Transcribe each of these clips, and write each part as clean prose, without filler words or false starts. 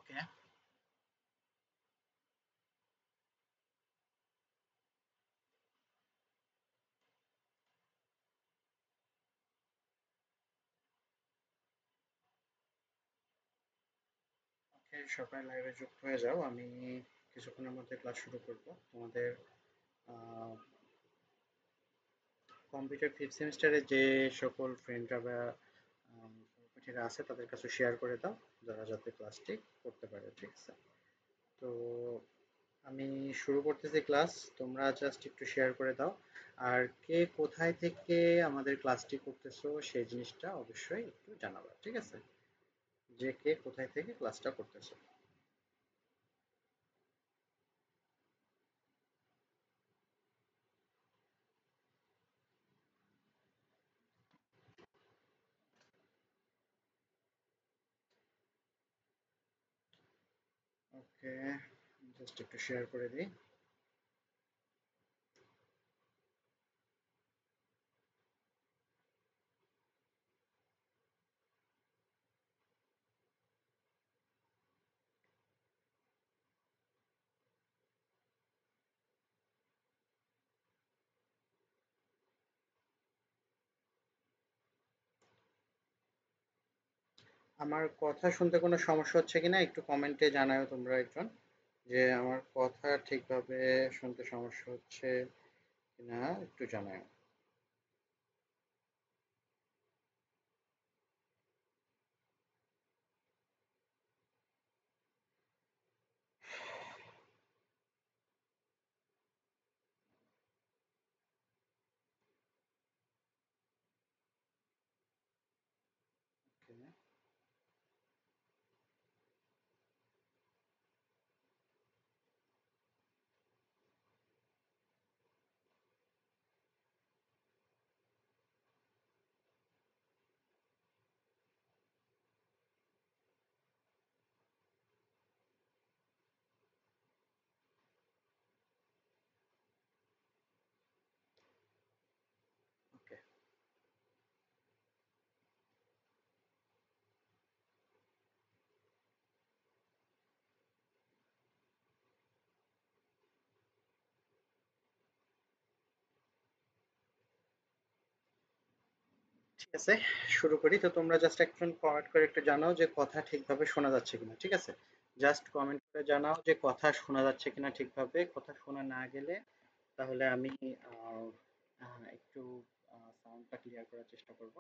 ওকে, ওকে, সবাই লাইভে যুক্ত হয়ে যাও। আমি কিছুক্ষণের মধ্যে ক্লাস শুরু করব। তোমাদের কম্পিউটার ফিফথ সেমিস্টারে যে সকল ফ্রেন্ডরা বা সহপাঠীরা আছে তাদের কাছে শেয়ার করে দাও, যারা যাতে ক্লাসটি করতে পারে। ঠিক আছে? তো আমি শুরু করতেছি ক্লাস। তোমরা জাস্ট একটু শেয়ার করে দাও। আর কে কোথায় থেকে আমাদের ক্লাসটি করতেছো সেই জিনিসটা অবশ্যই একটু জানাবা। ঠিক আছে? যে কে কোথায় থেকে ক্লাসটা করতেছো। ওকে, জাস্ট একটু শেয়ার করে দিই। আমার কথা শুনতে কোনো সমস্যা হচ্ছে কিনা একটু কমেন্টে জানাও তোমরা একজন, যে আমার কথা ঠিকভাবে শুনতে সমস্যা হচ্ছে কিনা একটু জানাও। ওকে, ওকে, ঠিক আছে, শুরু করি। তো তোমরা জাস্ট একজন কমেন্ট করে একটু জানাও যে কথা ঠিকভাবে শোনা যাচ্ছে কিনা। ঠিক আছে? জাস্ট কমেন্ট করে জানাও যে কথা শোনা যাচ্ছে কিনা ঠিকভাবে। কথা শোনা না গেলে তাহলে আমি একটু সাউন্ডটা ক্লিয়ার করার চেষ্টা করব।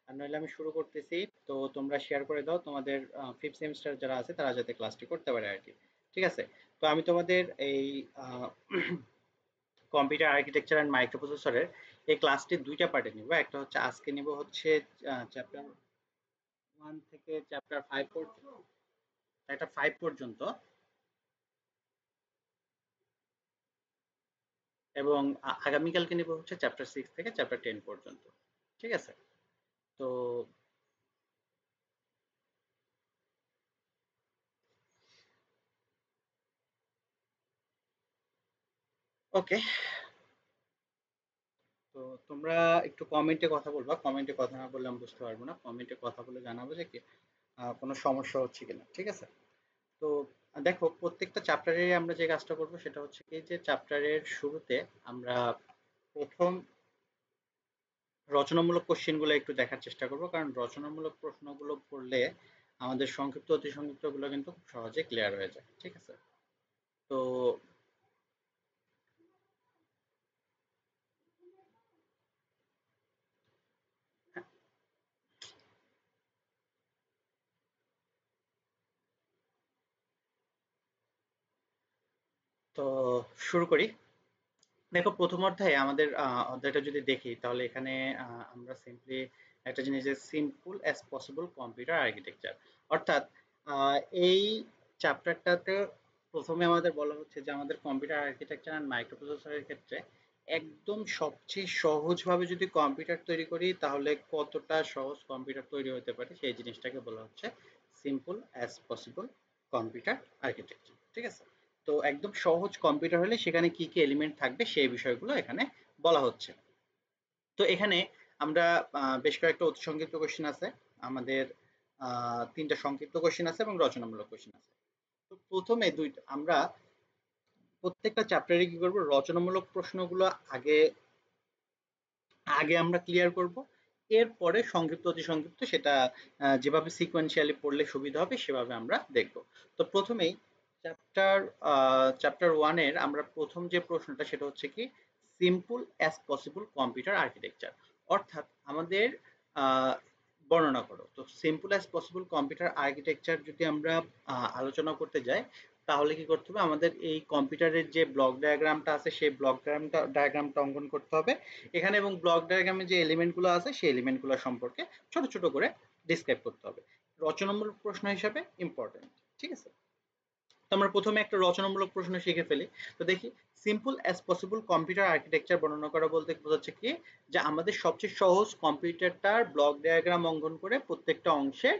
আর নইলে আমি শুরু করতেছি। তো তোমরা শেয়ার করে দাও তোমাদের ফিফথ সেমিস্টার যারা আছে তারা যাতে ক্লাসটি করতে পারে আর কি। ঠিক আছে? তো আমি তোমাদের এই কম্পিউটার আর্কিটেকচার অ্যান্ড মাইক্রোপ্রসেসরের এই ক্লাসটি দুইটা পার্টে নিব। একটা হচ্ছে আজকে নিব হচ্ছে চ্যাপ্টার 1 থেকে চ্যাপ্টার 5 পর্যন্ত, চ্যাপ্টার 5 পর্যন্ত, এবং আগামীকালকে নিব হচ্ছে চ্যাপ্টার 6 থেকে চ্যাপ্টার 10 পর্যন্ত। ঠিক আছে? তো ওকে, তো তোমরা একটু কমেন্টে কথা বলবা। কমেন্টে কথা না বললে আমি বুঝতে পারবো না। কমেন্টে কথা বলে জানাবো যে কি কোনো সমস্যা হচ্ছে কিনা। ঠিক আছে? তো দেখো, প্রত্যেকটা চ্যাপ্টারে আমরা যে কাজটা করব সেটা হচ্ছে কি, যে চ্যাপ্টারের শুরুতে আমরা প্রথম রচনামূলক কোশ্চেনগুলো একটু দেখার চেষ্টা করব, কারণ রচনামূলক প্রশ্নগুলো পড়লে আমাদের সংক্ষিপ্ত অতি সংক্ষিপ্তগুলো কিন্তু খুব সহজে ক্লিয়ার হয়ে যায়। ঠিক আছে? তো তো শুরু করি। দেখো, প্রথম অধ্যায়ে আমাদের অধ্যায়টা যদি দেখি তাহলে এখানে আমরা সিম্পলি একটা জিনিস, যে simple as possible computer architecture, অর্থাৎ আহ, এই চ্যাপ্টারটাতে প্রথমে আমাদের বলা হচ্ছে যে আমাদের কম্পিউটার আর্কিটেকচার অ্যান্ড মাইক্রোপ্রসেসরের ক্ষেত্রে একদম সবচেয়ে সহজভাবে যদি কম্পিউটার তৈরি করি তাহলে কতটা সহজ কম্পিউটার তৈরি হতে পারে সেই জিনিসটাকে বলা হচ্ছে simple as possible computer architecture. ঠিক আছে? তো একদম সহজ কম্পিউটার হলে সেখানে কি কি এলিমেন্ট থাকবে সেই বিষয়গুলো এখানে বলা হচ্ছে। তো এখানে আমরা বেশ কয়েকটা অতি সংক্ষিপ্ত কোশ্চেন আছে আমাদের। তিনটা সংক্ষিপ্ত কোশ্চেন আছে এবং রচনামূলক কোশ্চেন আছে। তো প্রথমে দুইটা আমরা প্রত্যেকটা চ্যাপ্টারে কি করব, রচনামূলক প্রশ্নগুলো আগে আগে আমরা ক্লিয়ার করব, এরপরে সংক্ষিপ্ত অতি সংক্ষিপ্ত সেটা যেভাবে সিকোয়েন্সিয়ালি পড়লে সুবিধা হবে সেভাবে আমরা দেখব। তো প্রথমেই চ্যাপ্টার চ্যাপ্টার 1 এর আমরা প্রথম যে প্রশ্নটা সেটা হচ্ছে কি simple as possible computer architecture, অর্থাৎ আমাদের আহ, বর্ণনা করো। তো simple as possible computer architecture যদি আমরা আলোচনা করতে যাই তাহলে কি করতে হবে, আমাদের এই কম্পিউটারের যে ব্লক ডায়াগ্রামটা আছে সেই ব্লক ডায়াগ্রামটা অঙ্কন করতে হবে এখানে, এবং ব্লক ডায়াগ্রামে যে এলিমেন্টগুলো আছে সেই এলিমেন্টগুলো সম্পর্কে ছোট ছোট করে ডিসক্রাইব করতে হবে, রচনামূলক প্রশ্ন হিসাবে ইম্পর্টেন্ট। ঠিক আছে, তো আমরা প্রথমে একটা রচনামূলক প্রশ্ন শিখে ফেলি। তো দেখি, simple as possible computer architecture বর্ণনা করা বলতে বোঝাচ্ছে কি, যে আমাদের সবচেয়ে সহজ কম্পিউটারটার ব্লক ডায়াগ্রাম অঙ্কন করে প্রত্যেকটা অংশের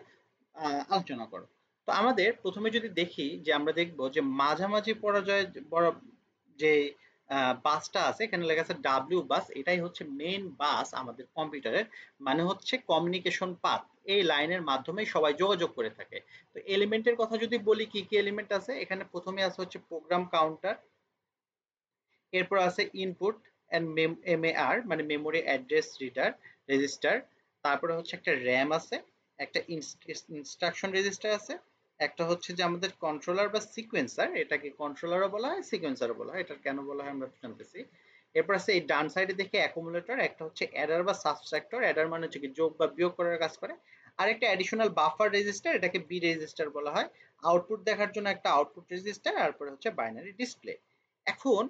আলোচনা করো। তো আমাদের প্রথমে যদি দেখি যে আমরা দেখব যে মাঝামাঝি পর্যায়ে যে বাসটা আছে এখানে লেখা আছে ডাব্লিউ বাস, এটাই হচ্ছে মেইন বাস আমাদের কম্পিউটারের, মানে হচ্ছে কমিউনিকেশন পাথ, এই লাইনের মাধ্যমে সবাই যোগাযোগ করে থাকে। তো এলিমেন্টের কথা যদি বলি কি কি এলিমেন্ট আছে, এখানে প্রথমে আছে হচ্ছে প্রোগ্রাম কাউন্টার, এরপর আছে ইনপুট এন্ড এমএআর মানে মেমোরি অ্যাড্রেস রিডার রেজিস্টার, তারপরে হচ্ছে একটা র্যাম আছে, একটা ইনস্ট্রাকশন রেজিস্টার আছে, একটা হচ্ছে যে আমাদের কন্ট্রোলার বা সিকোয়েন্সার, এটাকে কন্ট্রোলারও বলা হয় সিকোয়েন্সারও বলা হয়, এটা কেন বলা হয় আমরা জানতেছি। এরপর আছে এই ডান সাইডে দেখে অ্যাকুমুলেটর, একটা হচ্ছে অ্যাডার বা সাবট্রাক্টর, অ্যাডার মানে হচ্ছে কি যোগ বা বিয়োগ করার কাজ করে, আর একটা অ্যাডিশনাল বাফার রেজিস্টার, এটাকে বি রেজিস্টার বলা হয়, আউটপুট দেখার জন্য একটা আউটপুট রেজিস্টার, তারপরে হচ্ছে বাইনারি ডিসপ্লে। এখন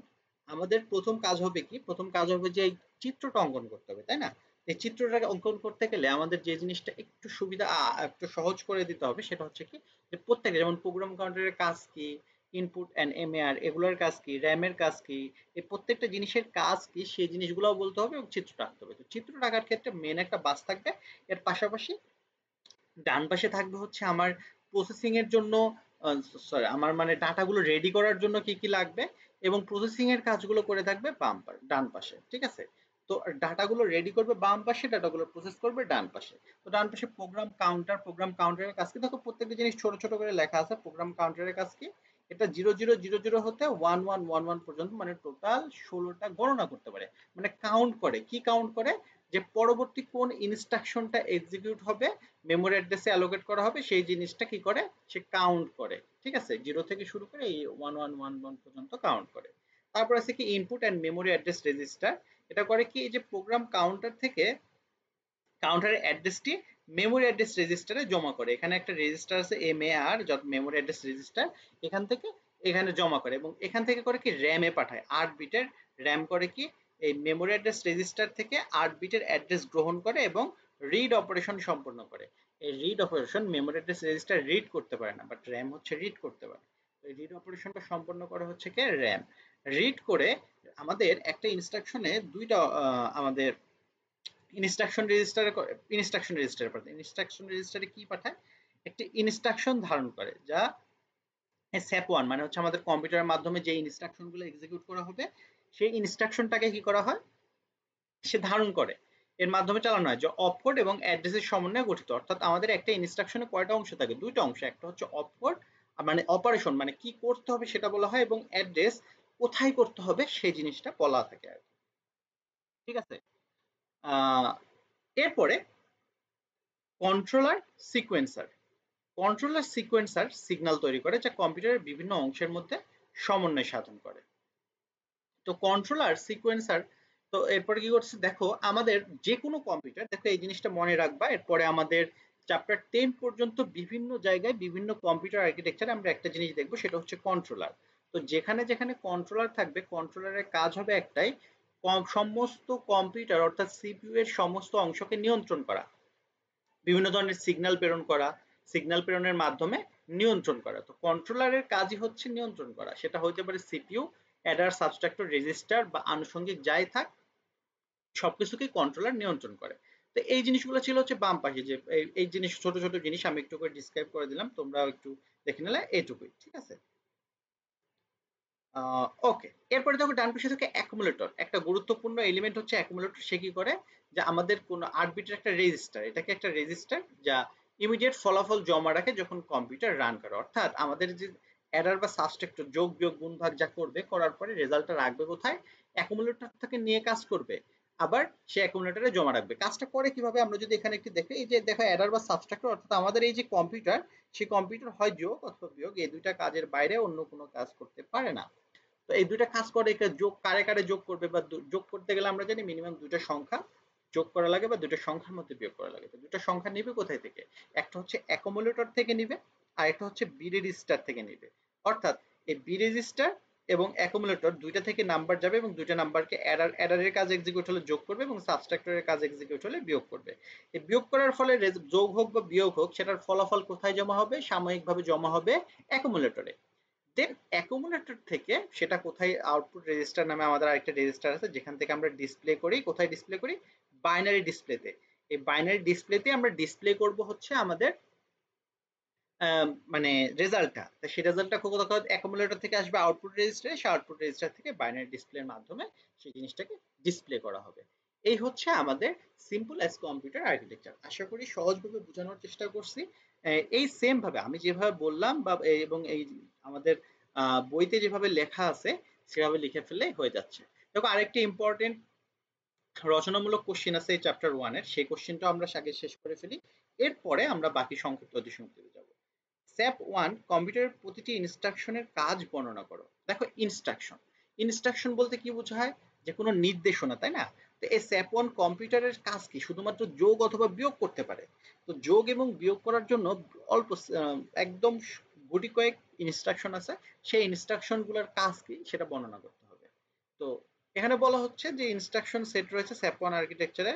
আমাদের প্রথম কাজ হবে কি, প্রথম কাজ হবে যে এই চিত্রটা অঙ্কন করতে হবে, তাই না? এই চিত্রটাকে অঙ্কন করতে গেলে আমাদের যে জিনিসটা একটু সুবিধা একটু সহজ করে দিতে হবে সেটা হচ্ছে কি, যে প্রত্যেকটা যেমন প্রোগ্রাম কাউন্টারের কাজ কি, ইনপুট এন্ড এমএআর এগুলোর কাজ কি, র্যামের কাজ কি, এই প্রত্যেকটা জিনিসের কাজ কি সেই জিনিসগুলোও বলতে হবে এবং চিত্রটা আঁকতে হবে। তো চিত্রটা আঁকার ক্ষেত্রে মেন একটা বাস থাকবে, এর পাশাপাশি ডান পাশে থাকবে হচ্ছে আমার প্রসেসিং এর জন্য, সরি আমার মানে ডাটাগুলো রেডি করার জন্য কি কি লাগবে, এবং প্রসেসিং এর কাজগুলো করে থাকবে ডান পাশে। ঠিক আছে, তো ডাটাগুলো রেডি করবে বাম পাশে, ডাটাগুলো প্রসেস করবে ডান পাশে। তো ডান পাশে প্রোগ্রাম কাউন্টারের কাজ কি, দেখো প্রত্যেকটা জিনিস ছোট ছোট করে লেখা আছে। প্রোগ্রাম কাউন্টারের কাজ কি, এটা 0000 হতে 1111 পর্যন্ত মানে টোটাল 16টা গণনা করতে পারে, মানে কাউন্ট করে। কি কাউন্ট করে, যে পরবর্তী কোন ইনস্ট্রাকশনটা এক্সিকিউট হবে, মেমোরি অ্যাড্রেসে অ্যালোকেট করা হবে, সেই জিনিসটা কি করে, সে কাউন্ট করে। ঠিক আছে, জিরো থেকে শুরু করে এই 1111 পর্যন্ত কাউন্ট করে। তারপর আছে কি input and memory address register, এটা করে কি, এই যে প্রোগ্রাম কাউন্টার থেকে কাউন্টারের অ্যাড্রেসটি মেমোরি অ্যাড্রেস রেজিস্টারে জমা করে। এখানে একটা রেজিস্টার আছে এমএআর, যত মেমোরি অ্যাড্রেস রেজিস্টার, এখান থেকে এখানে জমা করে এবং এখান থেকে করে কি র্যামে পাঠায় 8 বিটের র্যাম, করে কি এই মেমোরি অ্যাড্রেস রেজিস্টার থেকে 8 বিটের অ্যাড্রেস গ্রহণ করে এবং রিড অপারেশন সম্পন্ন করে। এই read operation memory address register read করতে পারে না, বাট র্যাম হচ্ছে রিড করতে পারে। এই রিড অপারেশনটা সম্পন্ন করা হচ্ছে কি র্যাম। রিড করে আমাদের একটা ইনস্ট্রাকশনে দুইটা আমাদের ইনস্ট্রাকশন রেজিস্টারে কি পাঠায়, একটি ইনস্ট্রাকশন ধারণ করে, যা স্যাপ ওয়ান মানে হচ্ছে আমাদের কম্পিউটারের মাধ্যমে যে ইনস্ট্রাকশন গুলো এক্সিকিউট করা হবে সেই ইনস্ট্রাকশনটাকে কি করা হয়, সে ধারণ করে। এর মাধ্যমে চালানো হয়, যে অপকোড এবং অ্যাড্রেসের সমন্বয়ে গঠিত। অর্থাৎ আমাদের একটা ইনস্ট্রাকশনে কয়টা অংশ থাকে, দুইটা অংশ, একটা হচ্ছে অপকোড মানে অপারেশন মানে কি করতে হবে সেটা বলা হয়, এবং অ্যাড্রেস কোথায় করতে হবে সেই জিনিসটা বলা থাকে আর কি। ঠিক আছে, আহ এরপরে controller sequencer. Controller sequencer signal তৈরি করে যা কম্পিউটারের বিভিন্ন অংশের মধ্যে সমন্বয় সাধন করে। তো কন্ট্রোলার সিকোয়েন্সার, তো এরপরে কি করছে দেখো, আমাদের যে কোনো কম্পিউটার, দেখো এই জিনিসটা মনে রাখবা, এরপরে আমাদের চ্যাপ্টার 10 পর্যন্ত বিভিন্ন জায়গায় বিভিন্ন কম্পিউটার আর্কিটেকচার আমরা একটা জিনিস দেখবো, সেটা হচ্ছে কন্ট্রোলার। তো যেখানে যেখানে কন্ট্রোলার থাকবে, কন্ট্রোলারের কাজ হবে একটাই, সমস্ত কম্পিউটার অর্থাৎ সিপিইউ এর সমস্ত অংশকে নিয়ন্ত্রণ করা, বিভিন্ন ধরনের সিগন্যাল প্রেরণ করা, সিগন্যাল প্রেরণের মাধ্যমে নিয়ন্ত্রণ করা। তো কন্ট্রোলারের কাজই হচ্ছে নিয়ন্ত্রণ করা, সেটা হতে পারে সিপিইউ, অ্যাডার, সাবট্রাক্টর, রেজিস্টার বা আনুষঙ্গিক যাই থাক, সবকিছুকেই কন্ট্রোলার নিয়ন্ত্রণ করে। তো এই জিনিসগুলো ছিল হচ্ছে বাম পাশে, যে এই জিনিস ছোট ছোট জিনিস আমি একটু করে ডিসক্রাইব করে দিলাম, তোমরা একটু দেখে নিলে, এইটুকুই। ঠিক আছে, ওকে। এরপরে দেখো ডান পাশে থাকে অ্যাকুমুলেটর, একটা গুরুত্বপূর্ণ এলিমেন্ট হচ্ছে অ্যাকুমুলেটর। সে কি করে, যে আমাদের কোন 8 বিটের একটা রেজিস্টার, এটাকে একটা রেজিস্টার যা ইমিডিয়েট ফলাফল জমা রাখে যখন কম্পিউটার রান করে। অর্থাৎ আমাদের যে অ্যাডার বা সাবট্রাক্টর যোগ বিয়োগ গুণ ভাগ যা করবে, করার পরে রেজাল্টটা রাখবে কোথায়? অ্যাকুমুলেটর থেকে নিয়ে কাজ করবে, আবার সে অ্যাকুমুলেটরে জমা রাখবে। কাজটা করে কিভাবে আমরা যদি এখানে একটু দেখি, এই যে দেখো অ্যাডার বা সাবট্রাক্টর, অর্থাৎ আমাদের এই যে কম্পিউটার, সেই কম্পিউটার হয় যোগ অথবা বিয়োগ, এই দুইটা কাজের বাইরে অন্য কোনো কাজ করতে পারে না। তো এই দুইটা কাজ করে, যোগ কারে কারে যোগ করবে বা যোগ করতে গেলে আমরা জানি মিনিমাম দুইটা সংখ্যা যোগ করা লাগে বা দুটো সংখ্যার মধ্যে বিয়োগ করা লাগে। তো দুটো সংখ্যা নিবে কোথায় থেকে? একটা হচ্ছে অ্যাকোমোলেটর থেকে নিবে, আর একটা হচ্ছে বি রেজিস্টার থেকে নিবে। অর্থাৎ এই বি রেজিস্টার এবং অ্যাকোমোলেটর দুইটা থেকে নাম্বার যাবে এবং দুইটা নাম্বারকে অ্যাডারের কাজ এক্সিকিউট হলে যোগ করবে এবং সাবট্রাক্টরের কাজ এক্সিকিউট হলে বিয়োগ করবে। এই বিয়োগ করার ফলে যোগ হোক বা বিয়োগ হোক, সেটার ফলাফল কোথায় জমা হবে? সাময়িকভাবে জমা হবে অ্যাকোমোলেটরে। দেন অ্যাকুমুলেটর থেকে সেটা কোথায়? আউটপুট রেজিস্টার নামে আমাদের আরেকটা রেজিস্টার আছে, যেখান থেকে আমরা ডিসপ্লে করি। কোথায় ডিসপ্লে করি? বাইনারি ডিসপ্লেতে। এই বাইনারি ডিসপ্লেতে আমরা ডিসপ্লে করব হচ্ছে আমাদের মানে রেজাল্টটা। তো সেই রেজাল্টটা কোথাও অ্যাকুমুলেটর থেকে আসবে আউটপুট রেজিস্টারে, সেই আউটপুট রেজিস্টার থেকে বাইনারি ডিসপ্লের মাধ্যমে সেই জিনিসটাকে ডিসপ্লে করা হবে। এই হচ্ছে আমাদের সিম্পল অ্যাজ কম্পিউটার আর্কিটেকচার। আশা করি সহজভাবে বোঝানোর চেষ্টা করছি। এই সেম ভাবে আমি যেভাবে বললাম বা এবং এই আমাদের বইতে যেভাবে লেখা আছে সেভাবে লিখে ফেললেই হয়ে যাচ্ছে। দেখো আরেকটি ইম্পর্টেন্ট রচনামূলক কোশ্চেন আছে এই চ্যাপ্টার 1 এর, সেই কোশ্চেনটা আমরা আগে শেষ করে ফেলি, এরপরে আমরা বাকি সংক্ষিপ্ত অধিসংখ্যে যাব। স্যাপ 1 কম্পিউটারের প্রতিটি ইনস্ট্রাকশনের কাজ বর্ণনা করো। দেখো ইনস্ট্রাকশন, ইনস্ট্রাকশন বলতে কি বোঝায়? যে কোনো নির্দেশনা, তাই না? তো এই স্যাপ 1 কম্পিউটারের কাজ কি? শুধুমাত্র যোগ অথবা বিয়োগ করতে পারে। তো যোগ এবং বিয়োগ করার জন্য অল্প একদম গুটি কয়েক ইনস্ট্রাকশন আছে, সেই ইনস্ট্রাকশন গুলোর কাজ কি সেটা বর্ণনা করতে হবে। তো এখানে বলা হচ্ছে যে ইনস্ট্রাকশন সেট রয়েছে স্যাপ 1 আর্কিটেকচারে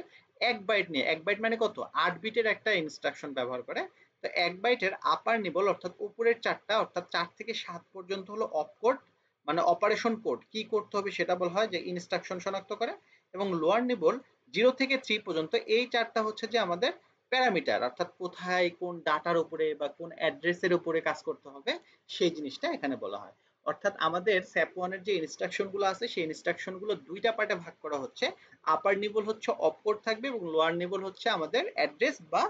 1 বাইট নিয়ে। 1 বাইট মানে কত? 8 বিটের একটা ইনস্ট্রাকশন ব্যবহার করে। তো 1 বাইটের আপার নিবল অর্থাৎ উপরের চারটা, অর্থাৎ 4 থেকে 7 পর্যন্ত হলো অপ কোড, মানে অপারেশন কোড, কি করতে হবে সেটা বলা হয় যে ইনস্ট্রাকশন শনাক্ত করে। এবং লোয়ার নিবল 0 থেকে 3 পর্যন্ত, এই চারটা হচ্ছে যে আমাদের প্যারামিটার, অর্থাৎ কোথায় কোন ডাটার উপরে বা কোন অ্যাড্রেসের উপরে কাজ করতে হবে সেই জিনিসটা এখানে বলা হয়। অর্থাৎ আমাদের স্যাপ 1 এর যে ইনস্ট্রাকশন গুলো আছে সেই ইনস্ট্রাকশন গুলো দুইটা পার্টে ভাগ করা হচ্ছে। আপার নিবল হচ্ছে অপকোড থাকবে এবং লোয়ার নিবল হচ্ছে আমাদের অ্যাড্রেস বা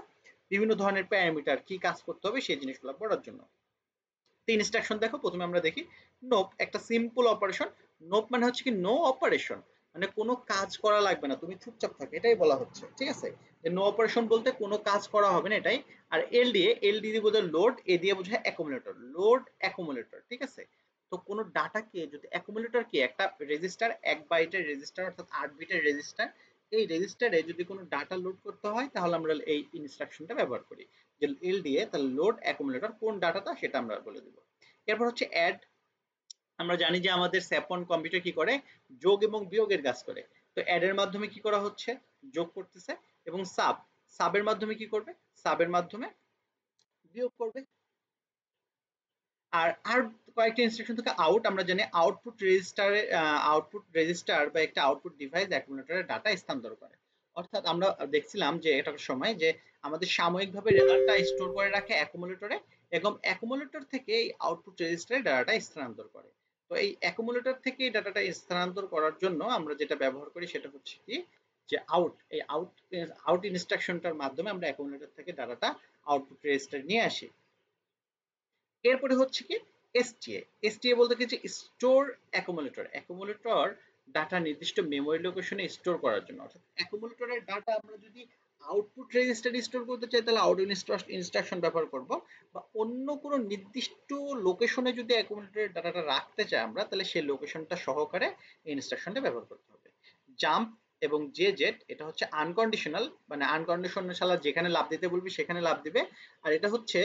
বিভিন্ন ধরনের প্যারামিটার কি কাজ করতে হবে সেই জিনিসগুলো পড়ার জন্য। তো ইনস্ট্রাকশন দেখো, প্রথমে আমরা দেখি নোপ, একটা সিম্পল অপারেশন। নোপ মানে হচ্ছে কি নো অপারেশন, মানে কোনো কাজ করা লাগবে না, তুমি চুপচাপ থাকো, এটাই বলা হচ্ছে। ঠিক আছে, নো অপারেশন বলতে কোনো কাজ করা হবে না এটাই। আর এল দিয়ে বোঝায় লোড, এ দিয়ে বোঝায় অ্যাকুমুলেটর, লোড অ্যাকুমুলেটর। ঠিক আছে, তো কোনো ডাটাকে যদি অ্যাকুমুলেটর কি একটা রেজিস্টার, 1 বাইটের রেজিস্টার অর্থাৎ 8 বিটের রেজিস্টার, এই রেজিস্টারে যদি কোনো ডাটা লোড করতে হয় তাহলে আমরা এই ইনস্ট্রাকশনটা ব্যবহার করি, যে এল দিয়ে তাহলে লোড অ্যাকুমুলেটর কোন ডাটাটা সেটা আমরা বলে দেব। এরপর হচ্ছে অ্যাড, আমরা জানি যে আমাদের স্যাপন কম্পিউটার কি করে? যোগ এবং বিয়োগের কাজ করে। তো অ্যাড এর মাধ্যমে কি করা হচ্ছে? যোগ করতেছে। এবং সাব, সাবের মাধ্যমে কি করবে? সাবের মাধ্যমে বিয়োগ করবে। আর কয়েকটা ইনস্ট্রাকশন থেকে আউট, আমরা জানি আউটপুট রেজিস্টার বা একটা আউটপুট ডিভাইস অ্যাকুমুলেটরের ডাটা স্থানান্তর করে। অর্থাৎ আমরা দেখছিলাম যে এটার সময় যে আমাদের সাময়িকভাবে রেজাল্টটা স্টোর করে রাখে অ্যাকুমুলেটরে এবং অ্যাকুমুলেটর থেকে এই আউটপুট রেজিস্টারে ডাটাটা স্থানান্তর করে। তো এই অ্যাকুমুলেটর থেকে ডাটাটা স্থানান্তর করার জন্য আমরা যেটা ব্যবহার করি সেটা হচ্ছে কি, যে আউট, এই আউট ইনস্ট্রাকশনটার মাধ্যমে আমরা অ্যাকুমুলেটর থেকে ডাটাটা আউটপুট রেজিস্টারে নিয়ে আসি। এরপরে হচ্ছে কি এসটিএ, এসটিএ বলতে কি যে স্টোর অ্যাকুমুলেটর, অ্যাকুমুলেটর ডাটা নির্দিষ্ট মেমোরি লোকেশনে স্টোর করার জন্য। অর্থাৎ অ্যাকুমুলেটরের ডাটা আমরা যদি আউটপুট রেজিস্টারে স্টোর করতে চাই তাহলে আউট ইনস্ট্রাকশন ব্যবহার করব, বা অন্য কোনো নির্দিষ্ট লোকেশনে যদি অ্যাকুমুলেটরের ডাটাটা রাখতে চাই আমরা তাহলে সেই লোকেশনটা সহকারে এই ইনস্ট্রাকশনটা ব্যবহার করতে হবে। জাম্প এবং জে জেড এটা হচ্ছে আনকন্ডিশনাল, মানে আনকন্ডিশনাল শালা যেখানে লাভ দিতে বলবি সেখানে লাভ দিবে। আর এটা হচ্ছে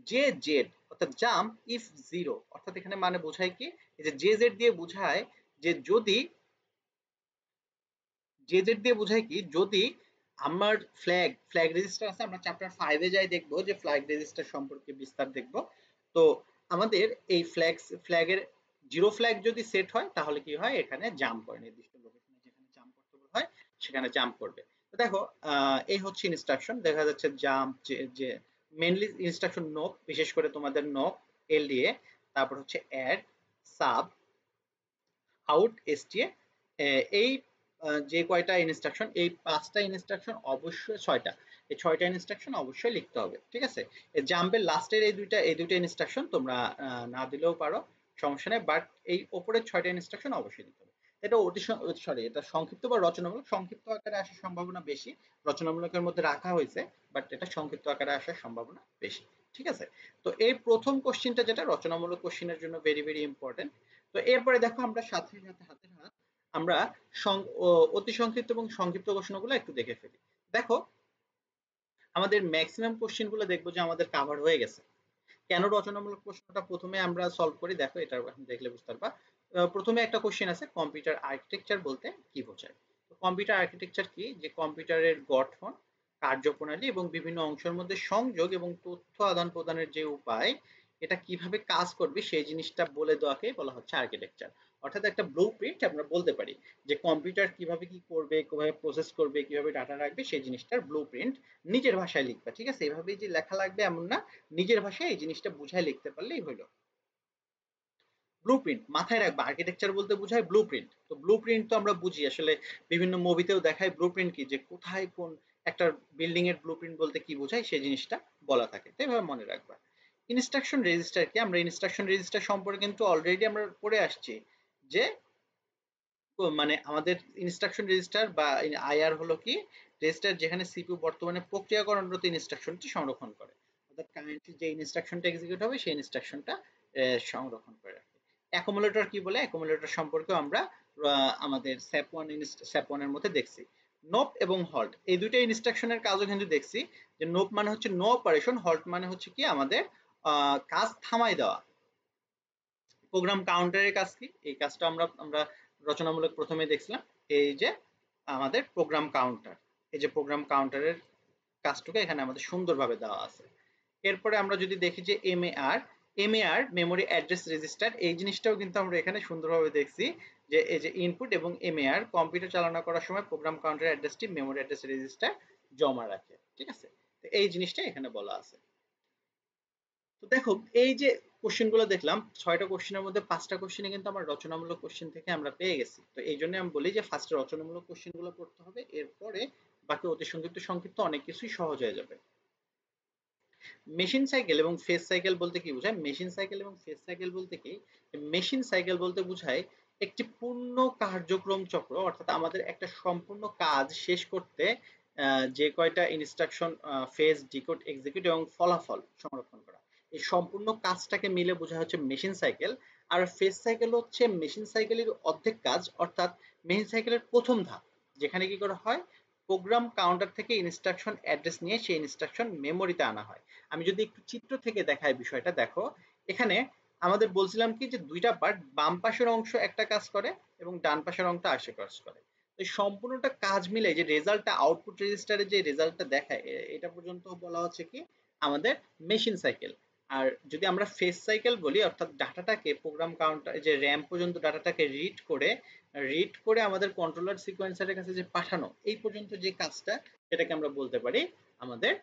জে জেড অর্থাৎ জাম্প ইফ জিরো, অর্থাৎ এখানে মানে বোঝায় কি, এই যে জে জেড দিয়ে বোঝায় যে যদি, জে জেড দিয়ে বোঝায় কি, যদি আমার ফ্ল্যাগ রেজিস্টার আছে, আমরা চ্যাপ্টার 5 এ যাই দেখবো যে ফ্ল্যাগ রেজিস্টার সম্পর্কে বিস্তার দেখবো। তো আমাদের এই ফ্ল্যাগের জিরো ফ্ল্যাগ যদি সেট হয় তাহলে কি হয়, এখানে জাম্প করে, নির্দিষ্ট লোকেশনে যেখানে জাম্প করতে বলা হয় সেখানে জাম্প করবে। তো দেখো এই হচ্ছে ইনস্ট্রাকশন, দেখা যাচ্ছে জাম্প, যে মেইনলি ইনস্ট্রাকশন নোপ, বিশেষ করে তোমাদের নোপ, এল দিয়ে, তারপর হচ্ছে অ্যাড, সাব, আউট, এসটিএ, এই যে কয়টা ইনস্ট্রাকশন, এই 5টা ইনস্ট্রাকশন, অবশ্যই 6টা, এই 6টা ইনস্ট্রাকশন অবশ্যই লিখতে হবে, ঠিক আছে। এই জাম্পের লাস্টের এই দুইটা ইনস্ট্রাকশন তোমরা না দিলেও পারো, সমস্যা নেই, বাট এই উপরের 6টা ইনস্ট্রাকশন অবশ্যই দিতে হবে। এটা এটা সংক্ষিপ্ত বা রচনামূলক, সংক্ষিপ্ত আকারে আসার সম্ভাবনা বেশি, রচনামূলকের মধ্যে রাখা হয়েছে, বাট এটা সংক্ষিপ্ত আকারে আসার সম্ভাবনা বেশি, ঠিক আছে। তো এই প্রথম কোশ্চেনটা যেটা রচনামূলক কোশ্চেনের জন্য ভেরি ভেরি ইম্পর্টেন্ট। তো এরপরে দেখো আমরা সাথে সাথে হাতে হাত আমরা অতি সংক্ষিপ্ত এবং সংক্ষিপ্ত প্রশ্নগুলো একটু দেখে ফেলি। দেখো আমাদের ম্যাক্সিমাম কোশ্চেন গুলো দেখবো যে আমাদের কাভার হয়ে গেছে। কেন রচনামূলক প্রশ্নটা প্রথমে আমরা সলভ করি, দেখো এটা দেখলে বুঝতে পারবা। প্রথমে একটা কোশ্চেন আছে, কম্পিউটার আর্কিটেকচার বলতে কি বোঝায়। তো কম্পিউটার আর্কিটেকচার কি, যে কম্পিউটারের গঠন, কার্যপ্রণালী এবং বিভিন্ন অংশের মধ্যে সংযোগ এবং তথ্য আদান প্রদানের যে উপায়, এটা কিভাবে কাজ করবে সেই জিনিসটা বলে দেওয়াকে বলা হচ্ছে আর্কিটেকচার। অর্থাৎ একটা ব্লু প্রিন্ট আমরা বলতে পারি যে কম্পিউটার কিভাবে কি করবে, কিভাবে প্রসেস করবে, কিভাবে ডাটা রাখবে, সেই জিনিসটার ব্লু প্রিন্ট নিজের ভাষায় লিখবা, ঠিক আছে। এভাবেই যে লেখা লাগবে এমন না, নিজের ভাষায় এই জিনিসটা বুঝায় লিখতে পারলেই হলো। ব্লুপ্রিন্ট মাথায় রাখবা, আর্কিটেকচার বলতে বোঝায় ব্লুপ্রিন্ট। তো ব্লুপ্রিন্ট তো আমরা বুঝি আসলে, বিভিন্ন মুভিতেও দেখায় ব্লুপ্রিন্ট কি, যে কোথায় কোন একটা বিল্ডিং এর ব্লুপ্রিন্ট বলতে কি বোঝায় সেই জিনিসটা বলা থাকে, তো এভাবে মনে রাখবা। ইনস্ট্রাকশন রেজিস্টার কি, আমরা ইনস্ট্রাকশন রেজিস্টার সম্পর্কে কিন্তু অলরেডি আমরা পড়ে আসছি, যে মানে আমাদের ইনস্ট্রাকশন রেজিস্টার বা আইআর হলো কি, রেজিস্টার যেখানে সিপিইউ বর্তমানে প্রক্রিয়াকরণরত ইনস্ট্রাকশনটি সংরক্ষণ করে, অর্থাৎ কারেন্টলি যে ইনস্ট্রাকশনটা এক্সিকিউট হবে সেই ইনস্ট্রাকশনটা সংরক্ষণ করে রাখে। অ্যাকুমুলেটর কি বলে, অ্যাকুমুলেটর সম্পর্কে আমরা আমাদের স্যাপ ওয়ান এর মধ্যে দেখছি। নোপ এবং হল্ট এই দুইটা ইনস্ট্রাকশনের কাজও কিন্তু দেখছি, যে নোপ মানে হচ্ছে নো অপারেশন, হল্ট মানে হচ্ছে কি আমাদের কাজ থামাই দেওয়া। প্রোগ্রাম কাউন্টারের কাজ কি, এই কাজটা আমরা আমরা রচনামূলক প্রথমে দেখছিলাম। এই যে আমাদের প্রোগ্রাম কাউন্টার, এই যে প্রোগ্রাম কাউন্টারের কাজটুকু এখানে আমাদের সুন্দরভাবে দেওয়া আছে। এরপরে আমরা যদি দেখি যে এমএআর মেমোরি অ্যাড্রেস রেজিস্টার, এই জিনিসটাও কিন্তু আমরা এখানে সুন্দরভাবে দেখছি, যে এই যে ইনপুট এবং এমএআর কম্পিউটার চালনা করার সময় প্রোগ্রাম কাউন্টার অ্যাড্রেসটি মেমোরি অ্যাড্রেস রেজিস্টার জমা রাখে, ঠিক আছে। তো এই জিনিসটা এখানে বলা আছে। তো দেখো এই যে কোশ্চেন গুলো দেখলাম, 6টা কোশ্চেনের মধ্যে 5টা কোশ্চেনে কিন্তু আমার রচনামূলক কোশ্চেন থেকে আমরা পেয়ে গেছি। তো এই জন্য আমি বলি যে ফার্স্টে রচনামূলক কোশ্চেন গুলো পড়তে হবে, এরপরে বাকি অতি সংক্ষিপ্ত সংক্ষিপ্ত অনেক কিছুই সহজ হয়ে যাবে। মেশিন সাইকেল এবং ফেজ সাইকেল বলতে কি বোঝায়, মেশিন সাইকেল এবং ফেজ সাইকেল বলতে কি, মেশিন সাইকেল বলতে বোঝায় একটি পূর্ণ কার্যক্রম চক্র, অর্থাৎ আমাদের একটা সম্পূর্ণ কাজ শেষ করতে যে কয়টা ইনস্ট্রাকশন ফেজ, ডিকোড, এক্সিকিউট এবং ফলাফল সংরক্ষণ করা, এই সম্পূর্ণ কাজটাকে মিলে বোঝা হচ্ছে মেশিন সাইকেল। আর ফেজ সাইকেল হচ্ছে মেশিন সাইকেলের অর্ধেক কাজ, অর্থাৎ মেশিন সাইকেলের প্রথম ধাপ, যেখানে কি করা হয়, প্রোগ্রাম কাউন্টার থেকে ইনস্ট্রাকশন অ্যাড্রেস নিয়ে সেই ইনস্ট্রাকশন মেমোরিতে আনা হয়। আমি যদি একটু চিত্র থেকে দেখাই বিষয়টা, দেখো এখানে আমাদের বলছিলাম কি, যে দুইটা পার্ট, বাম পাশের অংশ একটা কাজ করে এবং ডান পাশের অংশ আসে কাজ করে। এই সম্পূর্ণটা কাজ মিলে যে রেজাল্টটা আউটপুট রেজিস্টারে যে রেজাল্টটা দেখায়, এটা পর্যন্ত বলা হচ্ছে কি আমাদের মেশিন সাইকেল। আর যদি আমরা ফেজ সাইকেল বলি, অর্থাৎ ডাটাটাকে প্রোগ্রাম কাউন্টার যে র্যাম পর্যন্ত ডাটাটাকে রিড করে আমাদের কন্ট্রোলার সিকোয়েন্সারের কাছে যে পাঠানো, এই পর্যন্ত যে কাজটা, সেটাকে আমরা বলতে পারি আমাদের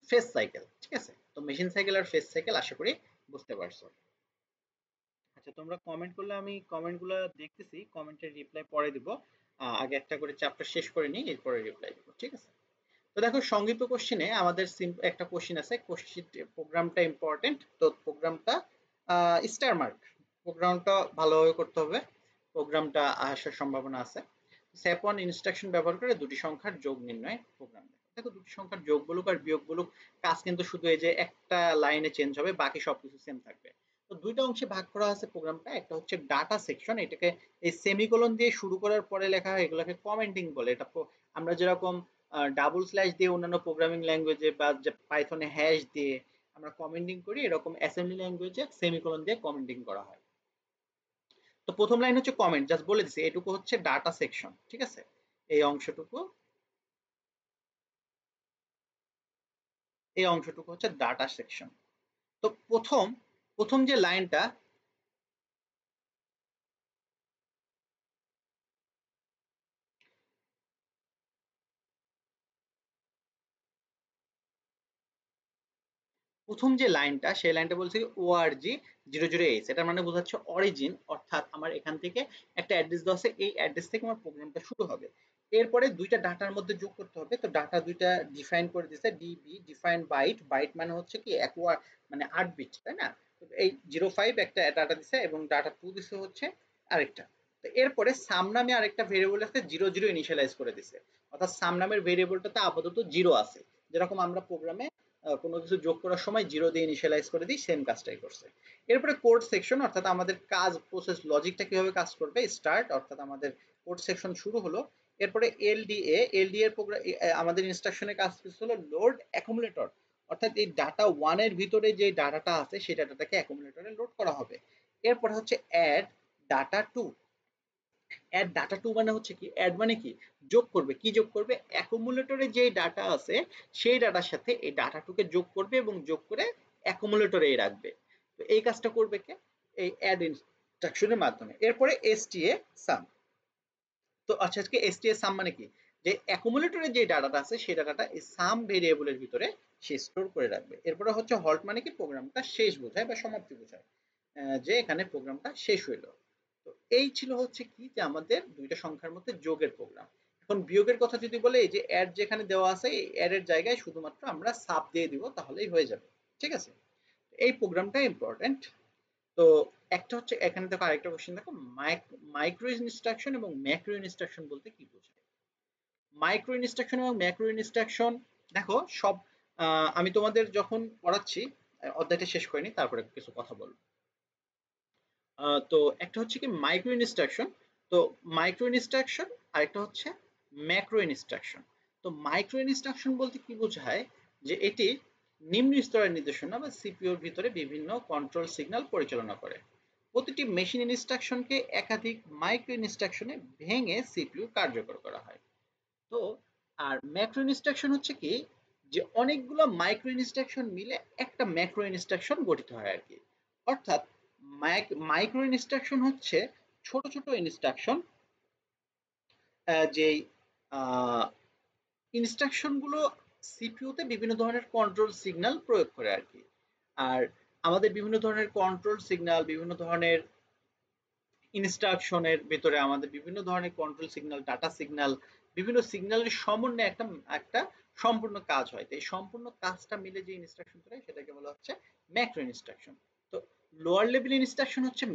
ফেজ সাইকেল, ঠিক আছে। তো মেশিন সাইকেল আর ফেজ সাইকেল আশা করি বুঝতে পারছো। আচ্ছা, তোমরা কমেন্ট করলে আমি কমেন্টগুলো দেখতেছি, কমেন্টের রিপ্লাই পরে দিব। আগে একটা করে চ্যাপ্টার শেষ করে নিই, এরপরে রিপ্লাই দিব, ঠিক আছে। তো দেখো সংক্ষিপ্ত কোশ্চেনে আমাদের একটা কোশ্চেন আছে, কোশ্চেন প্রোগ্রামটা ইম্পর্টেন্ট, তো প্রোগ্রামটা স্টার মার্ক, প্রোগ্রামটা ভালোভাবে করতে হবে, প্রোগ্রামটা আসার সম্ভাবনা আছে। স্যাপ ওয়ান ইনস্ট্রাকশন ব্যবহার করে দুটি সংখ্যার যোগ নির্ণয় প্রোগ্রাম। দেখো দুটি সংখ্যার যোগ বলুক আর বিয়োগ বলুক, কাজ কিন্তু শুধু এই যে একটা লাইনে চেঞ্জ হবে, বাকি সবকিছু সেম থাকবে। তো দুইটা অংশে ভাগ করা আছে প্রোগ্রামটা, একটা হচ্ছে ডাটা সেকশন, এটাকে এই সেমিকোলন দিয়ে শুরু করার পরে লেখা হয়, এগুলোকে কমেন্টিং বলে। এটা আমরা যেরকম ডাবল স্ল্যাশ দিয়ে অন্যান্য প্রোগ্রামিং ল্যাঙ্গুয়েজে বা পাইথনে হ্যাশ দিয়ে আমরা কমেন্টিং করি, এরকম অ্যাসেম্বলি ল্যাঙ্গুয়েজে সেমিকোলন দিয়ে কমেন্টিং করা হয়। তো প্রথম লাইন হচ্ছে কমেন্ট, জাস্ট বলে দিছি এটুকু হচ্ছে ডাটা সেকশন, ঠিক আছে। এই অংশটুকু হচ্ছে ডাটা সেকশন। তো প্রথম প্রথম যে লাইনটা, সেই লাইনটা বলছে ওআরজি 00H, এটার মানে বোঝাচ্ছে অরিজিন, অর্থাৎ আমার এখান থেকে একটা অ্যাড্রেস দেওয়া আছে, এই অ্যাড্রেস থেকে আমার প্রোগ্রামটা শুরু হবে। এরপরে দুইটা ডাটার মধ্যে যোগ করতে হবে, তো ডাটা দুইটা ডিফাইন করে দিছে, ডিবি ডিফাইন বাইট, বাইট মানে হচ্ছে কি মানে 8 বিট, তাই না? তো এই 05 একটা ডাটা দিছে এবং ডাটা 2 দিছে হচ্ছে আরেকটা। তো এরপরে সাম নামে আরেকটা ভেরিয়েবল আছে 00 ইনিশিয়ালাইজ করে দিছে, অর্থাৎ সাম নামের ভেরিয়েবলটাতে আপাতত 0 আছে, যেরকম আমরা প্রোগ্রামে কোনো কিছু যোগ করার সময় 0 দিয়ে ইনিশিয়ালাইজ করে দিই, সেম কাজটাই করছে। এরপরে কোড সেকশন, অর্থাৎ আমাদের কাজ প্রসেস লজিকটা কিভাবে কাজ করবে, স্টার্ট, অর্থাৎ আমাদের কোড সেকশন শুরু হলো। এরপরে এলডিএ, এর প্রোগ্রাম আমাদের ইনস্ট্রাকশনের কাজ হলো লোড অ্যাকুমুলেটর, অর্থাৎ এই ডাটা 1 এর ভিতরে যে ডাটাটা আছে সেই ডাটাটাকে অ্যাকুমুলেটরে লোড করা হবে। এরপর হচ্ছে add data two, add data two মানে হচ্ছে কি, অ্যাড মানে কি, যোগ করবে, কি যোগ করবে, অ্যাকুমুলেটরে যে ডাটা আছে সেই ডাটার সাথে এই ডাটা টুকে যোগ করবে এবং যোগ করে অ্যাকুমুলেটরে রাখবে। তো এই কাজটা করবে কে, এই অ্যাড ইনস্ট্রাকশনের মাধ্যমে। এরপরে এসটিএ সাম, তো আচ্ছা আজকে এসটিএস সাম মানে কি, যে অ্যাকুমুলেটরের যে ডাটাটা আছে সেই ডাটাটা এই সাম ভেরিয়েবলের ভিতরে সে স্টোর করে রাখবে। এরপরে হচ্ছে হল্ট মানে কি, প্রোগ্রামটা শেষ বোঝায় বা সমাপ্তি বোঝায়, যে এখানে প্রোগ্রামটা শেষ হইলো। তো এই ছিল হচ্ছে কি, যে আমাদের দুইটা সংখ্যার মধ্যে যোগের প্রোগ্রাম। এখন বিয়োগের কথা যদি বলে, এই যে অ্যাড যেখানে দেওয়া আছে এই অ্যাড এর জায়গায় শুধুমাত্র আমরা সাব দিয়ে দিব, তাহলেই হয়ে যাবে। ঠিক আছে, এই প্রোগ্রামটা ইম্পর্টেন্ট। তো একটা হচ্ছে এখানে দেখো, আরেকটা কোশ্চেন দেখো, মাইক্রো ইনস্ট্রাকশন এবং ম্যাক্রো ইনস্ট্রাকশন বলতে কি বোঝায়। মাইক্রো ইনস্ট্রাকশন এবং ম্যাক্রো ইনস্ট্রাকশন, দেখো সব আমি তোমাদের যখন পড়াচ্ছি অধ্যায়টা শেষ করিনি, তারপরে কিছু কথা বলবো। তো একটা হচ্ছে কি মাইক্রো ইনস্ট্রাকশন, তো মাইক্রো ইনস্ট্রাকশন, আরেকটা হচ্ছে ম্যাক্রো ইনস্ট্রাকশন। তো মাইক্রো ইনস্ট্রাকশন বলতে কি বোঝায়, যে এটি নিম্ন স্তরের নির্দেশনা বা সিপিইউর ভিতরে বিভিন্ন কন্ট্রোল সিগন্যাল পরিচালনা করে। প্রতিটি মেশিন ইনস্ট্রাকশনকে একাধিক মাইক্রো ইনস্ট্রাকশনে ভেঙে সিপিইউ কার্যকর করা হয়। তো আর ম্যাক্রো ইনস্ট্রাকশন হচ্ছে কি, যে অনেকগুলো মাইক্রো ইনস্ট্রাকশন মিলে একটা ম্যাক্রো ইনস্ট্রাকশন গঠিত হয় আর কি। অর্থাৎ মাইক্রো ইনস্ট্রাকশন হচ্ছে ছোট ছোট ইনস্ট্রাকশন, যেই ইনস্ট্রাকশন গুলো সিপিইউতে বিভিন্ন ধরনের কন্ট্রোল সিগন্যাল প্রয়োগ করে আর কি। আর আমাদের বিভিন্ন ধরনের কন্ট্রোল সিগন্যাল, বিভিন্ন ধরনের ইনস্ট্রাকশনের ভেতরে আমাদের বিভিন্ন ধরনের কন্ট্রোল সিগন্যাল, ডাটা সিগন্যাল, বিভিন্ন সিগন্যালের সমন্বয়ে একটা একটা সম্পূর্ণ কাজ হয়। তো এই সম্পূর্ণ কাজটা মিলে যে ইনস্ট্রাকশন করে সেটাকে বলা হচ্ছে ম্যাক্রো ইনস্ট্রাকশন। তো লোয়ার লেভেল ইনস্ট্রাকশন হচ্ছে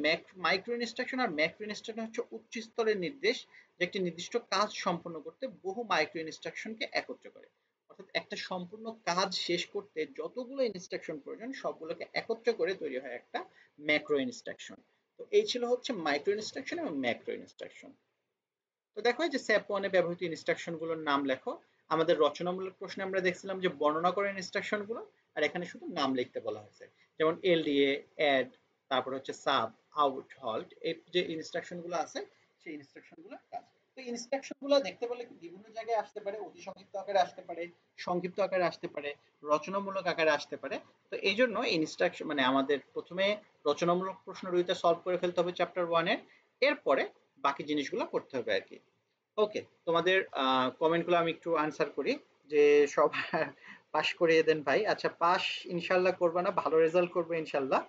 মাইক্রো ইনস্ট্রাকশন, আর ম্যাক্রো ইনস্ট্রাকশন হচ্ছে উচ্চ স্তরের নির্দেশ, যে একটি নির্দিষ্ট কাজ সম্পন্ন করতে বহু মাইক্রো ইনস্ট্রাকশনকে একত্র করে। অর্থাৎ একটা সম্পূর্ণ কাজ শেষ করতে যতগুলো ইনস্ট্রাকশন প্রয়োজন সবগুলোকে একত্র করে তৈরি হয় একটা ম্যাক্রো ইনস্ট্রাকশন। তো এই ছিল হচ্ছে মাইক্রো ইনস্ট্রাকশন এবং ম্যাক্রো ইনস্ট্রাকশন। তো দেখো এই যে স্যাপ ওয়ানে ব্যবহৃত ইনস্ট্রাকশন গুলোর নাম লেখো। আমাদের রচনামূলক প্রশ্নে আমরা দেখছিলাম যে বর্ণনা করে ইনস্ট্রাকশন গুলো, আর এখানে শুধু নাম লিখতে বলা হয়েছে, যেমন এলডিএ, অ্যাড, তারপর হচ্ছে সাব, আউট, হল্ট, এই যে ইনস্ট্রাকশন গুলো আছে সেই ইনস্ট্রাকশন গুলোর কাজ। তো ইনস্ট্রাকশন গুলো দেখতে বলে বিভিন্ন জায়গায় আসতে পারে, অতি সংক্ষিপ্ত আকারে আসতে পারে, সংক্ষিপ্ত আকারে আসতে পারে, রচনামূলক আকারে আসতে পারে। তো এই জন্য ইনস্ট্রাকশন মানে আমাদের প্রথমে রচনামূলক প্রশ্ন দুইটা সলভ করে ফেলতে হবে চ্যাপ্টার 1 এর, এরপরে বাকি জিনিসগুলো করতে হবে আর কি। ওকে, তোমাদের কমেন্টগুলো আমি একটু আনসার করি, যে সব পাস করিয়ে দেন ভাই। আচ্ছা, পাস ইনশাল্লাহ করবে না, ভালো রেজাল্ট করবে ইনশাল্লাহ।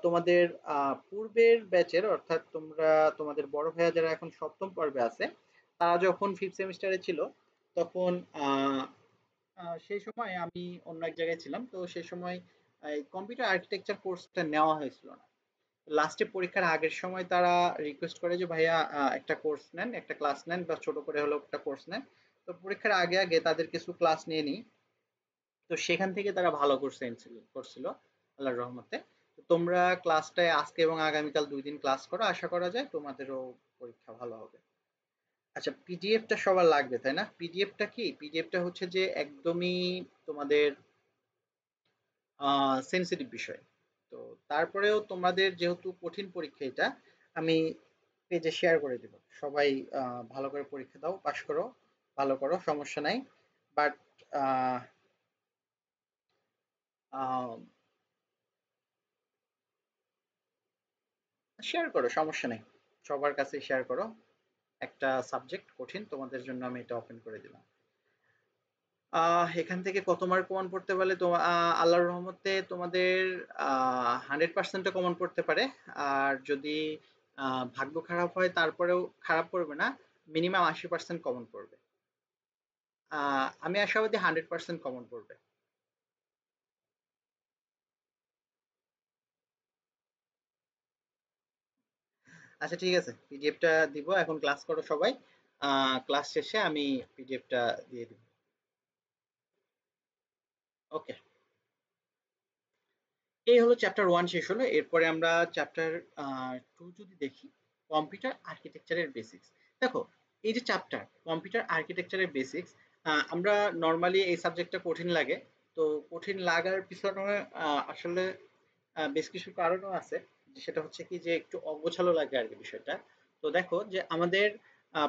তোমাদের পূর্বের ব্যাচের, অর্থাৎ তোমরা তোমাদের বড় ভাইয়া যারা এখন সপ্তম পর্বে আছে, তারা যখন ফিফথ সেমিস্টারে ছিল তখন সেই সময় আমি অন্য এক জায়গায় ছিলাম, তো সেই সময় এই কম্পিউটার আর্কিটেকচার কোর্সটা নেওয়া হয়েছিল না। লাস্টে পরীক্ষার আগের সময় তারা রিকোয়েস্ট করে যে ভাইয়া একটা কোর্স নেন, একটা ক্লাস নেন, বা ছোট করে হলেও একটা কোর্স নেন। তো পরীক্ষার আগে আগে তাদের কিছু ক্লাস নিয়ে নিই, তো সেখান থেকে তারা ভালো কোর্স করছিল আল্লাহর রহমতে। তো তোমরা ক্লাসটায় আজকে এবং আগামীকাল 2 দিন ক্লাস করো, আশা করা যায় তোমাদেরও পরীক্ষা ভালো হবে। আচ্ছা, পিডিএফটা সবার লাগবে তাই না? পিডিএফটা কি, পিডিএফটা হচ্ছে যে একদমই তোমাদের সেন্সিটিভ বিষয়। তো তারপরেও তোমাদের যেহেতু কঠিন পরীক্ষা এটা, আমি পেজে শেয়ার করে দিব। সবাই ভালো করে পরীক্ষা দাও, পাশ করো, ভালো করো, সমস্যা নাই। বাট শেয়ার করো, সমস্যা নেই, সবার কাছে শেয়ার করো। একটা সাবজেক্ট কঠিন, তোমাদের জন্য আমি এটা ওপেন করে দিলাম। এখান থেকে কত মার্ক কমন পড়তে পারলে আল্লাহর রহমতে তোমাদের 100% কমন পড়তে পারে। আর যদি ভাগ্য খারাপ হয় তারপরেও খারাপ করবে না, মিনিমাম 80% কমন পড়বে। আমি আশাবাদী 100% কমন পড়বে। আচ্ছা ঠিক আছে, পিডিএফটা দিব, এখন ক্লাস করো সবাই। ক্লাস শেষে আমি পিডিএফটা দিয়ে দিব। ওকে, এই হলো চ্যাপ্টার 1 শেষ হলো। এরপরে আমরা চ্যাপ্টার 2 যদি দেখি, কম্পিউটার আর্কিটেকচারের বেসিক্স। দেখো, এই যে চ্যাপ্টার কম্পিউটার আর্কিটেকচারের বেসিক্স, আমরা নরমালি এই সাবজেক্টটা কঠিন লাগে। তো কঠিন লাগার পিছনে আসলে বেশ কিছু কারণও আছে। সেটা হচ্ছে কি যে একটু অগোছালো লাগে আর কি বিষয়টা। তো দেখো যে আমাদের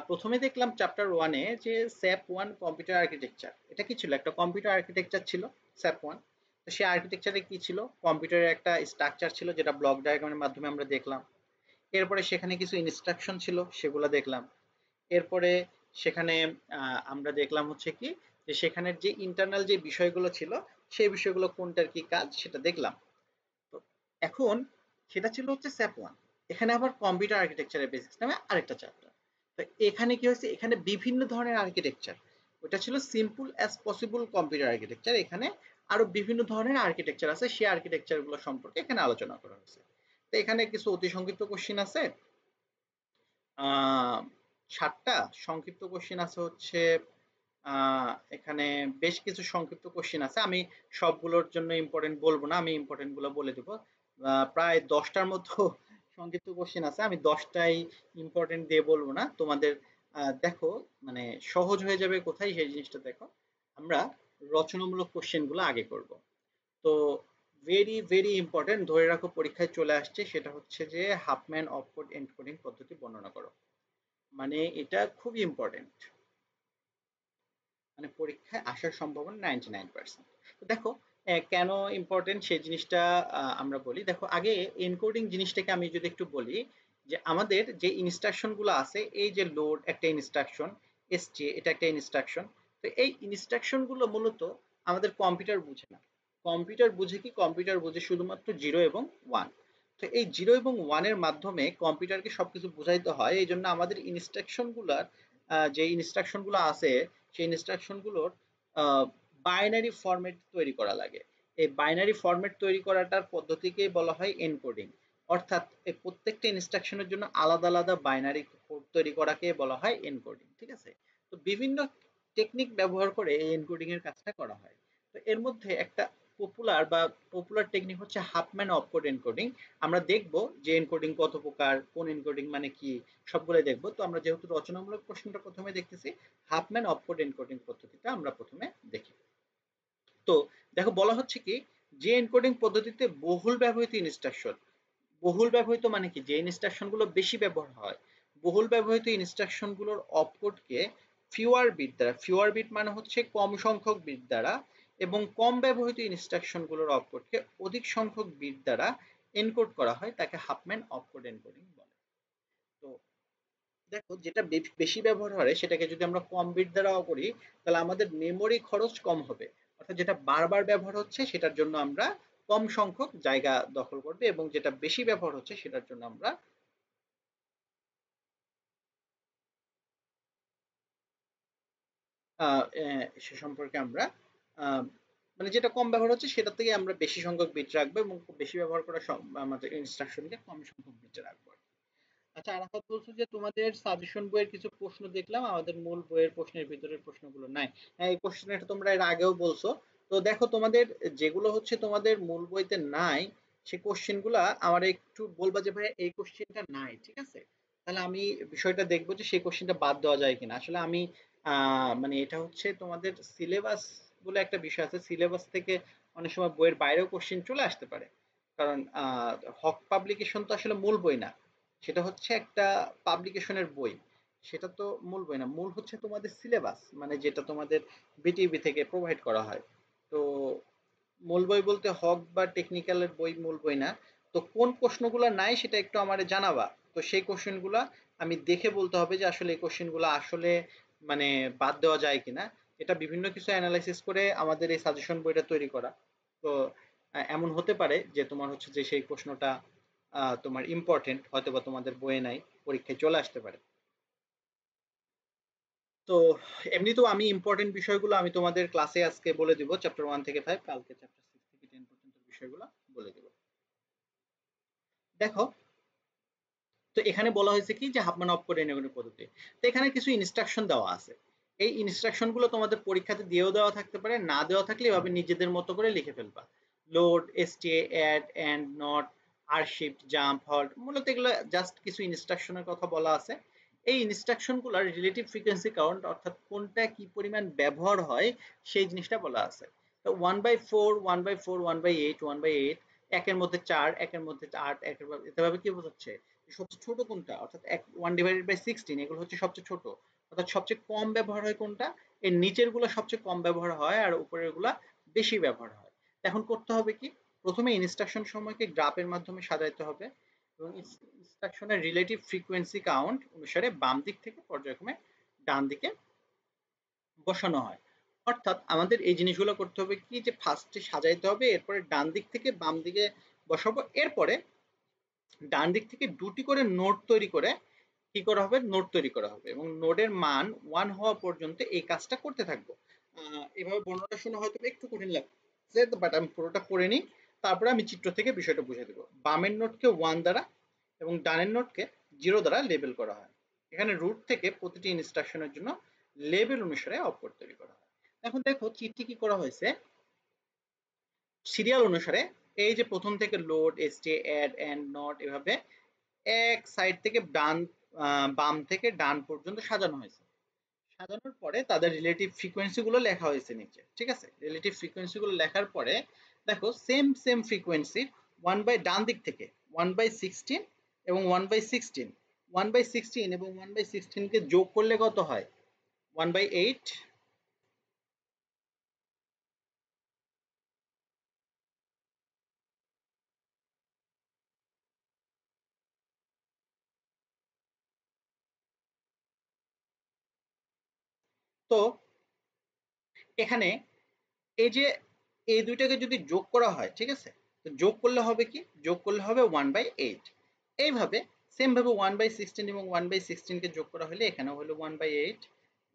প্রথমে দেখলাম চ্যাপ্টার 1 এ যে স্যাপ 1 কম্পিউটার আর্কিটেকচার। এটা কি ছিল? একটা কম্পিউটার আর্কিটেকচার ছিল স্যাপ 1। তো সেই আর্কিটেকচারে কি ছিল? কম্পিউটারের একটা স্ট্রাকচার ছিল যেটা ব্লক ডায়াগ্রামের মাধ্যমে আমরা দেখলাম। এরপরে সেখানে কিছু ইনস্ট্রাকশন ছিল, সেগুলো দেখলাম। এরপরে সেখানে আমরা দেখলাম হচ্ছে কি যে সেখানের যে ইন্টারনাল যে বিষয়গুলো ছিল, সেই বিষয়গুলো কোনটার কি কাজ সেটা দেখলাম। তো এখন সেটা ছিল হচ্ছে স্যাপ 1। এখানে আবার কম্পিউটার আর্কিটেকচারের বেসিক্স নামে আরেকটা চ্যাপ্টার। তো এখানে কি হয়েছে, এখানে বিভিন্ন ধরনের আর্কিটেকচার। ওটা ছিল simple as possible computer architecture. এখানে আরো বিভিন্ন ধরনের আর্কিটেকচার আছে, সেই আর্কিটেকচার গুলো সম্পর্কে এখানে আলোচনা করা হয়েছে। তো এখানে কিছু অতি সংক্ষিপ্ত কোশ্চিন আছে, 7টা। সংক্ষিপ্ত কোশ্চিন আছে হচ্ছে এখানে বেশ কিছু সংক্ষিপ্ত কোশ্চিন আছে। আমি সবগুলোর জন্য ইম্পর্টেন্ট বলবো না, আমি ইম্পর্টেন্ট গুলো বলে দেবো। প্রায় 10টার মতো সংক্ষিপ্ত কোশ্চিন আছে, আমি 10টাই ইম্পর্টেন্ট দিয়ে বলবো না তোমাদের। দেখো, মানে সহজ হয়ে যাবে কোথায় সেই জিনিসটা দেখো। আমরা রচনামূলক কোশ্চেন গুলো আগে করব। তো ভেরি ভেরি ইম্পর্টেন্ট, ধরে রাখো পরীক্ষায় চলে আসছে, সেটা হচ্ছে যে হাফম্যান অপকোড এনকোডিং পদ্ধতি বর্ণনা করো। মানে এটা খুবই ইম্পর্টেন্ট, মানে পরীক্ষায় আসার সম্ভাবনা 99%। তো দেখো কেন ইম্পর্টেন্ট সেই জিনিসটা আমরা বলি। দেখো আগে এনকোডিং জিনিসটাকে আমি যদি একটু বলি, যে আমাদের যে ইনস্ট্রাকশন গুলো আছে, এই যে লোড একটা ইনস্ট্রাকশন, এসটি এটা একটা ইনস্ট্রাকশন। তো এই ইনস্ট্রাকশন গুলো মূলত আমাদের কম্পিউটার বুঝে না। কম্পিউটার বুঝে কি? কম্পিউটার বুঝে শুধুমাত্র জিরো এবং ওয়ান। তো এই জিরো এবং ওয়ানের মাধ্যমে কম্পিউটারকে সবকিছু বোঝাইতে হয়। এই জন্য আমাদের ইনস্ট্রাকশন গুলার যে ইনস্ট্রাকশন গুলো আছে, সেই ইনস্ট্রাকশন গুলোর বাইনারি ফরম্যাট তৈরি করা লাগে। এই বাইনারি ফরম্যাট তৈরি করাটার পদ্ধতিকেই বলা হয় এনকোডিং। অর্থাৎ এই প্রত্যেকটা ইনস্ট্রাকশনের জন্য আলাদা আলাদা বাইনারি কোড তৈরি করাকে বলা হয় এনকোডিং। ঠিক আছে? তো বিভিন্ন টেকনিক ব্যবহার করে এই এনকোডিং এর কাজটা করা হয়। তো এর মধ্যে একটা পপুলার টেকনিক হচ্ছে হাফম্যান অপকোড এনকোডিং। আমরা দেখব যে এনকোডিং কত প্রকার, কোন এনকোডিং মানে কি, সবগুলোই দেখব। তো আমরা যেহেতু রচনামূলক প্রশ্নটা প্রথমে দেখতেছি, হাফম্যান অপকোড এনকোডিং পদ্ধতিটা আমরা প্রথমে দেখি। তো দেখো বলা হচ্ছে কি, যে এনকোডিং পদ্ধতিতে বহুল ব্যবহৃত ইনস্ট্রাকশন। বহুল ব্যবহৃত মানে কি? যে ইনস্ট্রাকশন গুলো বেশি ব্যবহার হয়। বহুল ব্যবহৃত ইনস্ট্রাকশন গুলোর অপকোডকে ফিউয়ার বিট দ্বারা, ফিউয়ার বিট মানে হচ্ছে কম সংখ্যক বিট দ্বারা, এবং কম ব্যবহৃত ইনস্ট্রাকশন গুলোর অপকোডকে অধিক সংখ্যক বিট দ্বারা এনকোড করা হয়, তাকে হাফম্যান অপকোড এনকোডিং বলে। তো দেখো, যেটা বেশি ব্যবহার হয় সেটাকে যদি আমরা কম বিট দ্বারাও করি, তাহলে আমাদের মেমোরি খরচ কম হবে। অর্থাৎ যেটা বারবার ব্যবহার হচ্ছে সেটার জন্য আমরা কম সংখ্যক জায়গা দখল করবে, এবং যেটা বেশি ব্যবহার হচ্ছে সেটার জন্য আমরা সে সম্পর্কে আমরা আহ, মানে যেটা কম ব্যবহার হচ্ছে সেটা থেকে আমরা বেশি সংখ্যক বিট রাখবো, এবং খুব বেশি ব্যবহার করা আমাদের ইনস্ট্রাকশনকে কম সংখ্যক বিট রাখবো। আচ্ছা, আরাফাত বলছো যে তোমাদের সাজেশন বইয়ের কিছু প্রশ্ন দেখলাম, আমাদের মূল বইয়ের প্রশ্নের ভিতরের প্রশ্নগুলো নাই। হ্যাঁ, এই কোশ্চেনটা তোমরা এর আগেও বলছো। তো দেখো, তোমাদের যেগুলো হচ্ছে তোমাদের মূল বইতে নাই, সেই কোশ্চেনগুলা আমার একটু বলবা যে ভাই এই কোশ্চেনটা নাই, ঠিক আছে? তাহলে আমি বিষয়টা দেখবো যে সেই কোশ্চেনটা বাদ দেওয়া যায় কিনা। আসলে আমি মানে এটা হচ্ছে তোমাদের সিলেবাস বলে একটা বিষয় আছে, সিলেবাস থেকে অনেক সময় বইয়ের বাইরেও কোশ্চেন চলে আসতে পারে। কারণ হক পাবলিকেশন তো আসলে মূল বই না, সেটা হচ্ছে একটা পাবলিকেশনের বই। সেটা তো মূল বই না, মূল হচ্ছে তোমাদের সিলেবাস, মানে যেটা তোমাদের বিটিবি থেকে প্রোভাইড করা হয়। তো মূল বই বলতে হক বা টেকনিক্যালের বই মূল বই না। তো কোন প্রশ্নগুলো নাই সেটা একটু আমারে জানাবা। তো সেই কোশ্চেনগুলো আমি দেখে বলতে হবে যে আসলে এই কোশ্চেনগুলো আসলে মানে বাদ দেওয়া যায় কিনা। এটা বিভিন্ন কিছু অ্যানালাইসিস করে আমাদের এই সাজেশন বইটা তৈরি করা। তো এমন হতে পারে যে তোমার হচ্ছে যে সেই প্রশ্নটা তোমার ইম্পর্টেন্ট, হয়তো বা তোমাদের বইয়ে নাই, পরীক্ষায় চলে আসতে পারে। তো এমনিতেও আমি ইম্পর্টেন্ট বিষয়গুলো আমি তোমাদের ক্লাসে আজকে বলে দিব, চ্যাপ্টার 1 থেকে 5, কালকে চ্যাপ্টার 6 থেকে 10 পর্যন্ত বিষয়গুলো বলে দিব। দেখো, তো এখানে বলা হয়েছে কি যে হাফম্যান অফ কোড এনকোডিং পদ্ধতি। তো এখানে কিছু ইনস্ট্রাকশন দেওয়া আছে। এই ইনস্ট্রাকশন গুলো তোমাদের পরীক্ষাতে দিয়েও দেওয়া থাকতে পারে, না দেওয়া থাকলে এভাবে নিজেদের মতো করে লিখে ফেলবা। Load, STA, add, and, not, আর শিফট, জাম্প, হল্ট, মূলত এগুলো জাস্ট কিছু ইনস্ট্রাকশনের কথা বলা আছে। এই ইনস্ট্রাকশন গুলোর রিলেটিভ ফ্রিকোয়েন্সি কাউন্ট, অর্থাৎ কোনটা কি পরিমাণ ব্যবহার হয় সেই জিনিসটা বলা আছে। তো 1/4, 1/4, 1/8, 1/8, একের মধ্যে 4, একের মধ্যে 8, একের এভাবে কি বোঝাচ্ছে সবচেয়ে ছোট কোনটা, অর্থাৎ 1/16, এগুলো হচ্ছে সবচেয়ে ছোট, অর্থাৎ সবচেয়ে কম ব্যবহার হয় কোনটা, এর নিচের গুলো সবচেয়ে কম ব্যবহার হয় আর উপরের গুলা বেশি ব্যবহার হয়। এখন করতে হবে কি, প্রথমে ইনস্ট্রাকশন সময়কে গ্রাফের মাধ্যমে সাজাইতে হবে এবং ইনস্ট্রাকশনের রিলেটিভ ফ্রিকোয়েন্সি কাউন্ট অনুসারে বাম দিক থেকে পর্যায়ক্রমে ডান দিকে বসানো হয়। অর্থাৎ আমাদের এই জিনিসগুলো করতে হবে কি, যে ফার্স্টে সাজাইতে হবে, এরপরে ডান দিক থেকে বাম দিকে বসাবো, এরপরে ডান দিক থেকে দুটি করে নোড তৈরি করে কি করা হবে, নোড তৈরি করা হবে এবং নোডের মান 1 হওয়া পর্যন্ত এই কাজটা করতে থাকবো। এভাবে বর্ণনা শুনে হয়তো একটু কঠিন লাগছে, বাট আমি পুরোটা করে নিই, তারপরে আমি চিত্র থেকে বিষয়টা বুঝে দেবো। বামের নোডকে 1 দ্বারা এবং ডানের নোডকে 0 দ্বারা লেবেল করা হয়। এখানে রুট থেকে প্রতিটি ইনস্ট্রাকশনের জন্য লেবেল অনুসারে অপকোড তৈরি করা হয়। এখন দেখো চিত্রে কি করা হয়েছে, সিরিয়াল অনুসারে এই যে প্রথম থেকে load, ST, add, and, not, এভাবে এক সাইড থেকে ডান বাম থেকে ডান পর্যন্ত সাজানো হয়েছে। সাজানোর পরে তাদের রিলেটিভ ফ্রিকোয়েন্সি গুলো লেখা হয়েছে নিচে, ঠিক আছে। রিলেটিভ ফ্রিকোয়েন্সি গুলো লেখার পরে দেখো সেম সেম ফ্রিকোয়েন্সি ডান দিক থেকে 1/16 এবং 1/16, 1/16 এবং 1/16 কে যোগ করলে কত হয়, 1/8। তো এখানে এই যে এই দুইটাকে যদি যোগ করা হয়, ঠিক আছে, তো যোগ করলে হবে কি, যোগ করলে হবে 1/8। এইভাবে সেম ভাবে 1/16 এবং 1/16 কে যোগ করা হলে এখানে হলো 1/8,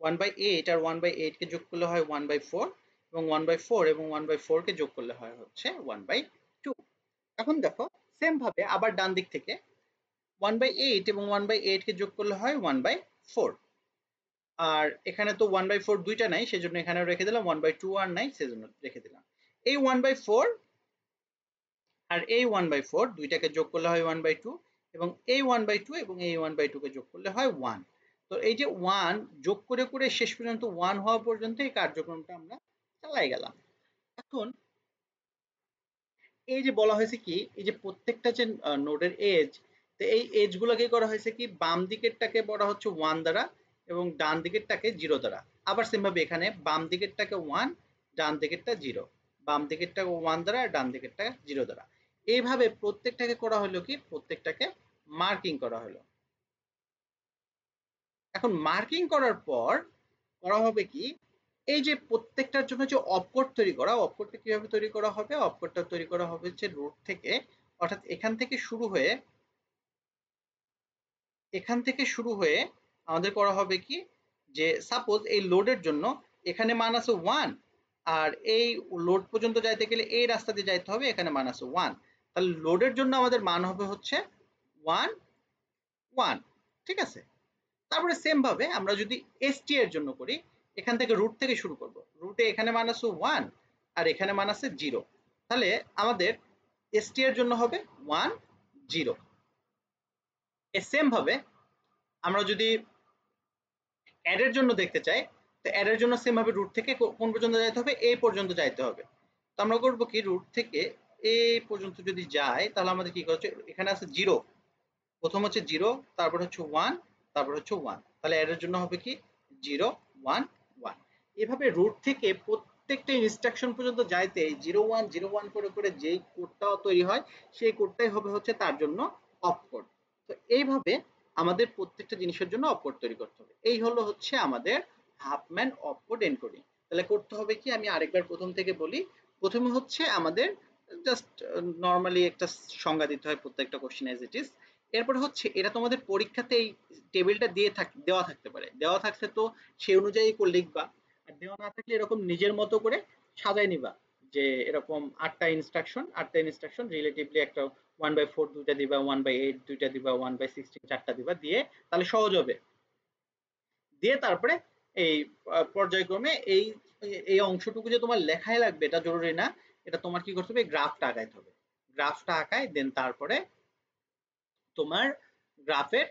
1/8 আর 1/8 কে যোগ করলে হয় 1/4 এবং 1/4 এবং 1/4 কে যোগ করলে হয় হচ্ছে 1/2। এখন দেখো সেম ভাবে আবার ডান দিক থেকে 1/8 এবং 1/8 কে যোগ করলে হয় 1/4, আর এখানে তো 1/4 দুইটা নাই, সেজন্য এখানে রেখে দিলাম, 1/2 আর নাই সেজন্য রেখে দিলাম। এই 1/4 আর এই 1/4 দুইটাকে যোগ করলে হয় 1/2 এবং এই 1/2 এবং এই 1/2 কে যোগ করলে হয় 1। তো এই যে 1 যোগ করে করে শেষ পর্যন্ত 1 হওয়া পর্যন্ত এই কার্যক্রমটা আমরা চালাই গেলাম। এখন এই যে বলা হয়েছে কি, এই যে প্রত্যেকটা যে নোডের এজ, তো এই এজ গুলোকে করা হয়েছে কি, বাম দিকেরটাকে বলা হচ্ছে 1 দ্বারা এবং ডান দিকেরটাকে 0 দ্বারা। আবার সেম ভাবে এখানে বাম দিকেরটাকে 1, ডান দিকেরটা 0, বাম দিকেরটাকে 1 দ্বারা আর ডান দিকেরটা 0 দ্বারা। এইভাবে প্রত্যেকটাকে করা হলো কি, প্রত্যেকটাকে মার্কিং করা হলো। এখন মার্কিং করার পর করা হবে কি, এই যে প্রত্যেকটার জন্য যে অপকোড তৈরি করা, অপকোডটা কিভাবে তৈরি করা হবে, অপকোডটা তৈরি করা হবে হচ্ছে রুট থেকে, অর্থাৎ এখান থেকে শুরু হয়ে আমাদের করা হবে কি, যে সাপোজ এই লোডের জন্য এখানে মান আছে 1, আর এই লোড পর্যন্ত যাইতে গেলে এই রাস্তা দিয়ে যাইতে হবে, এখানে মান আছে 1, তাহলে লোডের জন্য আমাদের মান হবে হচ্ছে 1 1, ঠিক আছে। তারপরে সেম ভাবে আমরা যদি এসটি এর জন্য করি, এখান থেকে রুট থেকে শুরু করব, রুটে এখানে মান আছে 1 আর এখানে মান আছে 0, তাহলে আমাদের এসটি এর জন্য হবে 1 0। সেম ভাবে আমরা যদি অ্যাড এর জন্য দেখতে চাই, তো অ্যাড এর জন্য সেম ভাবে রুট থেকে কোন পর্যন্ত যাইতে হবে, এই পর্যন্ত যাইতে হবে। তো আমরা করব কি, রুট থেকে এই পর্যন্ত যদি যায় তাহলে আমাদের কি হচ্ছে, এখানে আছে 0, প্রথম হচ্ছে 0, তারপর হচ্ছে 1, তারপর হচ্ছে 1, তাহলে অ্যাড এর জন্য হবে কি 0 1 1। এভাবে রুট থেকে প্রত্যেকটা ইনস্ট্রাকশন পর্যন্ত যাইতে 0 1 0 1 করে করে যেই কোডটা তৈরি হয়, সেই কোডটাই হবে হচ্ছে তার জন্য অপ কোড। তো এইভাবে আমাদের প্রত্যেকটা জিনিসের জন্য অপ কোড তৈরি করতে হবে। এই হলো হচ্ছে আমাদের হাফম্যান অপ কোড এনকোডিং। তাহলে করতে হবে কি, আমি আরেকবার প্রথম থেকে বলি। প্রথমে হচ্ছে আমাদের জাস্ট নরমালি একটা সংজ্ঞা দিতে হয় প্রত্যেকটা কোশ্চেন এজ ইট ইজ। এরপর হচ্ছে এটা তোমাদের পরীক্ষাতে এই টেবিলটা দেওয়া থাকতে পারে, দেওয়া থাকলে তো সেই অনুযায়ী লিখবা, আর দেওয়া না থাকলে এরকম নিজের মতো করে সাজায় নিবা, যে এরকম 8টা ইনস্ট্রাকশন রিলেটিভলি একটা 1/4 দুইটা দিবা, 1/8 দুইটা দিবা, 1/16 চারটা দিবা, দিয়ে তাহলে সহজ হবে। দিয়ে তারপরে এই পর্যায়ক্রমে এই এই অংশটুকু যে তোমার লেখায় লাগবে এটা জরুরি না, এটা তোমার কি করতে হবে, গ্রাফটা আঁকাইতে হবে। গ্রাফটা আঁকায় দেন তারপরে তোমার গ্রাফের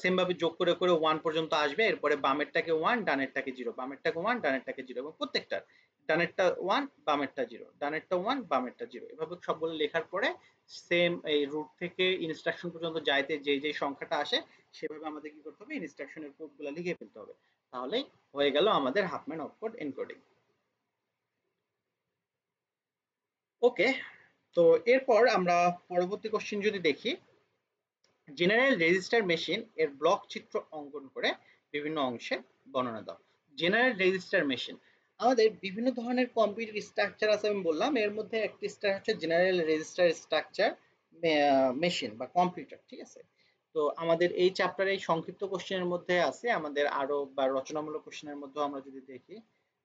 সেম ভাবে যোগ করে করে 1 পর্যন্ত আসবে, এরপরে বামেরটাকে 1 ডানেরটাকে 0, বামেরটাকে 1 ডানেরটাকে 0, এবং প্রত্যেকটার ডানেরটা 1 বামেরটা 0, ডানেরটা 1 বামেরটা 0, এভাবে সবগুলো লেখার পরে সেম এই রুট থেকে ইনস্ট্রাকশন পর্যন্ত যাইতে যে যে সংখ্যাটা আসে সেভাবে আমাদের কি করতে হবে, ইনস্ট্রাকশনের কোডগুলো লিখে ফেলতে হবে, তাহলেই হয়ে গেল আমাদের হাফম্যান অপকোড এনকোডিং। ওকে, তো এরপর আমরা পরবর্তী কোশ্চেন যদি দেখি, জেনারেল রেজিস্টার মেশিন এর ব্লক চিত্র অঙ্কন করে বিভিন্ন অংশে বর্ণনা দাও। জেনারেল রেজিস্টার মেশিন, আমাদের বিভিন্ন ধরনের কম্পিউটার স্ট্রাকচার আছে, আমি বললাম এর মধ্যে একটি হচ্ছে জেনারেল রেজিস্টার স্ট্রাকচার মেশিন বা কম্পিউটার, ঠিক আছে। তো আমাদের এই চ্যাপ্টারে এই সংক্ষিপ্ত কোশ্চেনের মধ্যে আছে, আমাদের আরো বা রচনামূলক কোশ্চেনের মধ্যেও আমরা যদি দেখি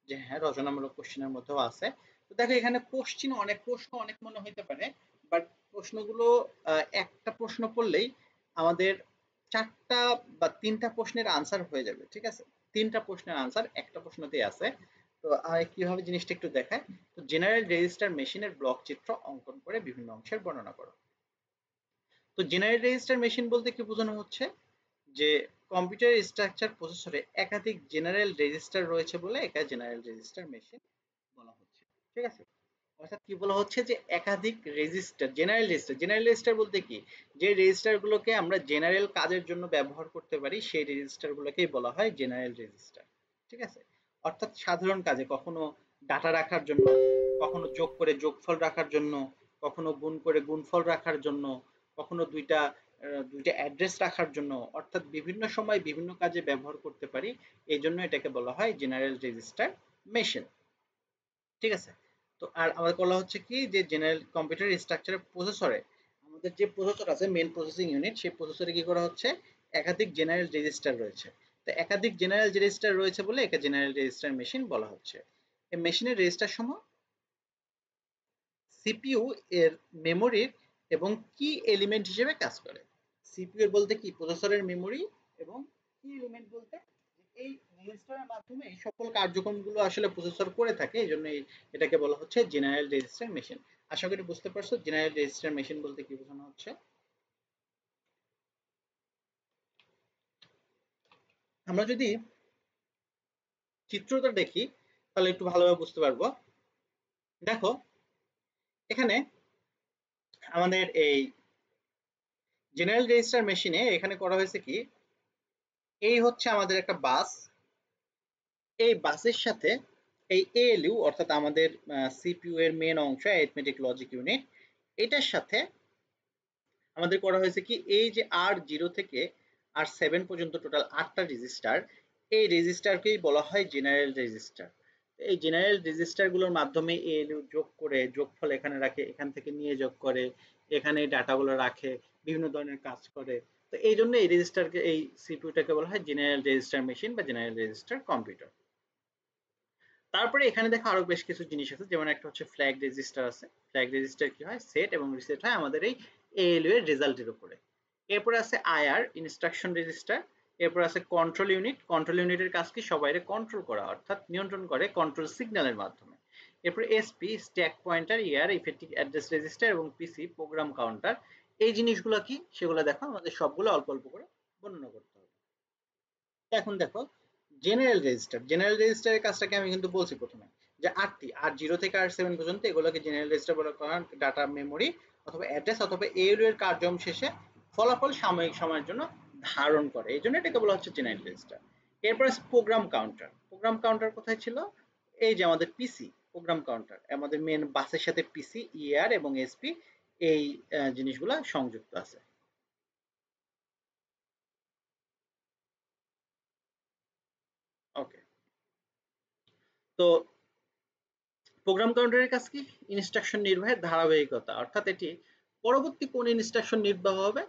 যে হ্যাঁ রচনামূলক কোশ্চেনের মধ্যেও আছে। তো দেখো এখানে কোশ্চেন অনেক, প্রশ্ন অনেক মনে হইতে পারে, বাট প্রশ্নগুলো একটা প্রশ্ন পড়লেই আমাদের 4টা বা 3টা প্রশ্নের আনসার হয়ে যাবে, ঠিক আছে। 3টা প্রশ্নের আনসার একটা প্রশ্নতেই আছে। তো কিভাবে জিনিসটা একটু দেখায়, তো জেনারেল রেজিস্টার মেশিনের ব্লক চিত্র অঙ্কন করে বিভিন্ন অংশের বর্ণনা করো। তো জেনারেল রেজিস্টার মেশিন বলতে কি বোঝানো হচ্ছে, যে কম্পিউটার স্ট্রাকচার প্রসেসরে একাধিক জেনারেল রেজিস্টার রয়েছে বলে একে জেনারেল রেজিস্টার মেশিন বলা হচ্ছে, ঠিক আছে। অর্থাৎ কি বলা হচ্ছে, যে একাধিক রেজিস্টার, জেনারেল রেজিস্টার বলতে কি, যে রেজিস্টার গুলোকে আমরা জেনারেল কাজের জন্য ব্যবহার করতে পারি সেই রেজিস্টার গুলোকেই বলা হয় জেনারেল রেজিস্টার, ঠিক আছে। অর্থাৎ সাধারণ কাজে, কখনো ডাটা রাখার জন্য, কখনো যোগ করে যোগফল রাখার জন্য, কখনো গুণ করে গুণফল রাখার জন্য, কখনো দুইটা অ্যাড্রেস রাখার জন্য, অর্থাৎ বিভিন্ন সময় বিভিন্ন কাজে ব্যবহার করতে পারি, এই জন্য এটাকে বলা হয় জেনারেল রেজিস্টার মেশিন, ঠিক আছে। তো আর আমাদের বলা হচ্ছে কি, যে জেনারেল কম্পিউটার স্ট্রাকচারের প্রসেসরে, আমাদের যে প্রসেসর আছে মেইন প্রসেসিং ইউনিট, সেই প্রসেসরে কি করা হচ্ছে, একাধিক জেনারেল রেজিস্টার রয়েছে। তো একাধিক জেনারেল রেজিস্টার রয়েছে বলে একে জেনারেল রেজিস্টার মেশিন বলা হচ্ছে। এই মেশিনের রেজিস্টার সমূহ সিপিইউ এর মেমোরির এবং কি এলিমেন্ট হিসেবে কাজ করে। সিপিইউ এর বলতে কি, প্রসেসরের মেমোরি, এবং কি এলিমেন্ট বলতে এই রেজিস্টারের মাধ্যমে এই সকল কার্যক্রমগুলো আসলে প্রসেসর করে থাকে, এই জন্য এটাকে বলা হচ্ছে জেনারেল রেজিস্টার মেশিন। আশা করি বুঝতে পারছো জেনারেল রেজিস্টার মেশিন বলতে কি বোঝানো হচ্ছে। আমরা যদি চিত্রটা দেখি তাহলে একটু ভালোভাবে বুঝতে পারবো। দেখো এখানে আমাদের এই জেনারেল রেজিস্টার মেশিনে এখানে করা হয়েছে কি, এই হচ্ছে আমাদের একটা বাস, এই বাসের সাথে এই এএলইউ অর্থাৎ আমাদের সিপিইউ এর মেন অংশ অ্যারিথমেটিক লজিক ইউনিট, এটার সাথে আমাদের করা হয়েছে কি, এই যে R0 থেকে R7 পর্যন্ত টোটাল 8টা রেজিস্টার, এই রেজিস্টারকেই বলা হয় জেনারেল রেজিস্টার। এই জেনারেল রেজিস্টার গুলোর মাধ্যমে এএলইউ যোগ করে যোগফল এখানে রাখে, এখান থেকে নিয়ে যোগ করে এখানে ডাটাগুলো রাখে, বিভিন্ন ধরনের কাজ করে। তো এই জন্য এই রেজিস্টারকে, এই সিপিইউটাকে বলা হয় জেনারেল রেজিস্টার মেশিন বা জেনারেল রেজিস্টার কম্পিউটার। তারপরে এখানে দেখো আরো বেশ কিছু জিনিস আছে, যেমন একটা হচ্ছে ফ্ল্যাগ রেজিস্টার আছে। ফ্ল্যাগ রেজিস্টার কি হয়, সেট এবং রিসেট হয় আমাদের এই এএলইউ এর রেজাল্টের উপরে। এরপরে আছে আইআর ইনস্ট্রাকশন রেজিস্টার। এরপর আছে কন্ট্রোল ইউনিট। কন্ট্রোল ইউনিটের কাজ কি, সবাইরে কন্ট্রোল করা, অর্থাৎ নিয়ন্ত্রণ করে কন্ট্রোল সিগন্যালের মাধ্যমে। এরপর এসপি স্ট্যাক পয়েন্টার, ইয়ার ইফেক্টিভ অ্যাড্রেস রেজিস্টার, এবং পিসি প্রোগ্রাম কাউন্টার। এই জিনিসগুলো কি, সেগুলো দেখো আমাদের সবগুলো অল্প অল্প করে বর্ণনা করতে হবে। এখন দেখো জেনারেল রেজিস্টার, জেনারেল রেজিস্টারের কাজটাকে আমি কিন্তু বলছি প্রথমে, যে R0 থেকে R7 পর্যন্ত এগুলোকে জেনারেল রেজিস্টার বলা হয়, ডাটা মেমোরি অথবা অ্যাড্রেস অথবা এএলইউ এর কার্যক্রম শেষে ফলাফল সাময়িক সময়ের জন্য ধারণ করে, এই জন্য এটাকে বলা হচ্ছে জেনারেল রেজিস্টার। এরপরে প্রোগ্রাম কাউন্টার। প্রোগ্রাম কাউন্টার কোথায় ছিল, এই যে আমাদের পিসি প্রোগ্রাম কাউন্টার, আমাদের মেন বাসের সাথে পিসি ইআর এবং এসপি এই জিনিসগুলো সংযুক্ত আছে। ওকে, তো প্রোগ্রাম কাউন্টারের কাজ কি, ইনস্ট্রাকশন নির্বাহের ধারাবাহিকতা, অর্থাৎ এটি পরবর্তী কোন ইনস্ট্রাকশন নির্বাহ হবে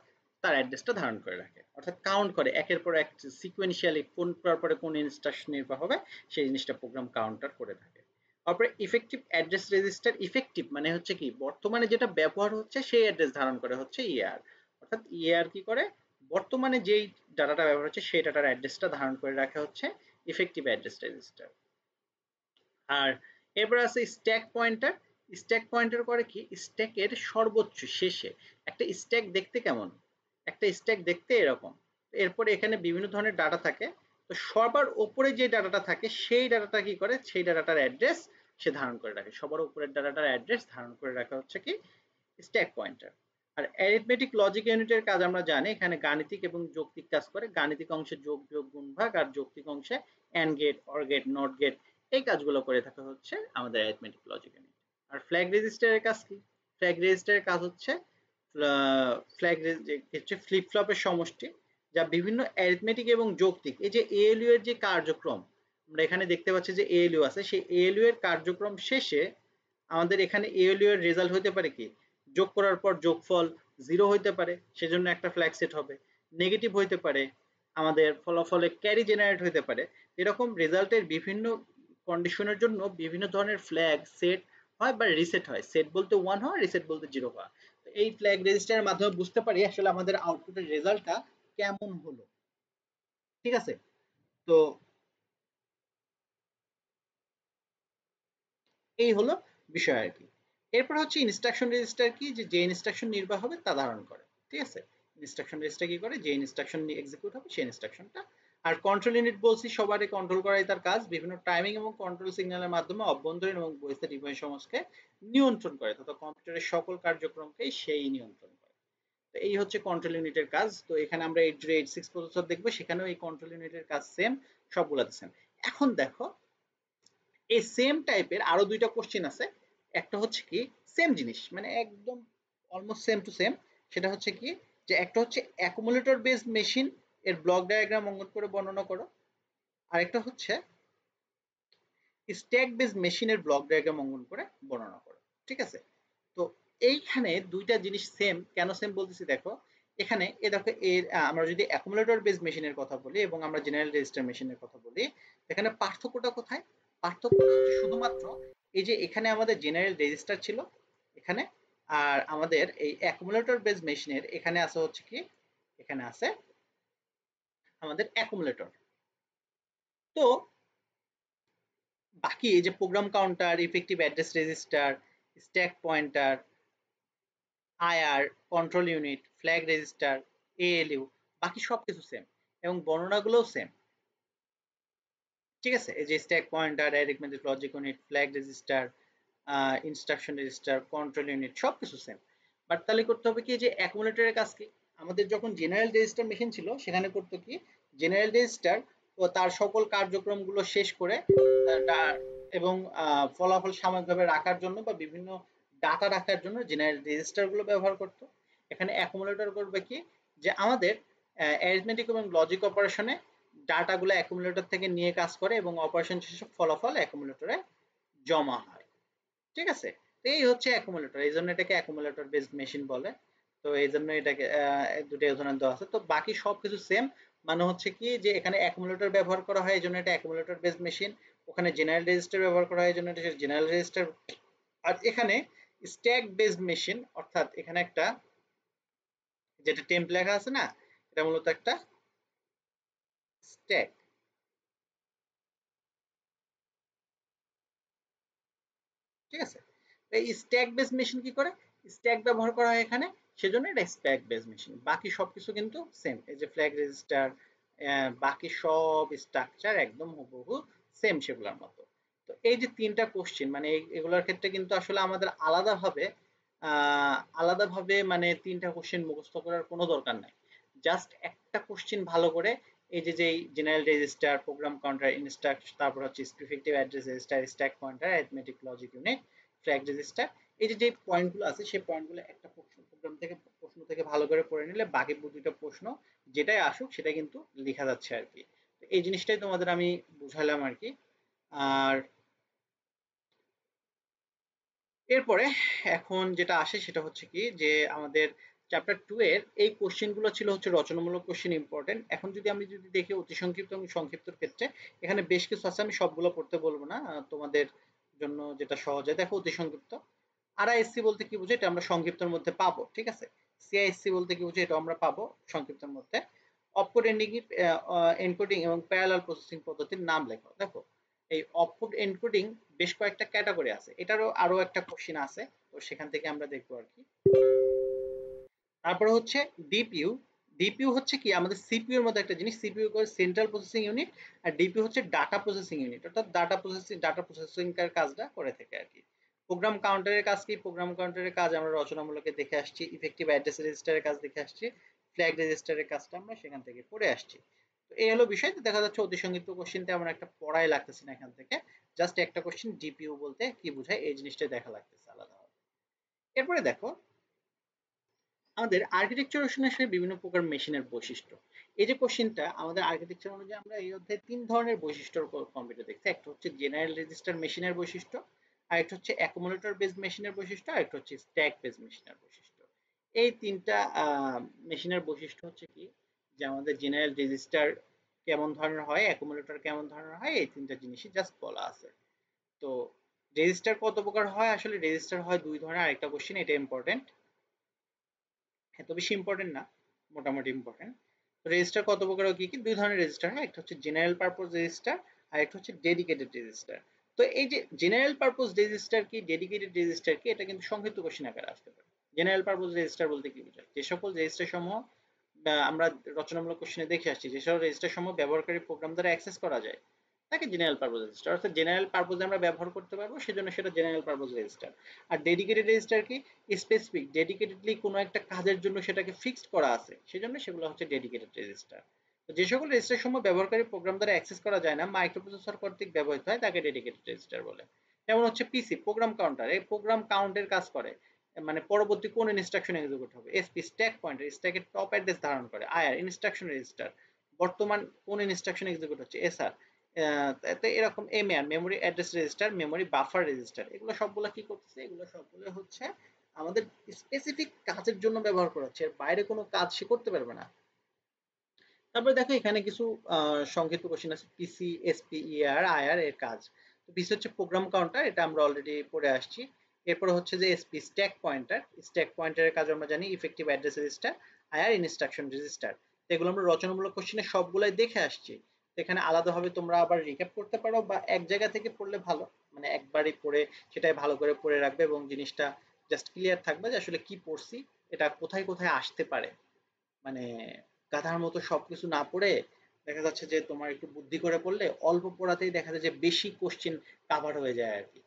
তার অ্যাড্রেসটা ধারণ করে রাখে, অর্থাৎ কাউন্ট করে একের পর এক সিকোয়েন্সিয়ালি কোন পরে কোন ইনস্ট্রাকশন নির্বাহ হবে সেই জিনিসটা প্রোগ্রাম কাউন্টার করে থাকে। তারপরে ইফেক্টিভ অ্যাড্রেস রেজিস্টার, ইফেক্টিভ মানে হচ্ছে কি বর্তমানে যেটা ব্যবহার হচ্ছে সেই অ্যাড্রেস ধারণ করে হচ্ছে ইআর, অর্থাৎ ইআর কি করে বর্তমানে যেই ডাটাটা ব্যবহার হচ্ছে সেই ডাটার অ্যাড্রেসটা ধারণ করে রাখা হচ্ছে ইফেক্টিভ অ্যাড্রেস রেজিস্টার। আর এরপর আছে স্ট্যাক পয়েন্টার। স্ট্যাক পয়েন্টার করে কি স্ট্যাকের সর্বোচ্চ শেষে একটা স্ট্যাক দেখতে কেমন, একটা স্ট্যাক দেখতে এরকম, এরপরে এখানে বিভিন্ন ধরনের ডাটা থাকে, তো সবার উপরে যে ডাটাটা থাকে সেই ডাটাটা কি করে সেই ডাটাটার অ্যাড্রেস সে ধারণ করে রাখে, সবার উপরের ডাটাটার অ্যাড্রেস ধারণ করে রাখা হচ্ছে কি স্ট্যাক পয়েন্টার। আর অ্যারিথমেটিক লজিক ইউনিটের কাজ আমরা জানি, এখানে গাণিতিক এবং যৌক্তিক কাজ করে, গাণিতিক অংশে যোগ বিয়োগ গুণ ভাগ আর যৌক্তিক অংশে and gate or gate not gate এই কাজগুলো করে থাকা হচ্ছে আমাদের অ্যারিথমেটিক লজিক ইউনিট। আর ফ্ল্যাগ রেজিস্টারের কাজ কি, ফ্ল্যাগ রেজিস্টারের কাজ হচ্ছে ফ্ল্যাগ হচ্ছে ফ্লিপ ফ্লপের সমষ্টি যা বিভিন্ন অ্যারিথমেটিক এবং যৌক্তিক এই যে এএলইউ এর যে কার্যক্রম আমরা এখানে দেখতে পাচ্ছি যে এএলইউ আছে, সেই এএলইউ এর কার্যক্রম শেষে আমাদের এখানে এএলইউ এর রেজাল্ট হতে পারে কি যোগ করার পর যোগফল 0 হইতে পারে, সেজন্য একটা ফ্ল্যাগ সেট হবে, নেগেটিভ হইতে পারে, আমাদের ফলাফলে ক্যারি জেনারেট হইতে পারে। এরকম রেজাল্টের বিভিন্ন কন্ডিশনের জন্য বিভিন্ন ধরনের ফ্ল্যাগ সেট হয় বা রিসেট হয়, সেট বলতে 1 হয়, রিসেট বলতে 0 হয়। তো এই ফ্ল্যাগ রেজিস্টারের মাধ্যমে বুঝতে পারি আসলে আমাদের আউটপুটের রেজাল্টটা কেমন হলো, ঠিক আছে। তো এই হলো বিষয় আর কি। এরপর হচ্ছে ইনস্ট্রাকশন রেজিস্টার কি, যে ইনস্ট্রাকশন নির্বাহ হবে তা ধারণ করে, ঠিক আছে। ইনস্ট্রাকশন রেজিস্টার কি করে যে ইনস্ট্রাকশন এক্সিকিউট হবে সেই ইনস্ট্রাকশনটা। আর কন্ট্রোল ইউনিট বলছি সবারই কন্ট্রোল করাই তার কাজ, বিভিন্ন টাইমিং এবং কন্ট্রোল সিগন্যালের মাধ্যমে অভ্যন্তরীণ এবং বহিস্থ ডিভাইস সমূহকে নিয়ন্ত্রণ করে, তথা কম্পিউটারের সকল কার্যক্রমকেই সেই নিয়ন্ত্রণ করে। তো এই হচ্ছে কন্ট্রোল ইউনিটের কাজ। তো এখানে আমরা 8086 প্রসেসর দেখবো, সেখানেও এই কন্ট্রোল ইউনিটের কাজ সেম, সবগুলাতে সেম। এখন দেখো এই সেম টাইপের আরো দুইটা কোশ্চেন আছে, একটা হচ্ছে কি সেম জিনিস মানে একদম অলমোস্ট সেম টু সেম, সেটা হচ্ছে কি যে একটা হচ্ছে অ্যাকুমুলেটর বেসড মেশিন এর ব্লক ডায়াগ্রাম অঙ্কন করে বর্ণনা করো, আর একটা হচ্ছে স্ট্যাক বেসড মেশিনের ব্লক ডায়াগ্রাম অঙ্কন করে বর্ণনা করো, ঠিক আছে। তো এইখানে দুইটা জিনিস সেম, কেন সেম বলতেছি দেখো, এখানে এ দেখো এর আমরা যদি অ্যাকুমুলেটর বেসড মেশিনের কথা বলি এবং আমরা জেনারেল রেজিস্টার মেশিনের কথা বলি, এখানে পার্থক্যটা কোথায়, পার্থক্যটা হচ্ছে শুধুমাত্র এই যে এখানে আমাদের জেনারেল রেজিস্টার ছিল এখানে, আর আমাদের এই অ্যাকুমুলেটর বেসড মেশিনের এখানে আছে হচ্ছে কি এখানে আছে আমাদের অ্যাকুমুলেটর। তো বাকি এই যে program counter, effective address register, stack pointer, IR, control unit, flag register, ALU বাকি সবকিছু সেম এবং বর্ণনাগুলোও সেম, ঠিক আছে। এই যে stack pointer, arithmetic logic unit, flag register, instruction register, control unit সবকিছু সেম। বাট তাহলে করতে হবে কি যে অ্যাকুমুলেটরের কাজ কি, আমাদের যখন জেনারেল রেজিস্টার মেশিন ছিল সেখানে করতে কি জেনারেল রেজিস্টার ও তার সকল কার্যক্রমগুলো শেষ করে এবং ফলাফল সাময়িকভাবে রাখার জন্য বা বিভিন্ন ডাটা রাখার জন্য জেনারেল রেজিস্টার গুলো ব্যবহার করত। এখানে অ্যাকুমুলেটর করবে কি যে আমাদের অ্যারিথমেটিক এবং লজিক অপারেশনে ডাটাগুলো অ্যাকুমুলেটর থেকে নিয়ে কাজ করে এবং অপারেশন শেষে ফলাফল অ্যাকুমুলেটরে জমা হয়, ঠিক আছে। তো এই হচ্ছে অ্যাকুমুলেটর, এই জন্য এটাকে অ্যাকুমুলেটর বেসড মেশিন বলে। তো এই জন্য এটাকে দুটো উদাহরণ দেওয়া আছে, তো বাকি সবকিছু সেম, মানে হচ্ছে কি যে এখানে অ্যাকুমুলেটর ব্যবহার করা হয় এই জন্য এটা অ্যাকুমুলেটর বেসড মেশিন, ওখানে জেনারেল রেজিস্টার ব্যবহার করা হয় এই জন্য এটা জেনারেল রেজিস্টার, আর এখানে স্ট্যাক বেসড মেশিন অর্থাৎ এখানে একটা যেটা টেম্প লেখা আছে না, এটা মূলত একটা স্ট্যাক, ঠিক আছে। এই স্ট্যাক বেস মেশিন কি করে স্ট্যাক ব্যবহার করা হয় এখানে, সেজন্য এটা স্ট্যাক বেস মেশিন। বাকি সবকিছু কিন্তু সেম, এই যে ফ্ল্যাগ রেজিস্টার বাকি সব স্ট্রাকচার একদম হুবহু সেম সেগুলোর মতো। তো এই যে তিনটা কোশ্চেন মানে এগুলোর ক্ষেত্রে কিন্তু আসলে আমাদের আলাদাভাবে মানে তিনটা কোশ্চেন মুখস্থ করার কোনো দরকার নাই, জাস্ট একটা কোশ্চেন ভালো করে এই যে যেই general register, program counter, instruction, তারপর হচ্ছে effective address register, stack pointer, arithmetic logic unit, flag register, এই যে যে পয়েন্টগুলো আছে সেই পয়েন্টগুলো একটা প্রোগ্রাম থেকে প্রশ্ন থেকে ভালো করে পড়ে নিলে বাকি দুটো প্রশ্ন যেটাই আসুক সেটা কিন্তু লেখা যাচ্ছে আর কি। তো এই জিনিসটাই তোমাদের আমি বুঝালাম আর কি। আর এরপরে এখন যেটা আসে সেটা হচ্ছে কি যে আমাদের চ্যাপ্টার 2 এর এই কোশ্চেনগুলো ছিল হচ্ছে রচনামূলক কোশ্চেন ইম্পর্টেন্ট। এখন যদি আমি যদি দেখি অতি সংক্ষিপ্ত এবং সংক্ষিপ্তর ক্ষেত্রে এখানে বেশ কিছু আছে, আমি সবগুলো পড়তে বলবো না, তোমাদের জন্য যেটা সহজ হয়। দেখো অতি সংক্ষিপ্ত, আরআইএসসি বলতে কি বোঝায় এটা আমরা সংক্ষিপ্তের মধ্যে পাবো, ঠিক আছে। সিআইএসসি বলতে কি বোঝায় এটা আমরা পাবো সংক্ষিপ্তের মধ্যে। অপকোড এনকোডিং এবং প্যারালাল প্রসেসিং পদ্ধতির নাম লেখো। দেখো এই অপকোড এনকোডিং বেশ কয়েকটা ক্যাটাগরি আছে, এটারও আরো একটা কোশ্চেন আছে, তো সেখান থেকে আমরা দেখবো আর কি। তারপরে হচ্ছে ডিপিইউ। ডিপিইউ হচ্ছে কি আমাদের সিপিইউ এর মতো একটা জিনিস। সিপিইউ করে সেন্ট্রাল প্রসেসিং ইউনিট, আর ডিপিইউ হচ্ছে ডাটা প্রসেসিং ইউনিট, অর্থাৎ ডাটা প্রসেসিং এর কাজটা করে থাকে আর কি। প্রোগ্রাম কাউন্টারের কাজ কি? প্রোগ্রাম কাউন্টারের কাজ আমরা রচনামূলকে দেখে আসছি, ইফেক্টিভ অ্যাড্রেস রেজিস্টারের কাজ দেখে আসছি, ফ্ল্যাগ রেজিস্টারের কাজটা আমরা সেখান থেকে পড়ে আসছি। তো এই হলো বিষয়। তো দেখা যাচ্ছে অতি সংক্ষিপ্ত কোশ্চেন তেমন একটা পড়াই লাগতেছে না এখান থেকে, জাস্ট একটা কোশ্চেন ডিপিইউ বলতে কি বোঝায় এই জিনিসটা দেখা লাগতেছে আলাদাভাবে। এরপরে দেখো আমাদের আর্কিটেকচার আসলে বিভিন্ন প্রকার মেশিনের বৈশিষ্ট্য। এই যে কোশ্চেনটা আমাদের আর্কিটেকচার অনুযায়ী আমরা এই অধ্যায়ে ৩ ধরনের বৈশিষ্ট্য কম্পিউটার দেখছি। একটা হচ্ছে জেনারেল রেজিস্টার মেশিনের বৈশিষ্ট্য, আরেকটা হচ্ছে অ্যাকুমুলেটর বেসড মেশিনের বৈশিষ্ট্য, আরেকটা হচ্ছে স্ট্যাক বেসড মেশিনের বৈশিষ্ট্য। এই ৩টা মেশিনের বৈশিষ্ট্য হচ্ছে কি যে আমাদের জেনারেল রেজিস্টার কেমন ধরনের হয়, অ্যাকুমুলেটর কেমন ধরনের হয়, এই ৩টা জিনিসই জাস্ট বলা আছে। তো রেজিস্টার কত প্রকার হয়? আসলে রেজিস্টার হয় ২ ধরনের। আরেকটা কোশ্চেন, এটা ইম্পর্টেন্ট, এত বেশি ইম্পর্টেন্ট না, মোটামুটি ইম্পর্টেন্ট। রেজিস্টার কত প্রকার ও কি কি? ২ ধরনের রেজিস্টার হয়, একটা হচ্ছে জেনারেল পারপোজ রেজিস্টার আর একটা হচ্ছে ডেডিকেটেড রেজিস্টার। তো এই যে জেনারেল পারপোজ রেজিস্টার কি, ডেডিকেটেড রেজিস্টার কি, এটা কিন্তু সংক্ষিপ্ত কোশ্চেন আকারে আসতে পারে। জেনারেল পারপোজ রেজিস্টার বলতে কি বোঝায়? যে সকল রেজিস্টার সমূহ আমরা রচনামূলক কোশ্চেনে দেখে আসছি, যে সকল রেজিস্টার সমূহ ব্যবহারকারী প্রোগ্রাম দ্বারা অ্যাক্সেস করা যায় তাকে জেনারেল পারপোজ রেজিস্টার, অর্থাৎ জেনারেল পারপোজে আমরা ব্যবহার করতে পারবো, সেজন্য সেটা জেনারেল পারপোজ রেজিস্টার। আর ডেডিকেটেড রেজিস্টার কি? স্পেসিফিক ডেডিকেটেডলি কোনো একটা কাজের জন্য সেটাকে ফিক্সড করা আছে, সেজন্য সেগুলো হচ্ছে ডেডিকেটেড রেজিস্টার। তো যে সকল রেজিস্টার সমূহ ব্যবহারকারী প্রোগ্রাম দ্বারা অ্যাক্সেস করা যায় না, মাইক্রোপ্রসেসর কর্তৃক ব্যবহৃত হয়, তাকে ডেডিকেটেড রেজিস্টার বলে। যেমন হচ্ছে পিসি প্রোগ্রাম কাউন্টার, এই প্রোগ্রাম কাউন্টের কাজ করে, মানে পরবর্তী কোন ইনস্ট্রাকশন এক্সিকিউট হবে। এসপি স্ট্যাক পয়েন্টার, স্ট্যাকের টপ অ্যাড্রেস ধারণ করে। আইআর ইনস্ট্রাকশন রেজিস্টার, বর্তমান কোন ইনস্ট্রাকশন এক্সিকিউট হচ্ছে। এসআর তো এরকম MAR memory address register, memory buffer register, এগুলো সবগুলো কি করতেছে? এগুলো সবগুলো হচ্ছে আমাদের স্পেসিফিক কাজের জন্য ব্যবহার করা হচ্ছে, এর বাইরে কোনো কাজ সে করতে পারবে না। তারপরে দেখো এখানে কিছু সংক্ষিপ্ত কোশ্চেন আছে। পিসি এসপি ইআর আইআর এর কাজ। তো পিসি হচ্ছে প্রোগ্রাম কাউন্টার, এটা আমরা অলরেডি পড়ে আসছি। এরপর হচ্ছে যে এসপি স্ট্যাক পয়েন্টার, স্ট্যাক পয়েন্টারের কাজ আমরা জানি, effective address register. IR instruction register. এগুলো আমরা রচনামূলক কোশ্চেনে সবগুলাই দেখে আসছি। এখানে আলাদাভাবে তোমরা আবার রিক্যাপ করতে পারো বা এক জায়গা থেকে পড়লে ভালো, মানে একবারই পড়ে সেটাই ভালো করে পড়ে রাখবে এবং জিনিসটা জাস্ট ক্লিয়ার থাকবে যে আসলে কি পড়ছি, এটা কোথায় কোথায় আসতে পারে। মানে গাধার মতো সবকিছু না পড়ে দেখা যাচ্ছে যে তোমার একটু বুদ্ধি করে পড়লে অল্প পড়াতেই দেখা যায় যে বেশি কোশ্চেন কাভার হয়ে যায় আর কি।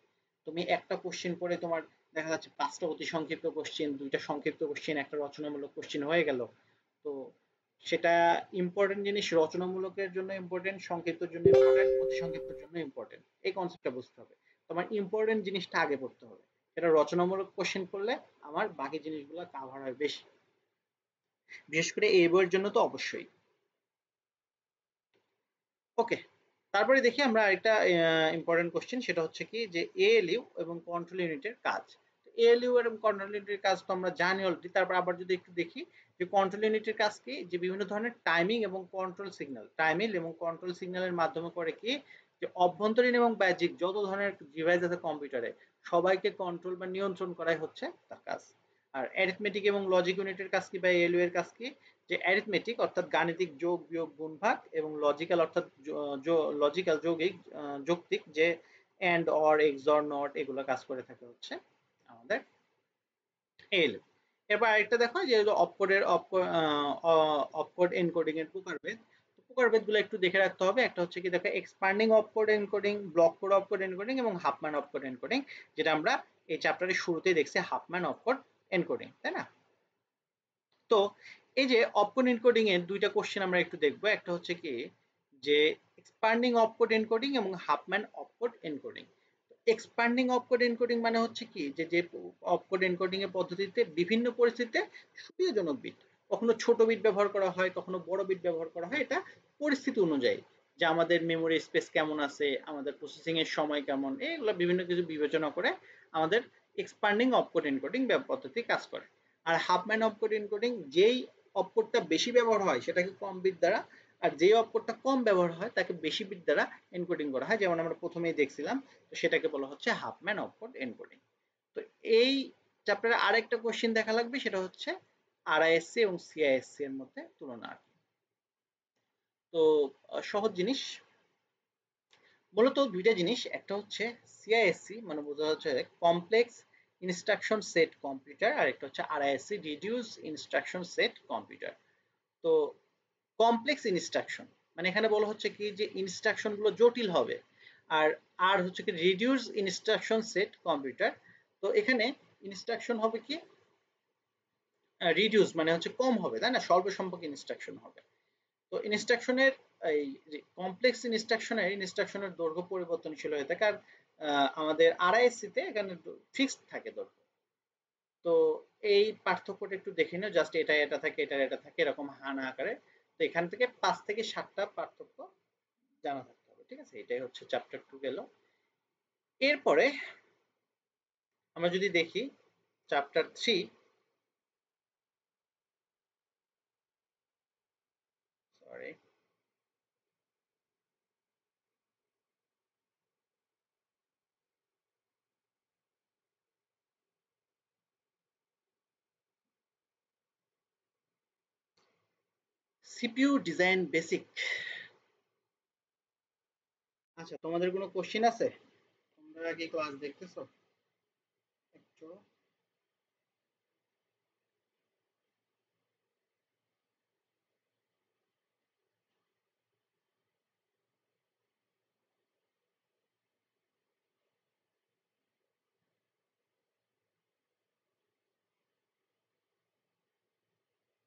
তুমি একটা কোশ্চেন পড়ে তোমার দেখা যাচ্ছে 5টা অতি সংক্ষিপ্ত কোশ্চেন, 2টা সংক্ষিপ্ত কোশ্চেন, একটা রচনামূলক কোশ্চেন হয়ে গেল। তো সেটা ইম্পর্টেন্ট জিনিস রচনামূলকের জন্য ইম্পর্টেন্ট, সংক্ষিপ্তের জন্য ইম্পর্টেন্ট, অতি সংক্ষিপ্তের জন্য ইম্পর্টেন্ট। এই কনসেপ্টটা বুঝতে হবে। তোমার ইম্পর্টেন্ট জিনিসটা আগে পড়তে হবে। সেটা রচনামূলক কোশ্চেন করলে আমার বাকি জিনিসগুলো কাভার হয় বেশি, বিশেষ করে এই বইয়ের জন্য তো অবশ্যই। ওকে, তারপরে দেখি আমরা আরেকটা ইম্পর্টেন্ট কোশ্চেন, সেটা হচ্ছে কি যে এএলইউ এবং কন্ট্রোল ইউনিটের কাজ। এএলইউ এবং কন্ট্রোল ইউনিটের কাজ তো আমরা জানি অলরেডি। তারপর আবার যদি একটু দেখি যে কন্ট্রোল ইউনিটের কাজ কি, যে বিভিন্ন ধরনের টাইমিং এবং কন্ট্রোল সিগন্যাল, টাইমিং এবং কন্ট্রোল সিগন্যালের মাধ্যমে করে কি যে অভ্যন্তরীণ এবং বাহ্যিক যত ধরনের ডিভাইস আছে কম্পিউটারে সবাইকে কন্ট্রোল বা নিয়ন্ত্রণ করাই হচ্ছে তার কাজ। আর অ্যারিথমেটিক এবং লজিক ইউনিটের কাজ কি বা এএলইউ এর কাজ কি, যে অ্যারিথমেটিক অর্থাৎ গাণিতিক যোগ বিয়োগ গুণ ভাগ, এবং লজিক্যাল অর্থাৎ লজিক্যাল যৌগিক যৌক্তিক যে এন্ড অর এক্সঅর নট, এগুলো কাজ করে থাকে হচ্ছে আমাদের এল। এরপর আরেকটা দেখো যে অপকোডের অপকোড এনকোডিং এর প্রকারভেদ। প্রকারভেদ গুলো একটু দেখে রাখতে হবে। একটা হচ্ছে কি দেখো expanding opcode encoding, block code opcode encoding এবং হাফম্যান অপকোড এনকোডিং, যেটা আমরা এই চ্যাপ্টারের শুরুতেই দেখছি হাফম্যান অপকোড এনকোডিং, তাই না? তো এই যে অপকোড এনকোডিং এর 2টা কোশ্চেন আমরা একটু দেখব। একটা হচ্ছে কি যে এক্সপ্যান্ডিং অপকোড এনকোডিং এবং Huffman opcode encoding. Expanding opcode encoding মানে হচ্ছে কি যে যে অপকোড এনকোডিং এর পদ্ধতিতে বিভিন্ন পরিস্থিতিতে সুবিধাজনক বিট, কখনো ছোট বিট ব্যবহার করা হয়, কখনো বড় বিট ব্যবহার করা হয়, এটা পরিস্থিতি অনুযায়ী, যে আমাদের মেমোরি স্পেস কেমন আছে, আমাদের প্রসেসিং এর সময় কেমন, এগুলো বিভিন্ন কিছু বিবেচনা করে আমাদের এক্সপ্যান্ডিং অপকোড এনকোডিং পদ্ধতি কাজ করে। আর হাফ ম্যান অপকোড এনকোডিং যেই অপকোডটা বেশি ব্যবহার হয় সেটাকে কম বিট দ্বারা, আর যেই অপকোডটা কম ব্যবহার হয় তাকে বেশি বিট দ্বারা এনকোডিং করা হয়, যেমন আমরা প্রথমেই দেখছিলাম। তো সেটাকে বলা হচ্ছে হাফ ম্যান অপকোড এনকোডিং। তো এই চ্যাপ্টারে আরেকটা কোশ্চেন দেখা লাগবে, সেটা হচ্ছে আরআইএসসি এবং সিআইএসসি এর মধ্যে তুলনা। তো সহজ জিনিস, মূলত দুইটা জিনিস, একটা হচ্ছে সিআইএসসি মানে বোঝা হচ্ছে কমপ্লেক্স ইনস্ট্রাকশন সেট কম্পিউটার, আর একটা হচ্ছে RISC reduce instruction set computer. তো কমপ্লেক্স ইনস্ট্রাকশন মানে এখানে বলা হচ্ছে কি যে ইনস্ট্রাকশন গুলো জটিল হবে, আর আর হচ্ছে কি রিডিউস ইনস্ট্রাকশন সেট কম্পিউটার। তো এখানে ইনস্ট্রাকশন হবে কি রিডিউস মানে হচ্ছে কম হবে, তাই না, স্বল্প সংখ্যক ইনস্ট্রাকশন হবে। তো ইনস্ট্রাকশনের এই কমপ্লেক্স ইনস্ট্রাকশনের দৈর্ঘ্য পরিবর্তনশীল হয়ে থাকে, আর আমাদের আরআইএসসি তে এখানে ফিক্সড থাকে দৈর্ঘ্য। তো এই পার্থক্যটা একটু দেখে নিও, জাস্ট এটা এটা থাকে এটা এটা থাকে এরকম হানা আকারে। তো এখান থেকে 5 থেকে 7টা পার্থক্য জানা থাকতে হবে, ঠিক আছে। এটাই হচ্ছে চ্যাপ্টার 2 গেল। এরপরে আমরা যদি দেখি chapter 3, sorry, CPU design basic. আচ্ছা, তোমাদের কোনো কোশ্চেন আছে? তোমরা কি ক্লাস দেখতেছো একটু?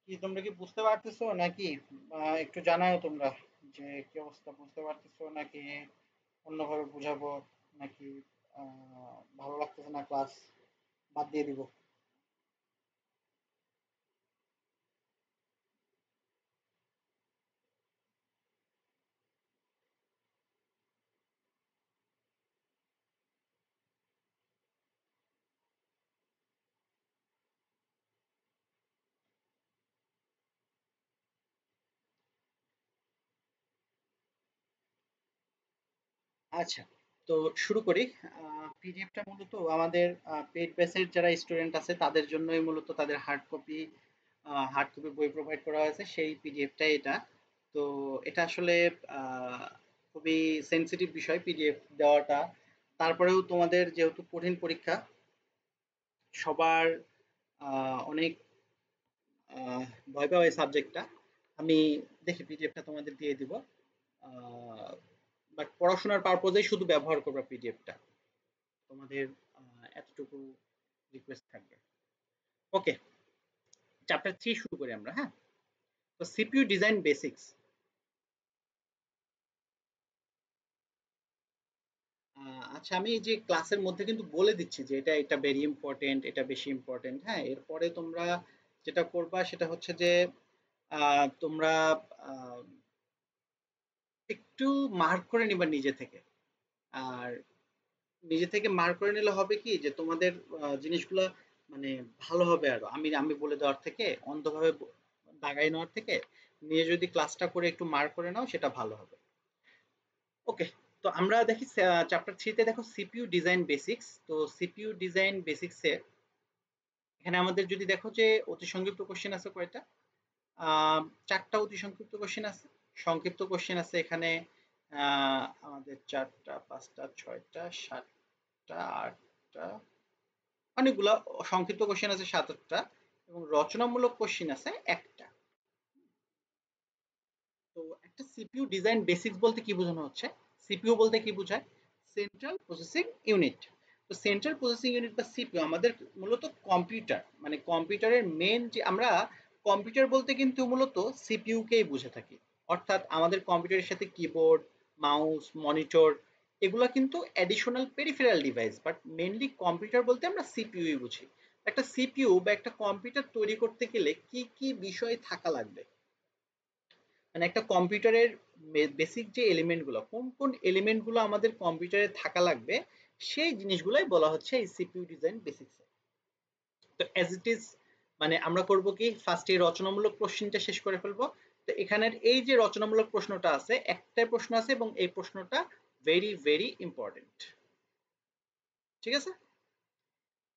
কি তোমরা কি বুঝতে পারতেছো নাকি? একটু জানাও তোমরা যে কি অবস্থা, বুঝতে পারতেছো নাকি অন্যভাবে বুঝাবো, নাকি ভালো লাগতেছে না ক্লাস বাদ দিয়ে দিব? আচ্ছা, তো শুরু করি। পিডিএফটা মূলত আমাদের পেইড ব্যাচের যারা স্টুডেন্ট আছে তাদের জন্যই মূলত, তাদের হার্ড কপি বই প্রোভাইড করা হয়েছে, সেই পিডিএফটাই এটা। তো এটা আসলে আহ, খুবই সেনসিটিভ বিষয় পিডিএফ দেওয়াটা। তারপরেও তোমাদের যেহেতু কঠিন পরীক্ষা, সবার অনেক ভয় পাওয়া এই সাবজেক্টটা, আমি দেখি পিডিএফটা তোমাদের দিয়ে দিব। বাট পড়াশোনার পারপোজেই শুধু ব্যবহার করবা পিডিএফটা, তোমাদের এতটুকু রিকোয়েস্ট থাকবে। ওকে, চ্যাপ্টার 3 শুরু করি আমরা, হ্যাঁ। তো সিপিইউ ডিজাইন বেসিক্স। আচ্ছা, আমি এই যে ক্লাসের মধ্যে কিন্তু বলে দিচ্ছি যে এটা এটা ভেরি ইম্পর্টেন্ট, এটা বেশি ইম্পর্টেন্ট, হ্যাঁ। এরপরে তোমরা যেটা করবা সেটা হচ্ছে যে তোমরা আহ, একটু মার্ক করে নিবা নিজে থেকে। আর নিজে থেকে মার্ক করে নিলে হবে কি যে তোমাদের জিনিসগুলো মানে ভালো হবে। আরো আমি আমি বলে দেওয়ার থেকে, অন্ধভাবে দাগাই নেওয়ার থেকে, নিয়ে যদি ক্লাসটা করে একটু মার্ক করে নাও সেটা ভালো হবে। ওকে, তো আমরা দেখি চ্যাপ্টার 3 তে দেখো সিপিইউ ডিজাইন বেসিক্স। তো সিপিইউ ডিজাইন বেসিক্সে এখানে আমাদের যদি দেখো যে অতি সংক্ষিপ্ত কোশ্চেন আছে কয়টা, 4টা অতি সংক্ষিপ্ত কোশ্চেন আছে। সংক্ষিপ্ত কোশ্চেন আছে এখানে আমাদের 4টা 5টা 6টা 7টা 8টা, অনেকগুলা সংক্ষিপ্ত কোশ্চেন আছে 7-8টা, এবং রচনামূলক কোশ্চেন আছে একটা। তো একটা সিপিইউ ডিজাইন বেসিক্স বলতে কি বোঝানো হচ্ছে? সিপিইউ বলতে কি বোঝায়? Central processing unit. তো সেন্ট্রাল প্রসেসিং ইউনিট বা সিপিইউ আমাদের মূলত কম্পিউটার, মানে কম্পিউটারের মেন যে, আমরা কম্পিউটার বলতে কিন্তু মূলত সিপিইউ কেই বুঝে থাকি। অর্থাৎ আমাদের কম্পিউটারের সাথে কিবোর্ড, মাউস, মনিটর, এগুলা কিন্তু additional peripheral device, but mainly computer বলতে আমরা সিপিইউই বুঝি। একটা সিপিইউ বা একটা কম্পিউটার তৈরি করতে গেলে কি কি বিষয় থাকা লাগবে, মানে একটা কম্পিউটারের বেসিক যে এলিমেন্ট গুলো, কোন কোন এলিমেন্ট গুলো আমাদের কম্পিউটারে থাকা লাগবে, সেই জিনিসগুলাই বলা হচ্ছে এই সিপিইউ ডিজাইন বেসিক্স। তো অ্যাজ ইট ইজ মানে আমরা করব কি ফার্স্টে রচনামূলক কোশ্চেনটা শেষ করে ফেলবো। তো এখানের এই যে রচনামূলক প্রশ্নটা আছে, একটাই প্রশ্ন আছে এবং এই প্রশ্নটা ভেরি ভেরি ইম্পর্টেন্ট। ঠিক আছে?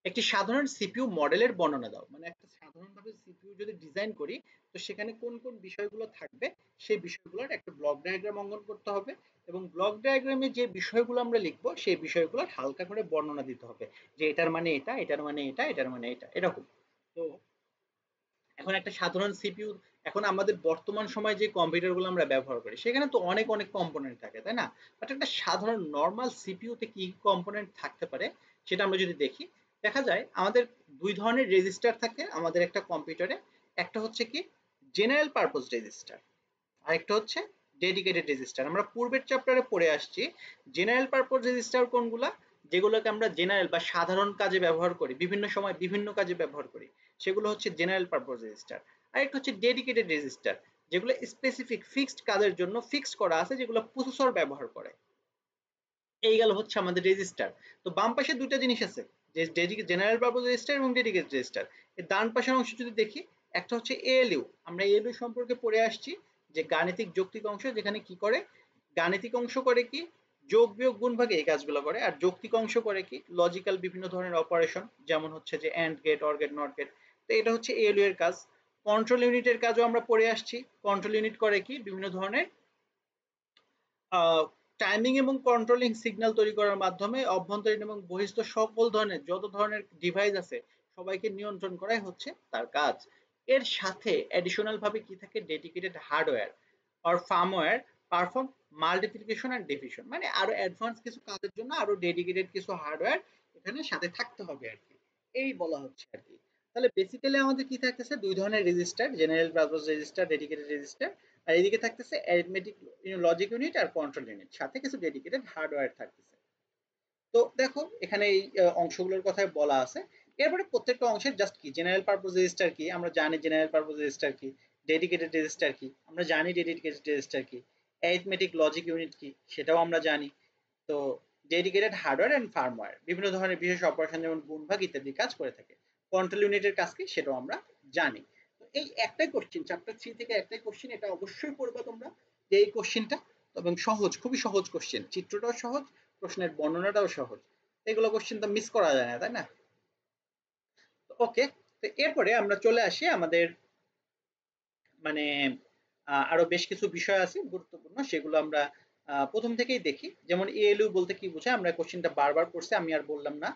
একটি সাধারণ সিপিইউ মডেলের বর্ণনা দাও। মানে একটা সাধারণভাবে সিপিইউ যদি ডিজাইন করি তো সেখানে কোন কোন বিষয়গুলো থাকবে সেই বিষয়গুলোর একটা ব্লক ডায়াগ্রাম অঙ্কন করতে হবে এবং ব্লক ডায়াগ্রামে যে বিষয়গুলো আমরা লিখবো সেই বিষয়গুলোর হালকা করে বর্ণনা দিতে হবে যে এটার মানে এটা, এটার মানে এটা, এটার মানে এটা, এরকম। তো এখন একটা সাধারণ সিপিইউ, এখন আমাদের বর্তমান সময়ে যে কম্পিউটারগুলো আমরা ব্যবহার করি সেখানে তো অনেক অনেক কম্পোনেন্ট থাকে, তাই না? বাট একটা সাধারণ নর্মাল সিপিইউতে কি কম্পোনেন্ট থাকতে পারে সেটা আমরা যদি দেখি, দেখা যায় আমাদের দুই ধরনের রেজিস্টার থাকে আমাদের একটা কম্পিউটারে। একটা হচ্ছে কি জেনারেল পারপোজ রেজিস্টার, আরেকটা হচ্ছে ডেডিকেটেড রেজিস্টার। আমরা পূর্বের চ্যাপ্টারে পড়ে আসছি জেনারেল পারপোজ রেজিস্টার কোনগুলা, যেগুলোকে আমরা জেনারেল বা সাধারণ কাজে ব্যবহার করি, বিভিন্ন সময় বিভিন্ন কাজে ব্যবহার করি, সেগুলো হচ্ছে জেনারেল পারপোজ রেজিস্টার। আরেকটা হচ্ছে ডেডিকেটেড রেজিস্টার, যেগুলো স্পেসিফিক ফিক্সড কাজের জন্য ফিক্সড করা আছে, যেগুলো প্রসেসর ব্যবহার করে। এই গেল হচ্ছে আমাদের রেজিস্টার। তো বাম পাশে দুইটা জিনিস আছে, যে জেনারেল পারপোজ রেজিস্টার এবং ডেডিকেটেড রেজিস্টার। এর ডান পাশের অংশ যদি দেখি, একটা হচ্ছে এএলইউ। আমরা এএলইউ সম্পর্কে পড়ে আসছি যে গাণিতিক যৌক্তিক অংশ, যেখানে কি করে গাণিতিক অংশ করে কি যোগ বিয়োগ গুণ ভাগে এই কাজগুলো করে, আর যৌক্তিক অংশ করে কি লজিক্যাল বিভিন্ন ধরনের অপারেশন, যেমন হচ্ছে যে and gate, or gate, not gate. তো এটা হচ্ছে এএলইউ এর কাজ। কন্ট্রোল ইউনিটের কাজও আমরা পড়ে আসছি। কন্ট্রোল ইউনিট করে কি বিভিন্ন ধরনের টাইমিং এবং কন্ট্রোলিং সিগন্যাল তৈরি করার মাধ্যমে অভ্যন্তরীণ এবং বহিস্থ সকল ধরনের যত ধরনের ডিভাইস আছে সবাইকে নিয়ন্ত্রণ করাই হচ্ছে তার কাজ। এর সাথে অ্যাডিশনাল ভাবে কি থাকে, ডেডিকেটেড হার্ডওয়্যার আর firmware perform multiplication and division. মানে আরো অ্যাডভান্স কিছু কাজের জন্য আরো ডেডিকেটেড কিছু হার্ডওয়্যার এখানে সাথে থাকতে হবে আর কি, এই বলা হচ্ছে আর কি। তাহলে বেসিক্যালি আমাদের কি থাকতেছে, দুই ধরনের register, general purpose register, dedicated register. আর এদিকে থাকতেছে অ্যারিথমেটিক লজিক ইউনিট আর কন্ট্রোল ইউনিট, সাথে কিছু ডেডিকেটেড হার্ডওয়্যার থাকতেছে। তো দেখো এখানে এই অংশগুলোর কথাই বলা আছে। এরপরে প্রত্যেকটা অংশের জাস্ট কি জেনারেল পারপোজ রেজিস্টার কি আমরা জানি, জেনারেল পারপোজ রেজিস্টার কি, ডেডিকেটেড রেজিস্টার কি আমরা জানি, ডেডিকেটেড রেজিস্টার কি, অ্যারিথমেটিক লজিক ইউনিট কি সেটাও আমরা জানি। তো ডেডিকেটেড হার্ডওয়্যার এন্ড ফার্মওয়্যার বিভিন্ন ধরনের বিশেষ অপারেশন যেমন গুণ ভাগ ইত্যাদি কাজ করে থাকে। কন্ট্রোল ইউনিটের কাজ কি সেটাও আমরা জানি। তো এই একটাই কোশ্চেন, চ্যাপ্টার 3 থেকে একটাই কোশ্চেন, এটা অবশ্যই পড়বা তোমরা, যে এই কোশ্চেনটা এবং সহজ, খুবই সহজ কোশ্চেন, চিত্রটাও সহজ, প্রশ্নের বর্ণনাটাও সহজ। এগুলো কোশ্চেন তো মিস করা যায় না, তাই না? ওকে, তো এরপরে আমরা চলে আসি আমাদের মানে আরো বেশ কিছু বিষয় আছে গুরুত্বপূর্ণ, সেগুলো আমরা প্রথম থেকেই দেখি। যেমন এএলইউ বলতে কি বোঝায়, আমরা কোশ্চেনটা বারবার পড়ছি, আমি আর বললাম না।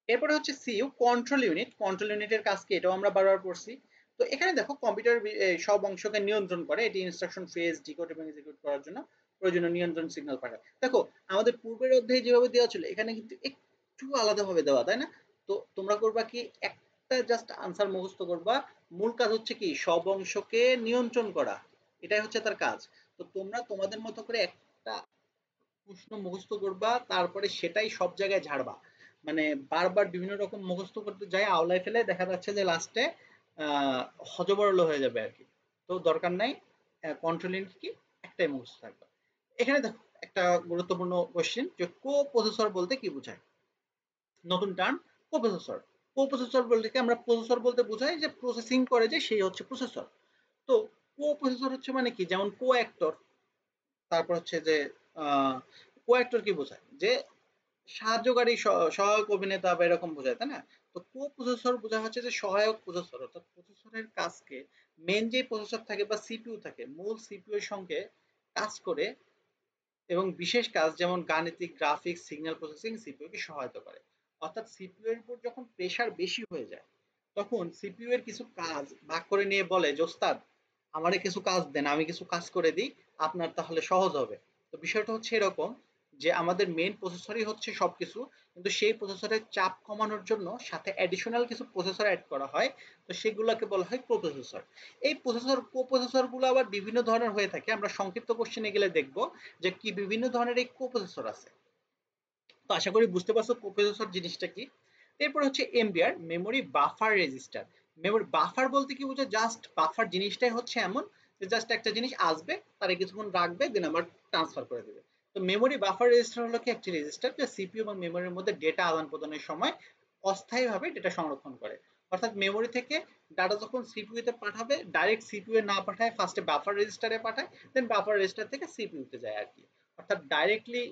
এরপরে হচ্ছে সিইউ কন্ট্রোল ইউনিট, কন্ট্রোল ইউনিটের কাজ কি এটাও আমরা বারবার পড়ছি। তো এখানে দেখো কম্পিউটার সব অংশকে নিয়ন্ত্রণ করে, এটি ইনস্ট্রাকশন ফেজ, ডিকোড এবং এক্সিকিউট করার জন্য প্রয়োজনীয় নিয়ন্ত্রণ সিগন্যাল পাঠায়। দেখো আমাদের পূর্বের অধ্যায়ে যেভাবে দেওয়া ছিল এখানে কিন্তু একটু আলাদাভাবে দেওয়া, তাই না? তো তোমরা করবা কি একটা জাস্ট আনসার মুখস্থ করবা, মূল কাজ হচ্ছে কি সব অংশকে নিয়ন্ত্রণ করা, এটাই হচ্ছে তার কাজ। তো তোমরা তোমাদের মতো করে একটা প্রশ্ন মুখস্থ করবা, তারপরে সেটাই সব জায়গায় ঝাড়বা। মানে বারবার বিভিন্ন রকম মুখস্থ করতে যাই আওলায় ফেলে দেখা যাচ্ছে যে লাস্টে হজবরল হয়ে যাবে আর কি। তো দরকার নাই, কন্ট্রোল ইউনিট কি একটাই মুখস্থ থাকবে। এখানে দেখো একটা গুরুত্বপূর্ণ কোশ্চেন, যে কো প্রসেসর বলতে কি বোঝায়। নতুন টার্ম কো প্রসেসর। কো প্রসেসর বলতে কি আমরা প্রসেসর বলতে বোঝাই যে প্রসেসিং করে, যে সেই হচ্ছে প্রসেসর। তো কো প্রসেসর হচ্ছে মানে কি, যেমন কো অ্যাক্টর, তারপর হচ্ছে যে কো অ্যাক্টর কি বোঝায়, যে সাহায্যকারী সহায়ক অভিনেতা বা এরকম বোঝায়, তাই না? তো কো প্রসেসর বোঝা হচ্ছে যে সহায়ক প্রসেসর, অর্থাৎ প্রসেসরের কাজকে মেন যে প্রসেসর থাকে বা সিপিইউ থাকে, মূল সিপিইউ এর সঙ্গে কাজ করে এবং বিশেষ কাজ যেমন গাণিতিক, গ্রাফিক্স, সিগন্যাল প্রসেসিং সিপিইউ কে সহায়তা করে। অর্থাৎ সিপিইউ এর উপর যখন প্রেসার বেশি হয়ে যায় তখন সিপিইউ এর কিছু কাজ ভাগ করে নিয়ে বলে যে ওস্তাদ আমারে কিছু কাজ দেন, আমি কিছু কাজ করে দিই, আপনার তাহলে সহজ হবে। তো বিষয়টা হচ্ছে এরকম, যে আমাদের মেইন প্রসেসরই হচ্ছে সবকিছু, কিন্তু সেই প্রসেসরের চাপ কমানোর জন্য সাথে অ্যাডিশনাল কিছু প্রসেসর অ্যাড করা হয়। তো সেগুলোকে বলা হয় কোপ্রসেসর। এই প্রসেসর কোপ্রসেসর গুলো আবার বিভিন্ন ধরনের হয়ে থাকে, আমরা সংক্ষিপ্ত কোশ্চেনে গেলে দেখব যে কি বিভিন্ন ধরনের এই কোপ্রসেসর আছে। তো আশা করি বুঝতে পারছো কোপ্রসেসর জিনিসটা কি। এরপর হচ্ছে MBR, memory buffer register. Memory buffer বলতে কি বোঝায়, জাস্ট বাফার জিনিসটাই হচ্ছে এমন যে জাস্ট একটা জিনিস আসবে, তারে কিছুক্ষণ রাখবে, দেন আবার ট্রান্সফার করে দেবে। তো মেমোরি বাফার রেজিস্টার হলো কি একটি রেজিস্টার যা সিপিইউ এবং মেমোরির মধ্যে ডেটা আদান প্রদানের সময় অস্থায়ীভাবে ডেটা সংরক্ষণ করে। অর্থাৎ মেমোরি থেকে ডাটা যখন সিপিইউ তে পাঠাবে ডাইরেক্ট সিপিইউ এ না পাঠায় ফার্স্টে বাফার রেজিস্টারে পাঠায়, দেন বাফার রেজিস্টার থেকে সিপিইউ তে যায় আর কি। অর্থাৎ ডাইরেক্টলি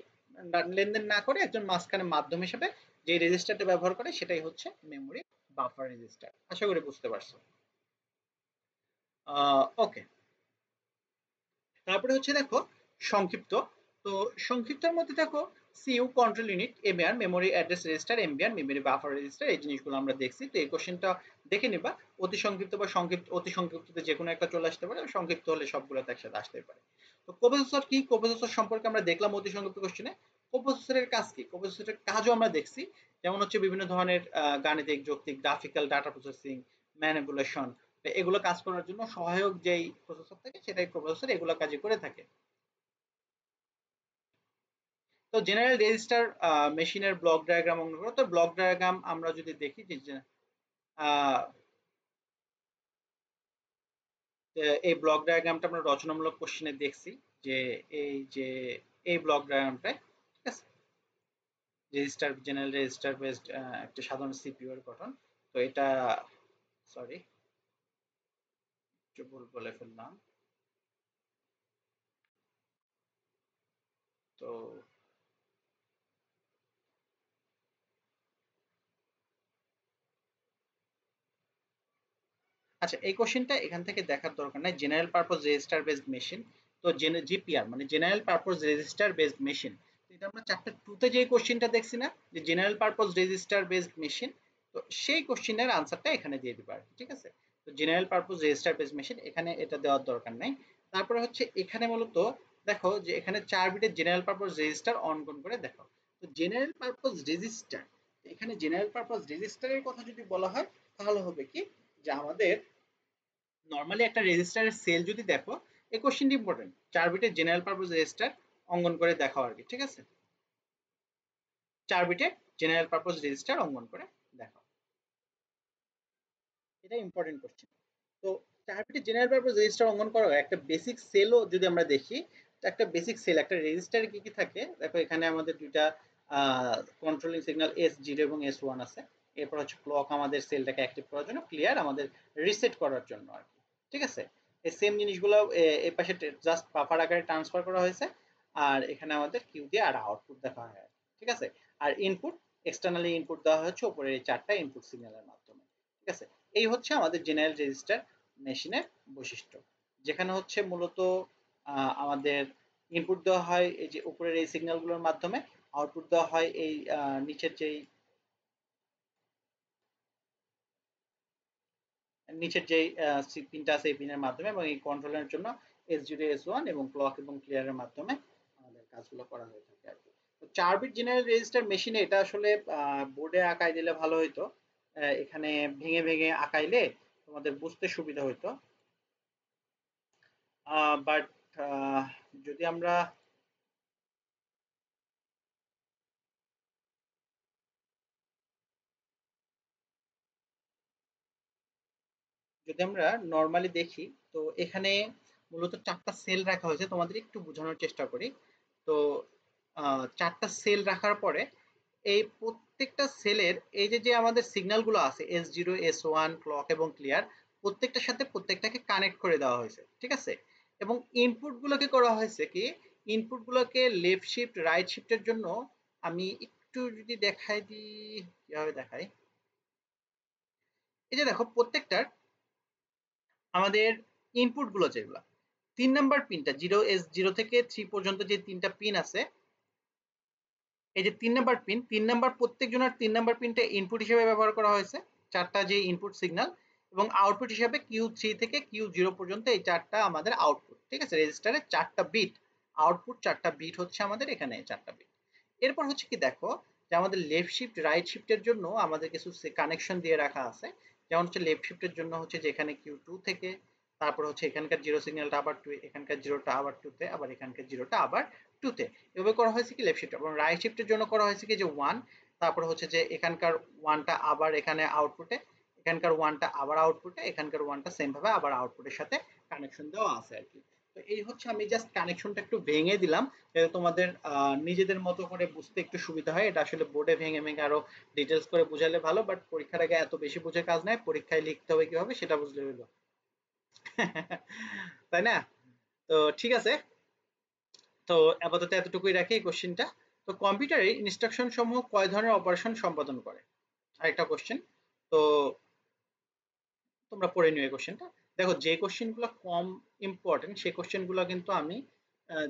লেনদেন না করে একজন মাঝখানে মাধ্যম হিসেবে যে রেজিস্টারটা ব্যবহার করে সেটাই হচ্ছে মেমোরি বাফার রেজিস্টার। আশা করি বুঝতে পারছো। ওকে, তারপরে হচ্ছে দেখো সংক্ষিপ্ত। তো সংক্ষিপ্তের মধ্যে দেখো CU, control unit, MBR, memory address register, MBR, memory buffer register, এই জিনিসগুলো আমরা দেখছি। তো এই কোশ্চেনটা দেখে নিবা, অতি সংক্ষিপ্ত বা সংক্ষিপ্ত, অতি সংক্ষিপ্ততে যে কোনো একটা চলে আসতে পারে, সংক্ষিপ্ত হলে সবগুলোতে একসাথে আসতে পারে। তো কোপ্রসেসর কি, কোপ্রসেসর সম্পর্কে আমরা দেখলাম অতি সংক্ষিপ্ত কোশ্চেনে। কোপ্রসেসরের কাজ কি, কোপ্রসেসরের কাজও আমরা দেখছি, যেমন হচ্ছে বিভিন্ন ধরনের গাণিতিক, যৌক্তিক, গ্রাফিক্যাল, ডাটা প্রসেসিং, ম্যানিপুলেশন, এগুলো কাজ করার জন্য সহায়ক যেই প্রসেসর থাকে সেটাই প্রসেসর এগুলো কাজই করে থাকে। তো জেনারেল রেজিস্টার মেশিনের ব্লক ডায়াগ্রাম অঙ্কন করো। তো ব্লক ডায়াগ্রাম আমরা যদি দেখি যে আহ, এই ব্লক ডায়াগ্রামটা আমরা রচনামূলক কোশ্চেনে দেখছি যে এই যে এই ব্লক ডায়াগ্রামটায়, ঠিক আছে, রেজিস্টার, জেনারেল রেজিস্টার বেসড একটা সাধারণ সিপিইউ এর গঠন। তো এটা, সরি একটু ভুল বলে ফেললাম। তো আচ্ছা, এই কোশ্চেনটা এখান থেকে দেখার দরকার নাই, general purpose register based machine. তো জিপিআর মানে general purpose register based machine. তো এটা আমরা চ্যাপ্টার 2 তে যে কোশ্চেনটা দেখছি না, যে general purpose register based machine, তো সেই কোশ্চেনের আনসারটা এখানে দিয়ে দিবা, ঠিক আছে। তো general purpose register based machine এখানে এটা দেওয়ার দরকার নাই। তারপরে হচ্ছে এখানে মূলত দেখো যে এখানে 4 বিটের জেনারেল পারপোজ রেজিস্টার অঙ্কন করে দেখো। তো জেনারেল পারপোজ রেজিস্টার, এখানে জেনারেল পারপোজ রেজিস্টারের কথা যদি বলা হয় তাহলে হবে কি, যে আমাদের নরমালি একটা রেজিস্টারের সেল যদি দেখো, এই কোশ্চেনটি ইম্পর্টেন্ট, 4 বিটের জেনারেল পারপোজ রেজিস্টার অঙ্কন করে দেখাও আর কি, ঠিক আছে। 4 বিটের জেনারেল পারপোজ রেজিস্টার অঙ্কন করে দেখাও, এটা ইম্পর্টেন্ট কোশ্চেন। তো 4 বিটের জেনারেল পারপোজ রেজিস্টার অঙ্কন করা একটা বেসিক সেলও যদি আমরা দেখি, তো একটা বেসিক সেল একটা রেজিস্টারে কি কি থাকে দেখো, এখানে আমাদের দুইটা কন্ট্রোলিং সিগন্যাল S0 এবং S1 আছে। এরপর হচ্ছে ক্লক আমাদের সেলটাকে অ্যাক্টিভ করার জন্য, ক্লিয়ার আমাদের রিসেট করার জন্য আর কি, ঠিক আছে। এই সেম জিনিসগুলো এই পাশে জাস্ট বাফার আকারে ট্রান্সফার করা হয়েছে, আর এখানে আমাদের কিউ দিয়ে আর আউটপুট দেখা হয়, ঠিক আছে। আর ইনপুট, এক্সটার্নালি ইনপুট দেওয়া হচ্ছে উপরের এই 4টা ইনপুট সিগন্যালের মাধ্যমে, ঠিক আছে। এই হচ্ছে আমাদের জেনারেল রেজিস্টার মেশিনের বৈশিষ্ট্য, যেখানে হচ্ছে মূলত আমাদের ইনপুট দেওয়া হয় এই যে উপরের এই সিগন্যালগুলোর মাধ্যমে, আউটপুট দেওয়া হয় এই নিচের যেই পিনটা আছে এই পিনের মাধ্যমে, এবং এই কন্ট্রোলের জন্য S0, S1 এবং ক্লক এবং ক্লিয়ারের মাধ্যমে আমাদের কাজগুলো করা হয়ে থাকে আর কি। তো 4 বিট জেনারেল রেজিস্টার মেশিনে এটা আসলে বোর্ডে আঁকাই দিলে ভালো হইতো, এখানে ভেঙে ভেঙে আঁকাইলে তোমাদের বুঝতে সুবিধা হইতো। বাট যদি আমরা নর্মালি দেখি, তো এখানে মূলত 4টা সেল রাখা হয়েছে, তোমাদের একটু বোঝানোর চেষ্টা করি। তো 4টা সেল রাখার পরে এই প্রত্যেকটা সেলের এই যে যে আমাদের সিগন্যালগুলো আছে S0, S1, ক্লক এবং ক্লিয়ার, প্রত্যেকটার সাথে প্রত্যেকটাকে কানেক্ট করে দেওয়া হয়েছে, ঠিক আছে। এবং ইনপুট গুলোকে করা হয়েছে কি, ইনপুট গুলোকে লেফট শিফট রাইট শিফটের জন্য, আমি একটু যদি দেখাই দিই, কিভাবে দেখাই, এই যে দেখো প্রত্যেকটার আমাদের ইনপুট গুলো যেগুলো, 3 নাম্বার পিনটা 0 থেকে 3 পর্যন্ত যে 3টা পিন আছে, এই যে 3 নাম্বার পিন, 3 নাম্বার প্রত্যেক জনের 3 নাম্বার পিনটা ইনপুট হিসেবে ব্যবহার করা হয়েছে, 4টা যে ইনপুট সিগন্যাল, এবং আউটপুট হিসেবে Q3 থেকে Q0 পর্যন্ত এই 4টা আমাদের আউটপুট, ঠিক আছে। রেজিস্টারে 4টা বিট আউটপুট, 4টা বিট হচ্ছে আমাদের এখানে 4টা বিট। এরপর হচ্ছে কি দেখো, যে আমাদের লেফট শিফট রাইট শিফটের জন্য আমাদের কিছু কানেকশন দিয়ে রাখা আছে। যেমন হচ্ছে লেফট শিফটের জন্য হচ্ছে যে এখানে Q2 থেকে, তারপর হচ্ছে এখানকার জিরো সিগন্যালটা আবার 2, এখানকার জিরোটা আবার 2 তে, আবার এখানকার জিরোটা আবার 2 তে। এভাবে করা হয়েছে কি লেফট শিফট, এবং রাইট শিফটের জন্য করা হয়েছে কি যে 1, তারপর হচ্ছে যে এখানকার 1টা আবার এখানে আউটপুটে, এখানকার 1টা আবার আউটপুটে, এখানকার 1টা সেম ভাবে আবার আউটপুটের সাথে কানেকশন দেওয়া আছে আর কি। তো এই হচ্ছে, আমি জাস্ট কানেকশনটা একটু ভেঙে দিলাম যাতে তোমাদের নিজেদের মতো করে বুঝতে একটু সুবিধা হয়। এটা আসলে বোর্ডে ভেঙে ভেঙে আরো ডিটেলস করে বুঝালে ভালো, বাট পরীক্ষার আগে এত বেশি বুঝে কাজ নাই, পরীক্ষায় লিখতে হবে কিভাবে সেটা বুঝলে হলো। তাই না? তো ঠিক আছে, তো আপাতত এতটুকুই রাখি কোশ্চেনটা। তো কম্পিউটারে ইনস্ট্রাকশন সমূহ কয় ধরনের অপারেশন সম্পাদন করে? আরেকটা কোশ্চেন। তো তোমরা পড়ে নিও এই কোশ্চেনটা। দেখো, যে কোশ্চেনগুলো কম ইম্পর্টেন্ট সেই কোশ্চেনগুলো কিন্তু আমি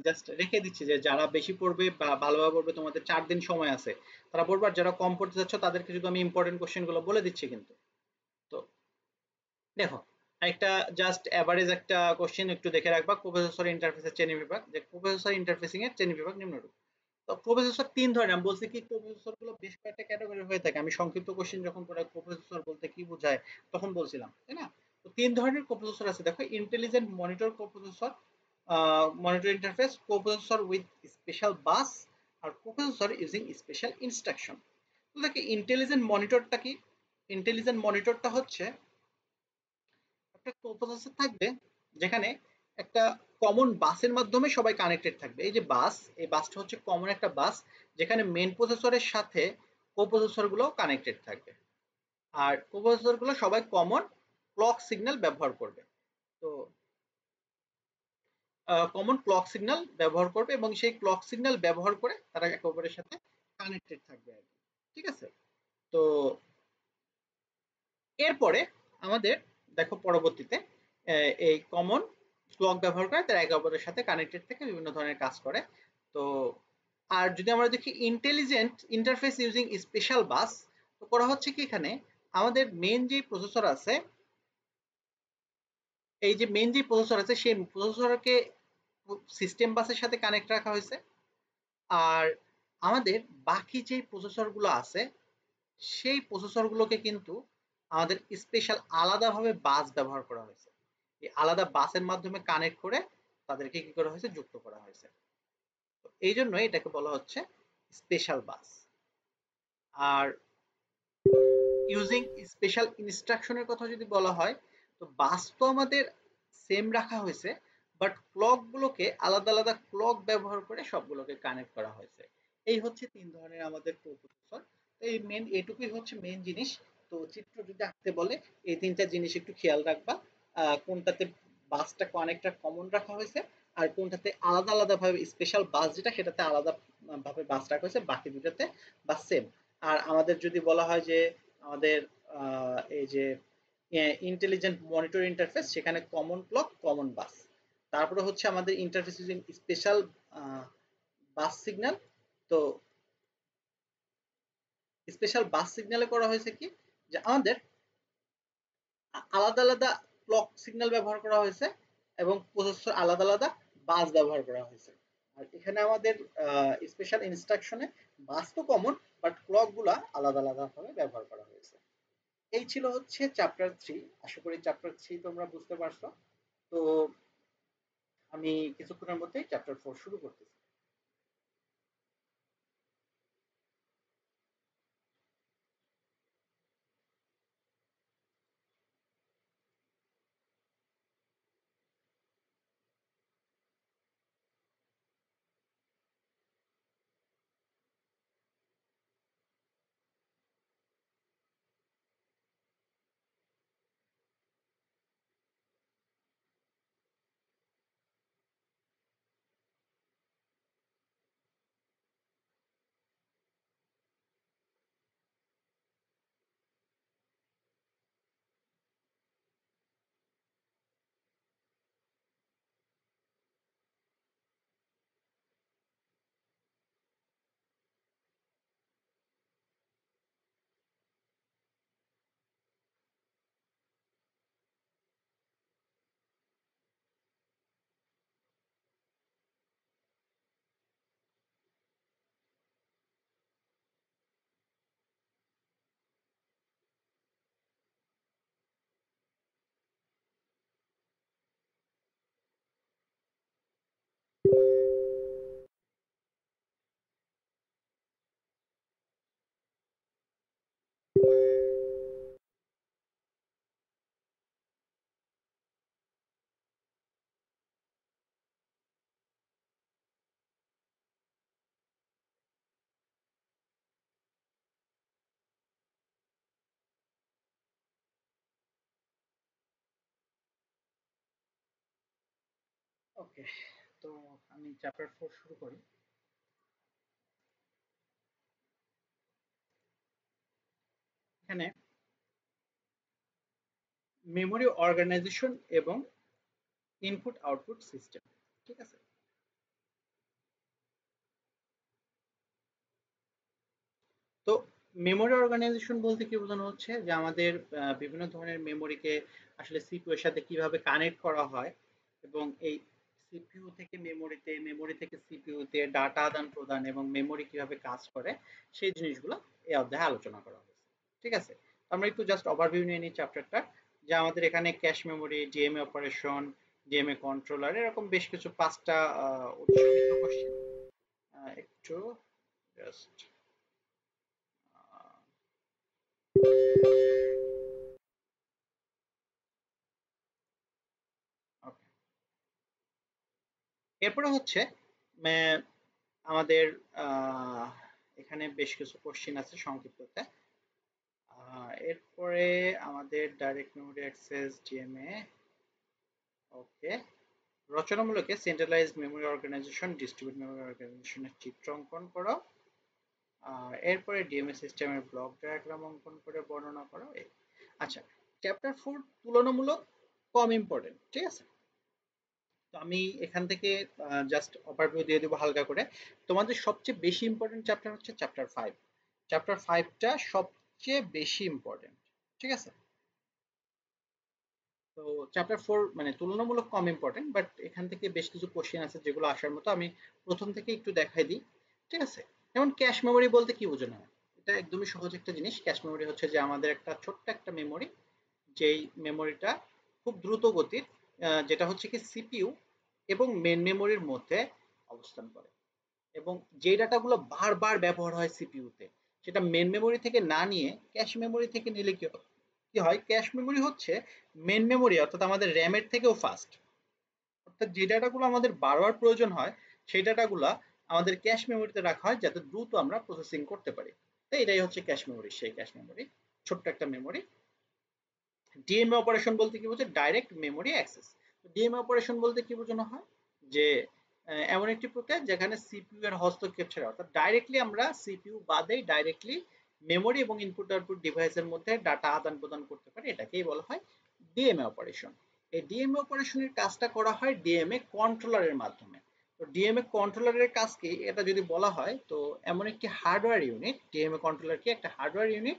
জাস্ট রেখে দিচ্ছি, যে যারা বেশি পড়বে বা ভালোভাবে পড়বে, তোমাদের 4 দিন সময় আছে, তারা পড়বে। আর যারা কম পড়তে যাচ্ছ তাদেরকে শুধু আমি ইম্পর্টেন্ট কোশ্চেনগুলো বলে দিচ্ছি কিন্তু। তো দেখো, একটা জাস্ট এভারেজ একটা কোশ্চেন একটু দেখে রাখবা, কোপ্রোসেসর ইন্টারফেসের শ্রেণী বিভাগ। যে কোপ্রোসেসর ইন্টারফেসিং এর শ্রেণী বিভাগ নিম্নরূপ। তো কোপ্রোসেসর 3 ধরনের, আমি বলছি কি কোপ্রোসেসর গুলো বেশ কয়েকটা ক্যাটাগরি হয়ে থাকে। আমি সংক্ষিপ্ত কোশ্চেন যখন পড়াই কোপ্রোসেসর বলতে কি বোঝায় তখন বলছিলাম, তাই না? তো 3 ধরনের কোপ্রোসেসর আছে, দেখো: intelligent monitor coprocessor, monitor interface, coprocessor with special bus, আর কোপ্রোসেসর ইউজিং স্পেশাল ইনস্ট্রাকশন। তো দেখো, ইন্টেলিজেন্ট মনিটরটা কি? ইন্টেলিজেন্ট মনিটরটা হচ্ছে একটা কোপ্রোসেসর থাকবে যেখানে একটা কমন বাসের মাধ্যমে সবাই কানেক্টেড থাকবে। এই যে বাস, এই বাসটা হচ্ছে কমন একটা বাস যেখানে মেন প্রসেসরের সাথে কোপ্রোসেসর গুলো কানেক্টেড থাকবে। আর কোপ্রোসেসর গুলো সবাই কমন ক্লক সিগন্যাল ব্যবহার করবে। তো কমন ক্লক সিগন্যাল ব্যবহার করবে এবং সেই ক্লক সিগন্যাল ব্যবহার করে তারা একে অপরের সাথে কানেক্টেড থাকবে আর কি। ঠিক আছে? তো এরপরে আমাদের দেখো পরবর্তীতে এই কমন ক্লক ব্যবহার করে তারা একে অপরের সাথে কানেক্টেড থেকে বিভিন্ন ধরনের কাজ করে। তো আর যদি আমরা দেখি intelligent interface using special bus, তো করা হচ্ছে কি, এখানে আমাদের মেন যে প্রসেসর আছে, এই যে মেন যে প্রসেসর আছে সেই প্রসেসরকে সিস্টেম বাসের সাথে কানেক্ট রাখা হয়েছে। আর আমাদের বাকি যে প্রসেসরগুলো আছে সেই প্রসেসরগুলোকে কিন্তু আমাদের স্পেশাল আলাদাভাবে বাস ব্যবহার করা হয়েছে। এই আলাদা বাসের মাধ্যমে কানেক্ট করে তাদেরকে কি করা হয়েছে, যুক্ত করা হয়েছে। তো এই জন্য এটাকে বলা হচ্ছে স্পেশাল বাস। আর ইউজিং স্পেশাল ইনস্ট্রাকশনের কথা যদি বলা হয়, তো বাস তো আমাদের সেম রাখা হয়েছে, বাট ক্লক গুলোকে আলাদা আলাদা ক্লক ব্যবহার করে সবগুলোকে কানেক্ট করা হয়েছে। এই হচ্ছে 3 ধরনের আমাদের প্রসেসর। তো এই মেন এটুকুই হচ্ছে মেন জিনিস। তো চিত্র যদি আঁকতে বলে এই 3টা জিনিস একটু খেয়াল রাখবা, কোনটাতে বাসটা কানেক্টর কমন রাখা হয়েছে আর কোনটাতে আলাদা আলাদা ভাবে স্পেশাল বাস যেটা সেটাতে আলাদা ভাবে বাস রাখা হয়েছে, বাকি দুটাতে বাস সেম। আর আমাদের যদি বলা হয় যে আমাদের এই যে ইন্টেলিজেন্ট মনিটর ইন্টারফেস, সেখানে কমন ক্লক কমন বাস, তারপরে হচ্ছে আমাদের interface using special bus signal. তো স্পেশাল বাস সিগন্যালে করা হয়েছে কি, যে আমাদের আলাদা আলাদা ক্লক সিগন্যাল ব্যবহার করা হয়েছে এবং প্রসেসর আলাদা আলাদা বাস ব্যবহার করা হয়েছে। আর এখানে আমাদের স্পেশাল ইনস্ট্রাকশনে বাস তো কমন, বাট ক্লক গুলা আলাদা আলাদা ভাবে ব্যবহার করা হয়েছে। এই ছিল হচ্ছে চ্যাপ্টার 3। আশা করি চ্যাপ্টার 3 তোমরা বুঝতে পারছো। তো আমি কিছুক্ষণের মধ্যেই চ্যাপ্টার 4 শুরু করতেছি। ওকে, তো আমি চ্যাপ্টার 4 শুরু করি। এখানে মেমোরি অর্গানাইজেশন এবং ইনপুট আউটপুট সিস্টেম, ঠিক আছে। তো মেমোরি অর্গানাইজেশন বলতে কি বোঝানো হচ্ছে যে আমাদের বিভিন্ন ধরনের মেমোরিকে আসলে সিপিইউ এর সাথে কিভাবে কানেক্ট করা হয় এবং এই সিপিইউ থেকে মেমোরিতে, মেমোরি থেকে সিপিইউতে ডাটা আদান প্রদান এবং মেমোরি কিভাবে কাজ করে সেই জিনিসগুলো এই অধ্যায়ে আলোচনা করা হয়েছে, ঠিক আছে। আমরা একটু জাস্ট ওভারভিউ নিয়ে নিই চ্যাপ্টারটা, যে আমাদের এখানে cache memory, DMA operation, DMA controller, এরকম বেশ কিছু 5টা উৎসর্গিত কোশ্চেন। একটু জাস্ট ওকে। এরপরে হচ্ছে আমাদের আহ, এখানে বেশ কিছু কোশ্চেন আছে সংক্ষিপ্ততে। এরপরে আমাদের direct memory access, DMA, okay. রচনামূলকে centralised memory organisation, distributed memory অর্গানাইজেশনের চিত্র অঙ্কন করো। এরপরে ডিএমএ সিস্টেমের ব্লক ডায়াগ্রাম অঙ্কন করে বর্ণনা করো। আচ্ছা, চ্যাপ্টার 4 তুলনামূলক কম ইম্পর্টেন্ট, ঠিক আছে। তো আমি এখান থেকে জাস্ট ওভারভিউ দিয়ে দেবো হালকা করে। তোমাদের সবচেয়ে বেশি ইম্পর্টেন্ট চ্যাপ্টার হচ্ছে চ্যাপ্টার 5। চ্যাপ্টার 5টা সবচেয়ে বেশি ইম্পর্টেন্ট, ঠিক আছে। তো চ্যাপ্টার 4 মানে তুলনামূলক কম ইম্পর্টেন্ট, বাট এখান থেকে বেশ কিছু কোশ্চেন আছে যেগুলো আসার মতো। আমি প্রথম থেকে একটু দেখাই দিই, ঠিক আছে। যেমন ক্যাশ মেমোরি বলতে কি বোঝানো হয়? এটা একদমই সহজ একটা জিনিস। ক্যাশ মেমোরি হচ্ছে যে আমাদের একটা ছোট্ট একটা মেমোরি, যেই মেমোরিটা খুব দ্রুত গতির, যেটা হচ্ছে কি সিপিইউ এবং মেন মেমোরির মধ্যে অবস্থান করে, এবং যে ডাটাগুলো বারবার ব্যবহার হয় সিপিইউতে, সেটা মেন মেমোরি থেকে না নিয়ে ক্যাশ মেমোরি থেকে নিলে কি হয়, ক্যাশ মেমোরি হচ্ছে মেন মেমোরি অর্থাৎ আমাদের র্যামের থেকেও ফাস্ট। অর্থাৎ যে ডাটাগুলো আমাদের বারবার প্রয়োজন হয় সেই ডাটাগুলো আমাদের ক্যাশ মেমোরিতে রাখা হয় যাতে দ্রুত আমরা প্রসেসিং করতে পারি। তো এটাই হচ্ছে ক্যাশ মেমোরি, সেই ক্যাশ মেমোরি ছোট্ট একটা মেমোরি। ডিএমএ অপারেশন বলতে কি বোঝায়? Direct memory access. DMA operation বলতে কি বোঝানো হয়? যে এমন একটি প্রক্রিয়া যেখানে সিপিইউ এর হস্তক্ষেপ ছাড়া, অর্থাৎ ডাইরেক্টলি আমরা সিপিইউ বাদেই ডাইরেক্টলি মেমোরি এবং ইনপুট আউটপুট ডিভাইসের মধ্যে ডাটা আদান প্রদান করতে পারি, এটাকেই বলা হয় ডিএমএ অপারেশন। এই ডিএমএ অপারেশনের কাজটা করা হয় ডিএমএ কন্ট্রোলারের মাধ্যমে। তো ডিএমএ কন্ট্রোলারের কাজ কি এটা যদি বলা হয়, তো এমন একটি হার্ডওয়্যার ইউনিট, ডিএমএ কন্ট্রোলার কি একটা হার্ডওয়্যার ইউনিট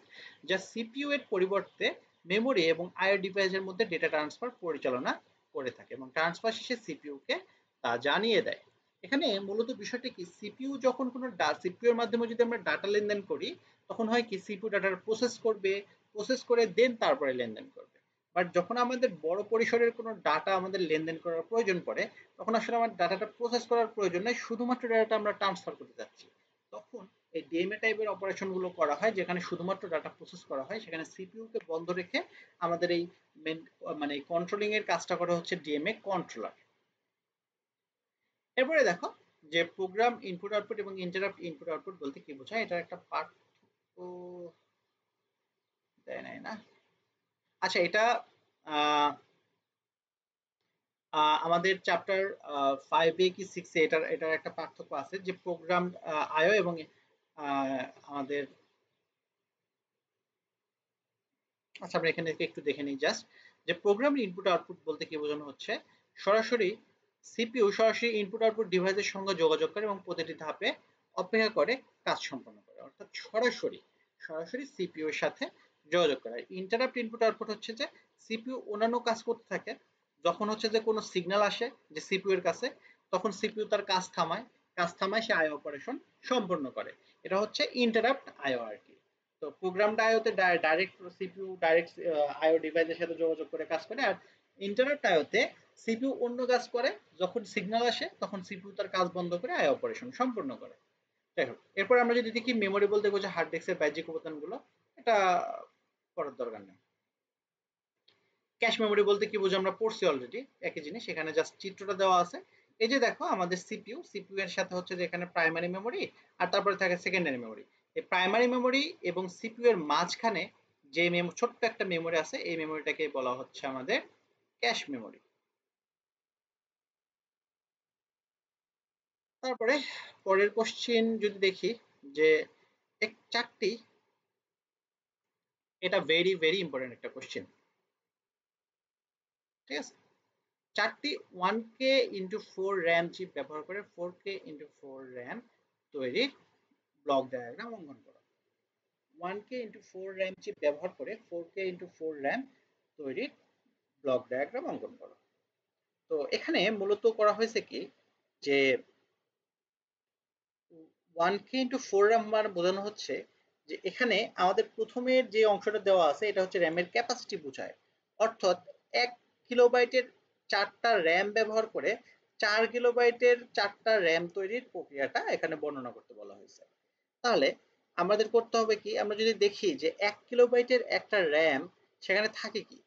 যা সিপিইউ এর পরিবর্তে মেমোরি এবং আইও ডিভাইসের মধ্যে ডেটা ট্রান্সফার পরিচালনা করে থাকে এবং ট্রান্সফার শেষে সিপিইউ কে তা জানিয়ে দেয়। এখানে মূলত বিষয়টা কি, সিপিইউ যখন কোনো সিপিইউ এর মাধ্যমে যদি আমরা ডাটা লেনদেন করি, তখন হয় কি সিপিইউ ডাটার প্রসেস করবে, প্রসেস করে দেন তারপরে লেনদেন করবে। বাট যখন আমাদের বড় পরিসরের কোনো ডাটা আমাদের লেনদেন করার প্রয়োজন পড়ে, তখন আসলে আমার ডাটাটা প্রসেস করার প্রয়োজন নেই, শুধুমাত্র ডাটাটা আমরা ট্রান্সফার করতে যাচ্ছি। তখন এই ডিএমএ টাইপের অপারেশন গুলো করা হয় যেখানে শুধুমাত্র ডাটা প্রসেস করা হয়, সেখানে সিপিইউ কে বন্ধ রেখে আমাদের এই মেন মানে কন্ট্রোলিং এর কাজটা করা হচ্ছে ডিএমএ কন্ট্রোলার। এরপরে দেখো যে প্রোগ্রাম ইনপুট আউটপুট এবং ইন্টারাপ্ট ইনপুট আউটপুট বলতে কি বোঝায়, এটা একটা পার্থক্য দেয় নাই না। আচ্ছা, এটা আহ, আমাদের চ্যাপ্টার 5 কি 6 এটার এটার একটা পার্থক্য আছে, যে প্রোগ্রাম আইও এবং আমাদের, আচ্ছা আমরা এখানে একটু দেখে নিই জাস্ট, যে প্রোগ্রাম ইনপুট আউটপুট বলতে কি বোঝানো হচ্ছে, সরাসরি সিপিইউ সরাসরি ইনপুট আউটপুট ডিভাইসের সঙ্গে যোগাযোগ করে এবং প্রতিটি ধাপে অপেক্ষা করে কাজ সম্পন্ন করে, অর্থাৎ সরাসরি সরাসরি সিপিইউ এর সাথে যোগাযোগ করে। ইন্টারাপ্ট ইনপুট আউটপুট হচ্ছে যে সিপিইউ অন্যান্য কাজ করতে থাকে, যখন হচ্ছে যে কোনো সিগন্যাল আসে যে সিপিইউ এর কাছে, তখন সিপিইউ তার কাজ থামায় সে আইও অপারেশন সম্পন্ন করে। এটা হচ্ছে ইন্টারাপ্ট আইও আর কি। তো প্রোগ্রামটা আইওতে ডাইরেক্ট সিপিইউ ডাইরেক্ট আইও ডিভাইসের সাথে যোগাযোগ করে কাজ করে, আর ইন্টারাপ্ট আইওতে সিপিইউ অন্য কাজ করে, যখন সিগন্যাল আসে তখন সিপিইউ তার কাজ বন্ধ করে আইও অপারেশন সম্পূর্ণ করে। যাই হোক, এরপর আমরা যদি দেখি মেমোরি বলতে বোঝায় হার্ড ডিস্কের বাহ্যিক উপাদানগুলো, এটা করার দরকার নেই। ক্যাশ মেমোরি বলতে কি বুঝি আমরা পড়ছি অলরেডি, একই জিনিস, এখানে জাস্ট চিত্রটা দেওয়া আছে। এই যে দেখো আমাদের সিপিইউ, সিপিইউ এর সাথে হচ্ছে যে এখানে প্রাইমারি মেমোরি আর তারপরে থাকে সেকেন্ডারি মেমোরি। এই প্রাইমারি মেমোরি এবং সিপিইউ এর মাঝখানে যে ছোট্ট একটা মেমোরি আছে, এই মেমোরিটাকে বলা হচ্ছে আমাদের ক্যাশ মেমোরি। তারপরে পরের কোশ্চেন যদি দেখি যে চারটি, এটা ভেরি ভেরি ইম্পর্টেন্ট একটা কোশ্চেন, ঠিক আছে। চারটি 1K ইন্টু 4 র্যাম চিপ ব্যবহার করে 4K ইন্টু 4 র্যাম তৈরির ব্লক ডায়াগ্রাম অঙ্কন করো। 1K ইন্টু 4 র্যাম চিপ ব্যবহার করে 4K ইন্টু 4 র্যাম তৈরির ব্লক ডায়াগ্রাম অঙ্কন করো। তো এখানে মূলত করা হয়েছে কি যে 1K ইন্টু 4 র্যাম মানে বোঝানো হচ্ছে যে এখানে আমাদের প্রথমের যে অংশটা দেওয়া আছে এটা হচ্ছে র্যামের ক্যাপাসিটি বোঝায়, অর্থাৎ 1 কিলোবাইটের 4টা র্যাম ব্যবহার করে 4 কিলোবাইটের 4টা র্যাম তৈরির প্রক্রিয়াটা এখানে বর্ণনা করতে বলা হয়েছে। তাহলে আমাদের করতে হবে কি, আমরা যদি দেখি যে 1 কিলোবাইটের একটা র্যাম সেখানে থাকে কি,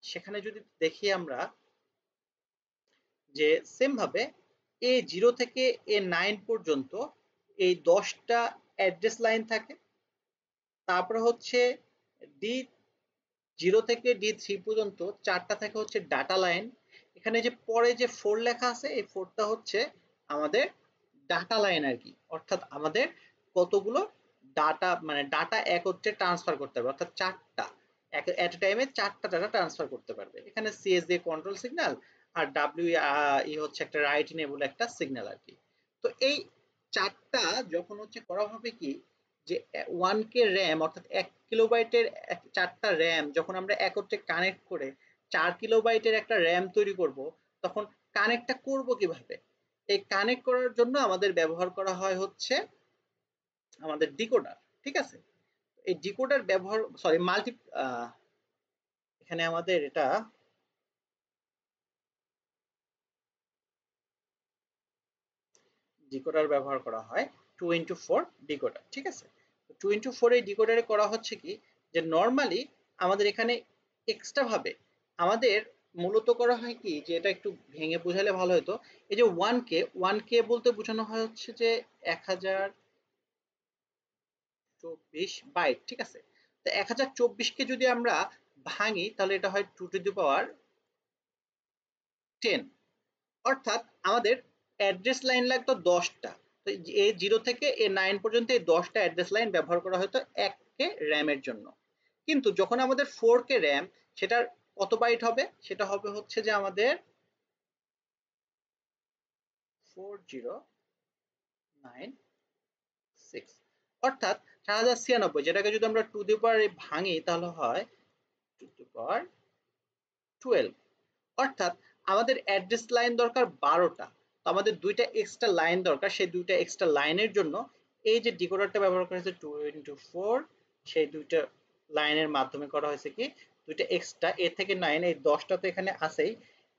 সেখানে যদি দেখি আমরা যে সেম ভাবে A0 থেকে A9 পর্যন্ত এই 10টা অ্যাড্রেস লাইন থাকে, তারপরে হচ্ছে D0 থেকে D3 পর্যন্ত 4টা থাকে হচ্ছে ডাটা লাইন। এখানে যে পরে যে 4 লেখা আছে এই 4টা হচ্ছে আমাদের ডাটা লাইন আর কি, অর্থাৎ আমাদের কতগুলো ডাটা মানে ডাটা একত্রে ট্রান্সফার করতে হবে, অর্থাৎ 4টা এট এ টাইমে 4টা ডাটা ট্রান্সফার করতে পারবে। এখানে CS দিয়ে কন্ট্রোল সিগন্যাল আর W হচ্ছে একটা রাইট ইনেবল একটা সিগন্যাল আর কি। তো এই 4টা যখন হচ্ছে করা হবে কি যে 1K র্যাম অর্থাৎ 1 কিলোবাইটের 4টা র্যাম যখন আমরা একত্রে কানেক্ট করে 4 কিলোবাইটের একটা র্যাম তৈরি করব, তখন কানেক্টটা করব কিভাবে? এই কানেক্ট করার জন্য আমাদের ব্যবহার করা হয় হচ্ছে আমাদের ডিকোডার, ঠিক আছে। এই ডিকোডার ব্যবহার সরি মাল্টি এখানে আমাদের এটা ডিকোডার ব্যবহার করা হয় 2x4 ডিকোডার, ঠিক আছে। 2x4 এই ডিকোডারে করা হচ্ছে কি যে নরমালি আমাদের এখানে এক্সট্রা ভাবে আমাদের মূলত করা হয় কি যে এটা একটু ভেঙে বোঝালে ভালো হতো। এই যে 1K বলতে বোঝানো হয় হচ্ছে যে 1024 বাইট, ঠিক আছে। তো 1024কে যদি আমরা ভাঙি তাহলে এটা হয় 2 টু দি পাওয়ার 10, অর্থাৎ আমাদের অ্যাড্রেস লাইন লাগতো 10টা। তো A0 থেকে A9 পর্যন্ত এই 10টা অ্যাড্রেস লাইন ব্যবহার করা হতো 1K র্যামের জন্য। কিন্তু যখন আমাদের 4K র্যাম, সেটার কত বাইট হবে? সেটা হবে হচ্ছে যে আমাদের 4096, অর্থাৎ 4096, যেটাকে যদি আমরা টু দি পাওয়ার ভাঙি তাহলে হয় টু দি পাওয়ার 12, অর্থাৎ আমাদের অ্যাড্রেস লাইন দরকার 12টা। তো আমাদের দুইটা এক্সট্রা লাইন দরকার, সেই দুইটা এক্সট্রা লাইনের জন্য এই যে ডিকোডারটা ব্যবহার করা হয়েছে 2x4, সেই দুইটা লাইনের মাধ্যমে করা হয়েছে কি দুইটা এক্সট্রা A থেকে 9, এই 10টা তো এখানে আছেই,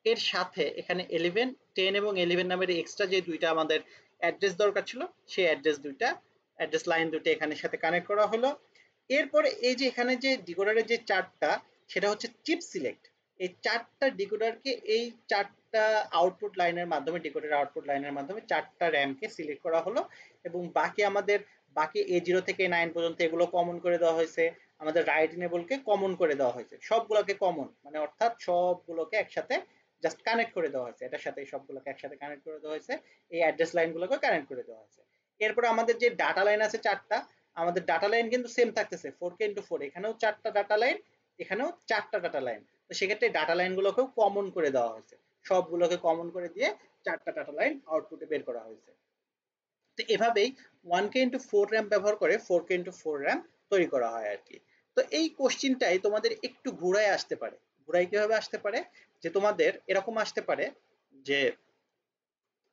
এর সাথে এখানে 11, 10 এবং 11 নামের এক্সট্রা যে দুইটা আমাদের অ্যাড্রেস দরকার ছিল সেই অ্যাড্রেস লাইন দুইটা এখানে সাথে কানেক্ট করা হলো। এরপরে এই যে এখানে যে ডিকোডারের যে চার্টটা সেটা হচ্ছে চিপ সিলেক্ট। এই 4টা ডিকোডারকে এই 4টা আউটপুট লাইনের মাধ্যমে ডিকোডার আউটপুট লাইনের মাধ্যমে 4টা র্যামকে সিলেক্ট করা হলো এবং বাকি A0 থেকে A9 পর্যন্ত এগুলো কমন করে দেওয়া হয়েছে। আমাদের রাইট ইনেবলকে কমন করে দেওয়া হয়েছে, সবগুলোকে কমন মানে অর্থাৎ সবগুলোকে একসাথে জাস্ট কানেক্ট করে দেওয়া হয়েছে, এটার সাথে সবগুলোকে একসাথে কানেক্ট করে দেওয়া হয়েছে, এই অ্যাড্রেস লাইনগুলোকে কানেক্ট করে দেওয়া হয়েছে। এরপরে আমাদের যে ডাটা লাইন আছে 4টা, আমাদের ডাটা লাইন কিন্তু সেম থাকতেছে 4K*4, এখানেও 4টা ডাটা লাইন, এখানেও 4টা ডাটা লাইন। তো সেক্ষেত্রে ডাটা লাইনগুলোকেও কমন করে দেওয়া হয়েছে, সবগুলোকে কমন করে দিয়ে 4টা ডাটা লাইন আউটপুটে বের করা হয়েছে। তো এভাবেই 1K*4 র্যাম ব্যবহার করে 4K*4 র্যাম তৈরি করা হয় আর কি। তো এই কোশ্চিনটাই তোমাদের একটু ঘুরায় আসতে পারে। ঘুরাই কিভাবে আসতে পারে যে তোমাদের এরকম আসতে পারে যে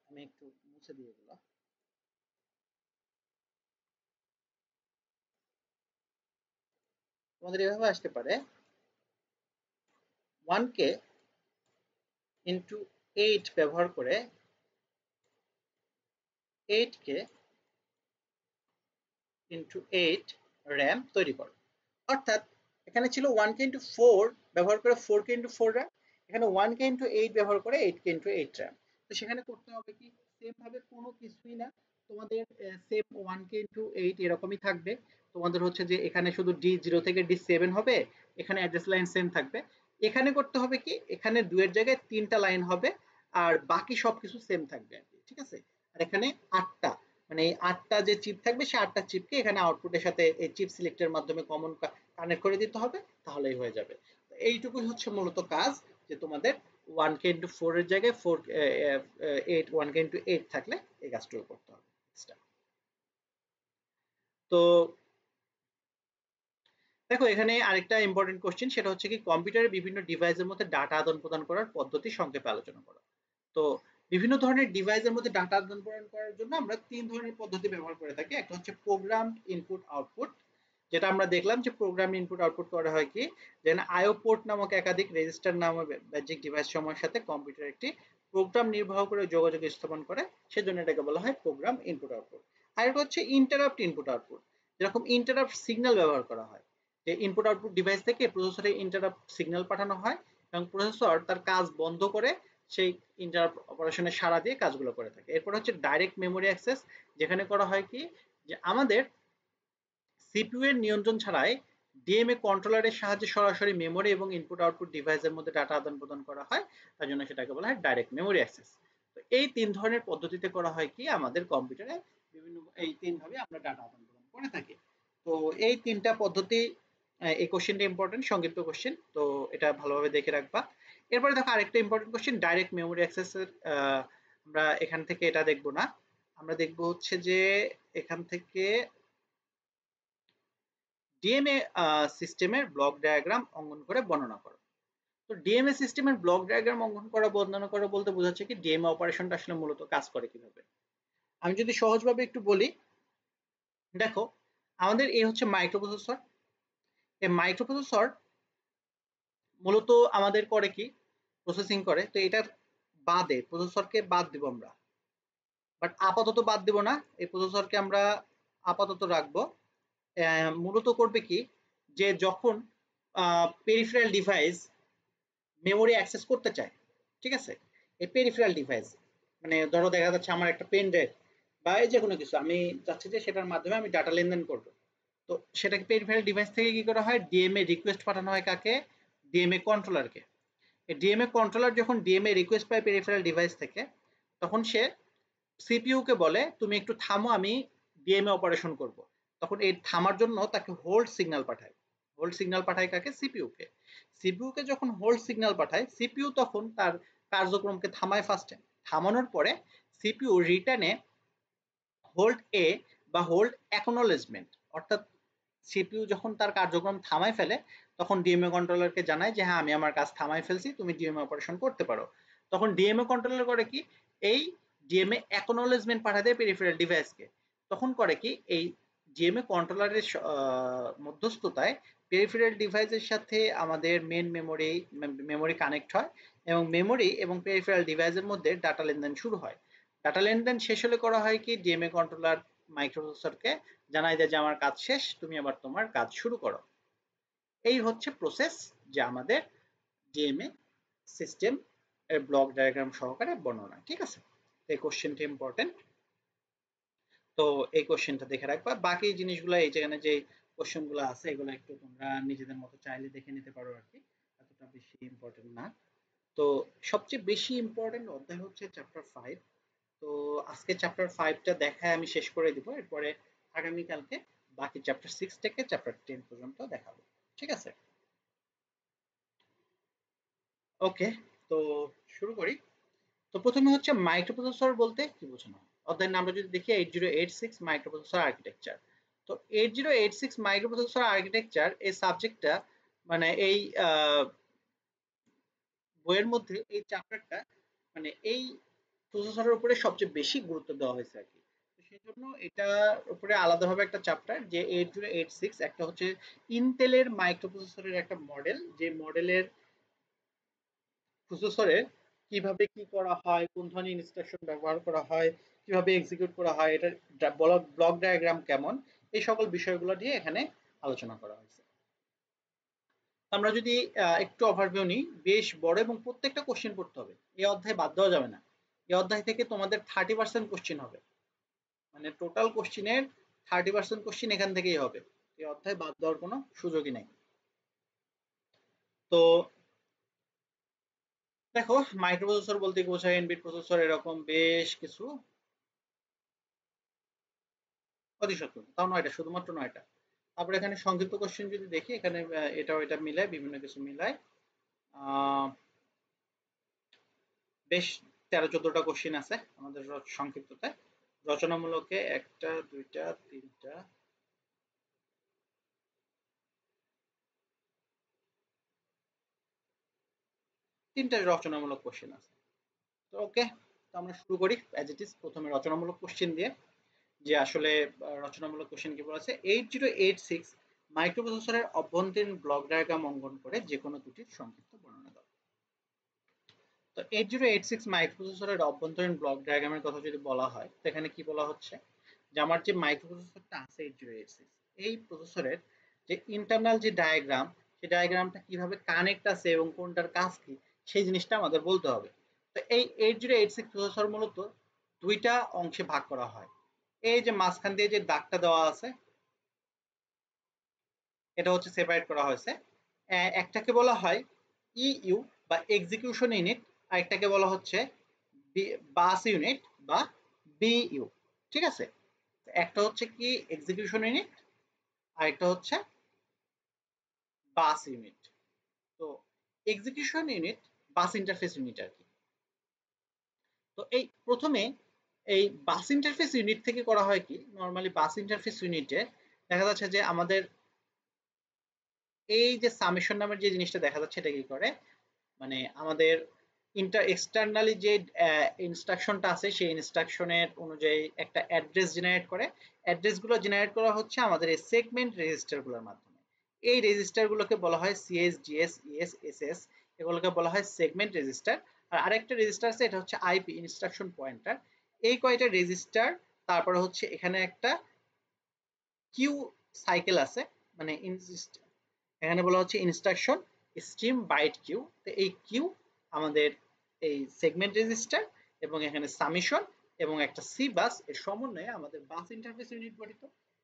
আমি একটু মুছে দিয়ে দিলাম, তোমাদের এভাবে আসতে পারে 1K*8 ব্যবহার করে 8K*8 র্যাম তৈরি করো। অর্থাৎ এখানে ছিল 1K*4 ব্যবহার করে 4K*4 র্যাম, এখানে 1K*8 ব্যবহার করে 8K*8 র্যাম। তো সেখানে করতে হবে কি সেম ভাবে কোনো কিছুই না, তোমাদের সেম 1K*8 এরকমই থাকবে। তোমাদের হচ্ছে যে এখানে শুধু D0 থেকে D7 হবে, এখানে অ্যাড্রেস লাইন সেম থাকবে। এখানে করতে হবে কি এখানে 2 এর জায়গায় 3টা লাইন হবে আর বাকি সবকিছু সেম থাকবে আর কি, ঠিক আছে। আর এখানে 8টা, মানে এই 8টা যে চিপ থাকবে সেই 8টা চিপকে এখানে আউটপুটের সাথে এই চিপ সিলেক্টের মাধ্যমে কমন কানেক্ট করে দিতে হবে, তাহলেই হয়ে যাবে। এইটুকুই হচ্ছে মূলত কাজ, যে তোমাদের 1k into 4 এর জায়গায় 4 8 1k into 8 থাকলে এই কাজটুকু করতে হবে। তো দেখো এখানে আরেকটা ইম্পর্টেন্ট কোশ্চেন, সেটা হচ্ছে কি কম্পিউটারের বিভিন্ন ডিভাইসের মধ্যে ডাটা আদান প্রদান করার পদ্ধতি সংক্ষেপে আলোচনা করা। তো বিভিন্ন ধরনের ডিভাইসের মধ্যে ডাটা আদান প্রদান করার জন্য আমরা তিন ধরনের পদ্ধতি ব্যবহার করে থাকি। একটা হচ্ছে প্রোগ্রাম ইনপুট আউটপুট, যেটা আমরা দেখলাম যে প্রোগ্রাম ইনপুট আউটপুট করা হয় কি, যেখানে আইও পোর্ট নামক একাধিক রেজিস্টার নামক বেসিক ডিভাইস সমূহের সাথে কম্পিউটার একটি প্রোগ্রাম নির্বাহ করে যোগাযোগ স্থাপন করে, সেজন্য এটাকে বলা হয় প্রোগ্রাম ইনপুট আউটপুট। আর এটা হচ্ছে ইন্টারাপ্ট ইনপুট আউটপুট, যেরকম ইন্টারাপ্ট সিগন্যাল ব্যবহার করা হয়, যে ইনপুট আউটপুট ডিভাইস থেকে প্রসেসরে ইন্টারাপ্ট সিগন্যাল পাঠানো হয় এবং প্রসেসর তার কাজ বন্ধ করে সেই ইন্টারাপ্ট অপারেশনে সাড়া দিয়ে কাজগুলো করে থাকে। এরপর হচ্ছে ডাইরেক্ট মেমোরি অ্যাক্সেস, যেখানে করা হয় কি, যে আমাদের সিপিইউ এর নিয়ন্ত্রণ ছাড়াই ডিএমএ কন্ট্রোলারের সাহায্যে সরাসরি মেমোরি এবং ইনপুট আউটপুট ডিভাইসের মধ্যে ডাটা আদান প্রদান করা হয়, তার জন্য সেটাকে বলা হয় ডাইরেক্ট মেমোরি অ্যাক্সেস। তো এই তিন ধরনের পদ্ধতিতে করা হয় কি আমাদের কম্পিউটারে বিভিন্ন, এই তিন ভাবে আমরা ডাটা আদান প্রদান করে থাকি। তো এই তিনটা পদ্ধতি, এই কোশ্চেনটা ইম্পর্টেন্ট, সংক্ষিপ্ত কোশ্চেন, তো এটা ভালোভাবে দেখে রাখবা। এরপরে দেখো আরেকটা ইম্পর্টেন্ট কোশ্চেন, ডাইরেক্ট মেমোরি অ্যাক্সেসের, আমরা এখান থেকে এটা দেখবো না, আমরা দেখবো হচ্ছে যে এখান থেকে ডিএমএ সিস্টেমের ব্লক ডায়াগ্রাম অঙ্কন করে বর্ণনা করো। তো ডিএমএ সিস্টেমের ব্লক ডায়াগ্রাম অঙ্কন করা বর্ণনা করা বলতে বোঝাচ্ছে কি ডিএমএ অপারেশনটা আসলে মূলত কাজ করে কিভাবে। আমি যদি সহজভাবে একটু বলি, দেখো আমাদের এই হচ্ছে মাইক্রোপ্রসেসর। এই মাইক্রোপ্রসেসর মূলত আমাদের করে কি, প্রসেসিং করে। তো এটার বাদে প্রসেসরকে বাদ দিব আমরা, বাট আপাতত বাদ দিব না, এই প্রসেসরকে আমরা আপাতত রাখবো। মূলত করবে কি, যে যখন পেরিফেরাল ডিভাইস মেমোরি অ্যাক্সেস করতে চায়, ঠিক আছে, এই পেরিফেরাল ডিভাইস, মানে ধরো দেখা যাচ্ছে আমার একটা পেন ড্রাইভ বা এই যে কোনো কিছু আমি চাচ্ছি যে সেটার মাধ্যমে আমি ডাটা লেনদেন করব। তো সেটাকে পেরিফেরাল ডিভাইস থেকে কি করা হয়, ডিএমএ রিকোয়েস্ট পাঠানো হয় কাকে, ডিএমএ কন্ট্রোলারকে। এই ডিএমএ কন্ট্রোলার যখন ডিএমএ রিকোয়েস্ট পায় পেরিফেরাল ডিভাইস থেকে, তখন সে সিপিইউ কে বলে তুমি একটু থামো, আমি ডিএমএ অপারেশন করব। তখন এই থামার জন্য তাকে হোল্ড সিগন্যাল পাঠায়। হোল্ড সিগন্যাল পাঠায় কাকে, সিপিইউ কে। সিপিইউ কে যখন হোল্ড সিগন্যাল পাঠায়, সিপিইউ তখন তার কার্যক্রমকে থামায় ফার্স্টে। থামানোর পরে সিপিইউ রিটার্নে হোল্ড এ বা হোল্ড অ্যাকনোলেজমেন্ট, অর্থাৎ সিপিইউ যখন তার কার্যক্রম থামায় ফেলে, তখন ডিএমএ কন্ট্রোলারকে জানায় যে হ্যাঁ আমি আমার কাজ থামায় ফেলছি, তুমি ডিএমএ অপারেশন করতে পারো। তখন ডিএমএ কন্ট্রোলার করে কি, এই ডিএমএ অ্যাকনোলেজমেন্ট পাঠা দেয় পেরিফেরাল ডিভাইসকে। তখন করে কি, এই ডিএমএ কন্ট্রোলারের মধ্যস্থতায় পেরিফেরাল ডিভাইসের সাথে আমাদের মেন মেমোরি কানেক্ট হয় এবং মেমোরি এবং পেরিফেরাল ডিভাইসের মধ্যে ডাটা লেনদেন শুরু হয়। ডাটা লেনদেন শেষ হলে করা হয় কি, ডিএমএ কন্ট্রোলার মাইক্রোপ্রসেসরকে জানাই দেয় যে আমার কাজ শেষ, তুমি আবার তোমার কাজ শুরু করো। এই হচ্ছে প্রসেস, যে আমাদের ডিএমএ সিস্টেম এর ব্লক ডায়াগ্রাম সহকারে বর্ণনা। ঠিক আছে, এই কোশ্চেনটা ইম্পর্টেন্ট, তো এই কোশ্চেনটা দেখে রাখবা। বাকি জিনিসগুলো এই যেখানে যে কোশ্চেনগুলো আছে এগুলো একটু তোমরা নিজেদের মতো চাইলে দেখে নিতে পারো আর কি, এতটা বেশি ইম্পর্টেন্ট না। তো সবচেয়ে বেশি ইম্পর্টেন্ট অধ্যায় হচ্ছে চ্যাপ্টার 5। তো আজকে চ্যাপ্টার 5টা দেখায় আমি শেষ করে দিব, এরপরে আগামীকালকে বাকি চ্যাপ্টার 6 থেকে চ্যাপ্টার 10 পর্যন্ত দেখাবো। ঠিক আছে, ওকে, তো শুরু করি। তো প্রথমে হচ্ছে মাইক্রোপ্রসেসর বলতে কি বোঝানো হয়। অধ্যায়ের নামটা যদি দেখি 8086 মাইক্রোপ্রসেসর আর্কিটেকচার। তো 8086 মাইক্রোপ্রসেসর আর্কিটেকচার এই সাবজেক্টটা, মানে এই বইয়ের মধ্যে এই চ্যাপ্টারটা, মানে এই প্রসেসরের উপরে সবচেয়ে বেশি গুরুত্ব দেওয়া হয়েছে আর কি। তো সেই জন্য এটার উপরে আলাদাভাবে একটা চ্যাপ্টার, যে 8086, একটা হচ্ছে ইন্টেলের মাইক্রোপ্রসেসরের একটা মডেল, যে মডেলের প্রসেসরে কিভাবে কি করা হয়, কোন ধরনের ইনস্ট্রাকশন ব্যবহার করা হয়, কিভাবে এক্সিকিউট করা হয়, এটার ব্লক ডায়াগ্রাম কেমন, এই সকল বিষয়গুলো নিয়ে এখানে আলোচনা করা হয়েছে। আমরা যদি একটু ওভারভিউ নিই, বেশ বড় এবং প্রত্যেকটা কোশ্চেন করতে হবে, এই অধ্যায় বাদ দেওয়া যাবে না। এই অধ্যায় থেকে তোমাদের 30% কোশ্চেন হবে, মানে টোটাল কোশ্চেনের 30% কোশ্চেন এখান থেকেই হবে। এই অধ্যায় বাদ দেওয়ার কোনো সুযোগই নেই। তো দেখো মাইক্রোপ্রসেসর বলতে কি বোঝায়, এনবিট প্রসেসর, এরকম বেশ কিছু অতি সত্তর, তাও 9টা, শুধুমাত্র 9টা। তারপরে এখানে সংক্ষিপ্ত কোশ্চেন যদি দেখি, এখানে এটা ওইটা মিলায়, বিভিন্ন কিছু মিলায় আহ, বেশ 13-14টা কোশ্চেন আছে আমাদের সংক্ষিপ্ততে। রচনামূলকে একটা, দুইটা, তিনটা, তিনটা রচনামূলক কোশ্চেন আছে। তো ওকে, তো আমরা শুরু করি অ্যাজ ইট ইজ, প্রথমে রচনামূলক কোশ্চেন দিয়ে। যে আসলে রচনামূলক কোশ্চেন কি বলেছে, 8086 মাইক্রোপ্রসেসরের অভ্যন্তরীণ ব্লক ডায়াগ্রাম অঙ্কন করে যে কোনো দুটির সংক্ষিপ্ত বর্ণনা দাও। তো 8086 মাইক্রোপ্রসেসরের অভ্যন্তরীণ ব্লক ডায়াগ্রামের কথা যদি বলা হয়, তো এখানে কি বলা হচ্ছে যে আমার যে মাইক্রোপ্রসেসরটা আছে 8086, এই প্রসেসরের যে ইন্টারনাল যে ডায়াগ্রাম, সেই ডায়াগ্রামটা কিভাবে কানেক্ট আছে এবং কোনটার কাজ কি, সেই জিনিসটা আমাদের বলতে হবে। তো এই 8086 প্রসেসর মূলত দুইটা অংশে ভাগ করা হয়। এই যে মাঝখান দিয়ে যে দাগটা দেওয়া আছে, এটা হচ্ছে সেপারেট করা হয়েছে। একটাকে বলা হয় ইইউ বা এক্সিকিউশন ইউনিট, আর একটাকে বলা হচ্ছে বাস ইউনিট বা বিইউ। ঠিক আছে, একটা হচ্ছে কি এক্সিকিউশন ইউনিট, আর একটা হচ্ছে বাস ইউনিট। তো এক্সিকিউশন ইউনিট বাস ইন্টারফেস ইউনিট আর কি। তো এই প্রথমে এই বাস ইন্টারফেস ইউনিট থেকে করা হয় কি, নর্মালি বাস ইন্টারফেস ইউনিটে দেখা যাচ্ছে যে আমাদের এই যে সামেশন নামের যে জিনিসটা দেখা যাচ্ছে, এটা কি করে, মানে আমাদের এক্সটার্নালি যে ইনস্ট্রাকশনটা আছে, সেই ইনস্ট্রাকশনের অনুযায়ী একটা অ্যাড্রেস জেনারেট করে। অ্যাড্রেসগুলো জেনারেট করা হচ্ছে আমাদের এই সেগমেন্ট রেজিস্টারগুলোর মাধ্যমে। এই রেজিস্টারগুলোকে বলা হয় সিএস, জিএস, ইএস, এসএস, এগুলোকে বলা হয় সেগমেন্ট রেজিস্টার। আর আরেকটা রেজিস্টার আছে, এটা হচ্ছে আইপি, ইনস্ট্রাকশন পয়েন্টার। এই কয়টা রেজিস্টার, তারপরে হচ্ছে এখানে একটা কিউ সাইকেল আছে, মানে এখানে বলা হচ্ছে ইনস্ট্রাকশন স্ট্রিম বাইট কিউ। তো এই কিউ আমাদের এই সেগমেন্ট রেজিস্টার, এবং এখানে সামিশন এবং একটা সি বাস এর সমন্বয়ে আমাদের বাস ইন্টারফেস ইউনিট গঠিত।